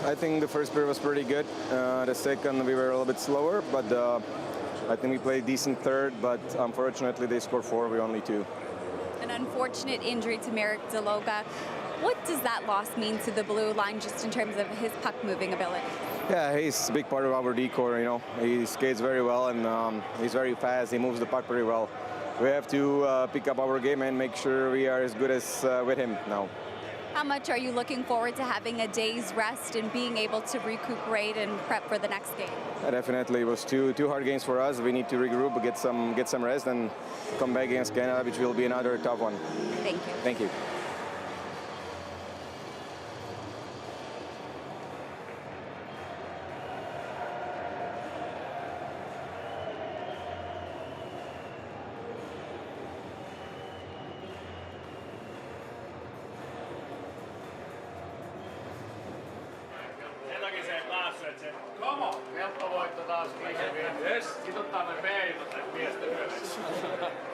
J: I think the first period was pretty good. The second we were a little bit slower, but I think we played decent third, but unfortunately they scored 4, we only 2.
H: An unfortunate injury to Merrick Deloga. What does that loss mean to the blue line, just in terms of his puck-moving ability?
J: Yeah, he's a big part of our decor, you know. He skates very well, and he's very fast. He moves the puck pretty well. We have to pick up our game and make sure we are as good as with him now.
H: How much are you looking forward to having a day's rest and being able to recuperate and prep for the next game?
J: Definitely, it was two hard games for us. We need to regroup, get some rest, and come back against Canada, which will be another tough one.
H: Thank you.
J: Thank you.
G: Come on, helppo voitto taas. Yes, sit ottaa noin B-jutot miesten myös.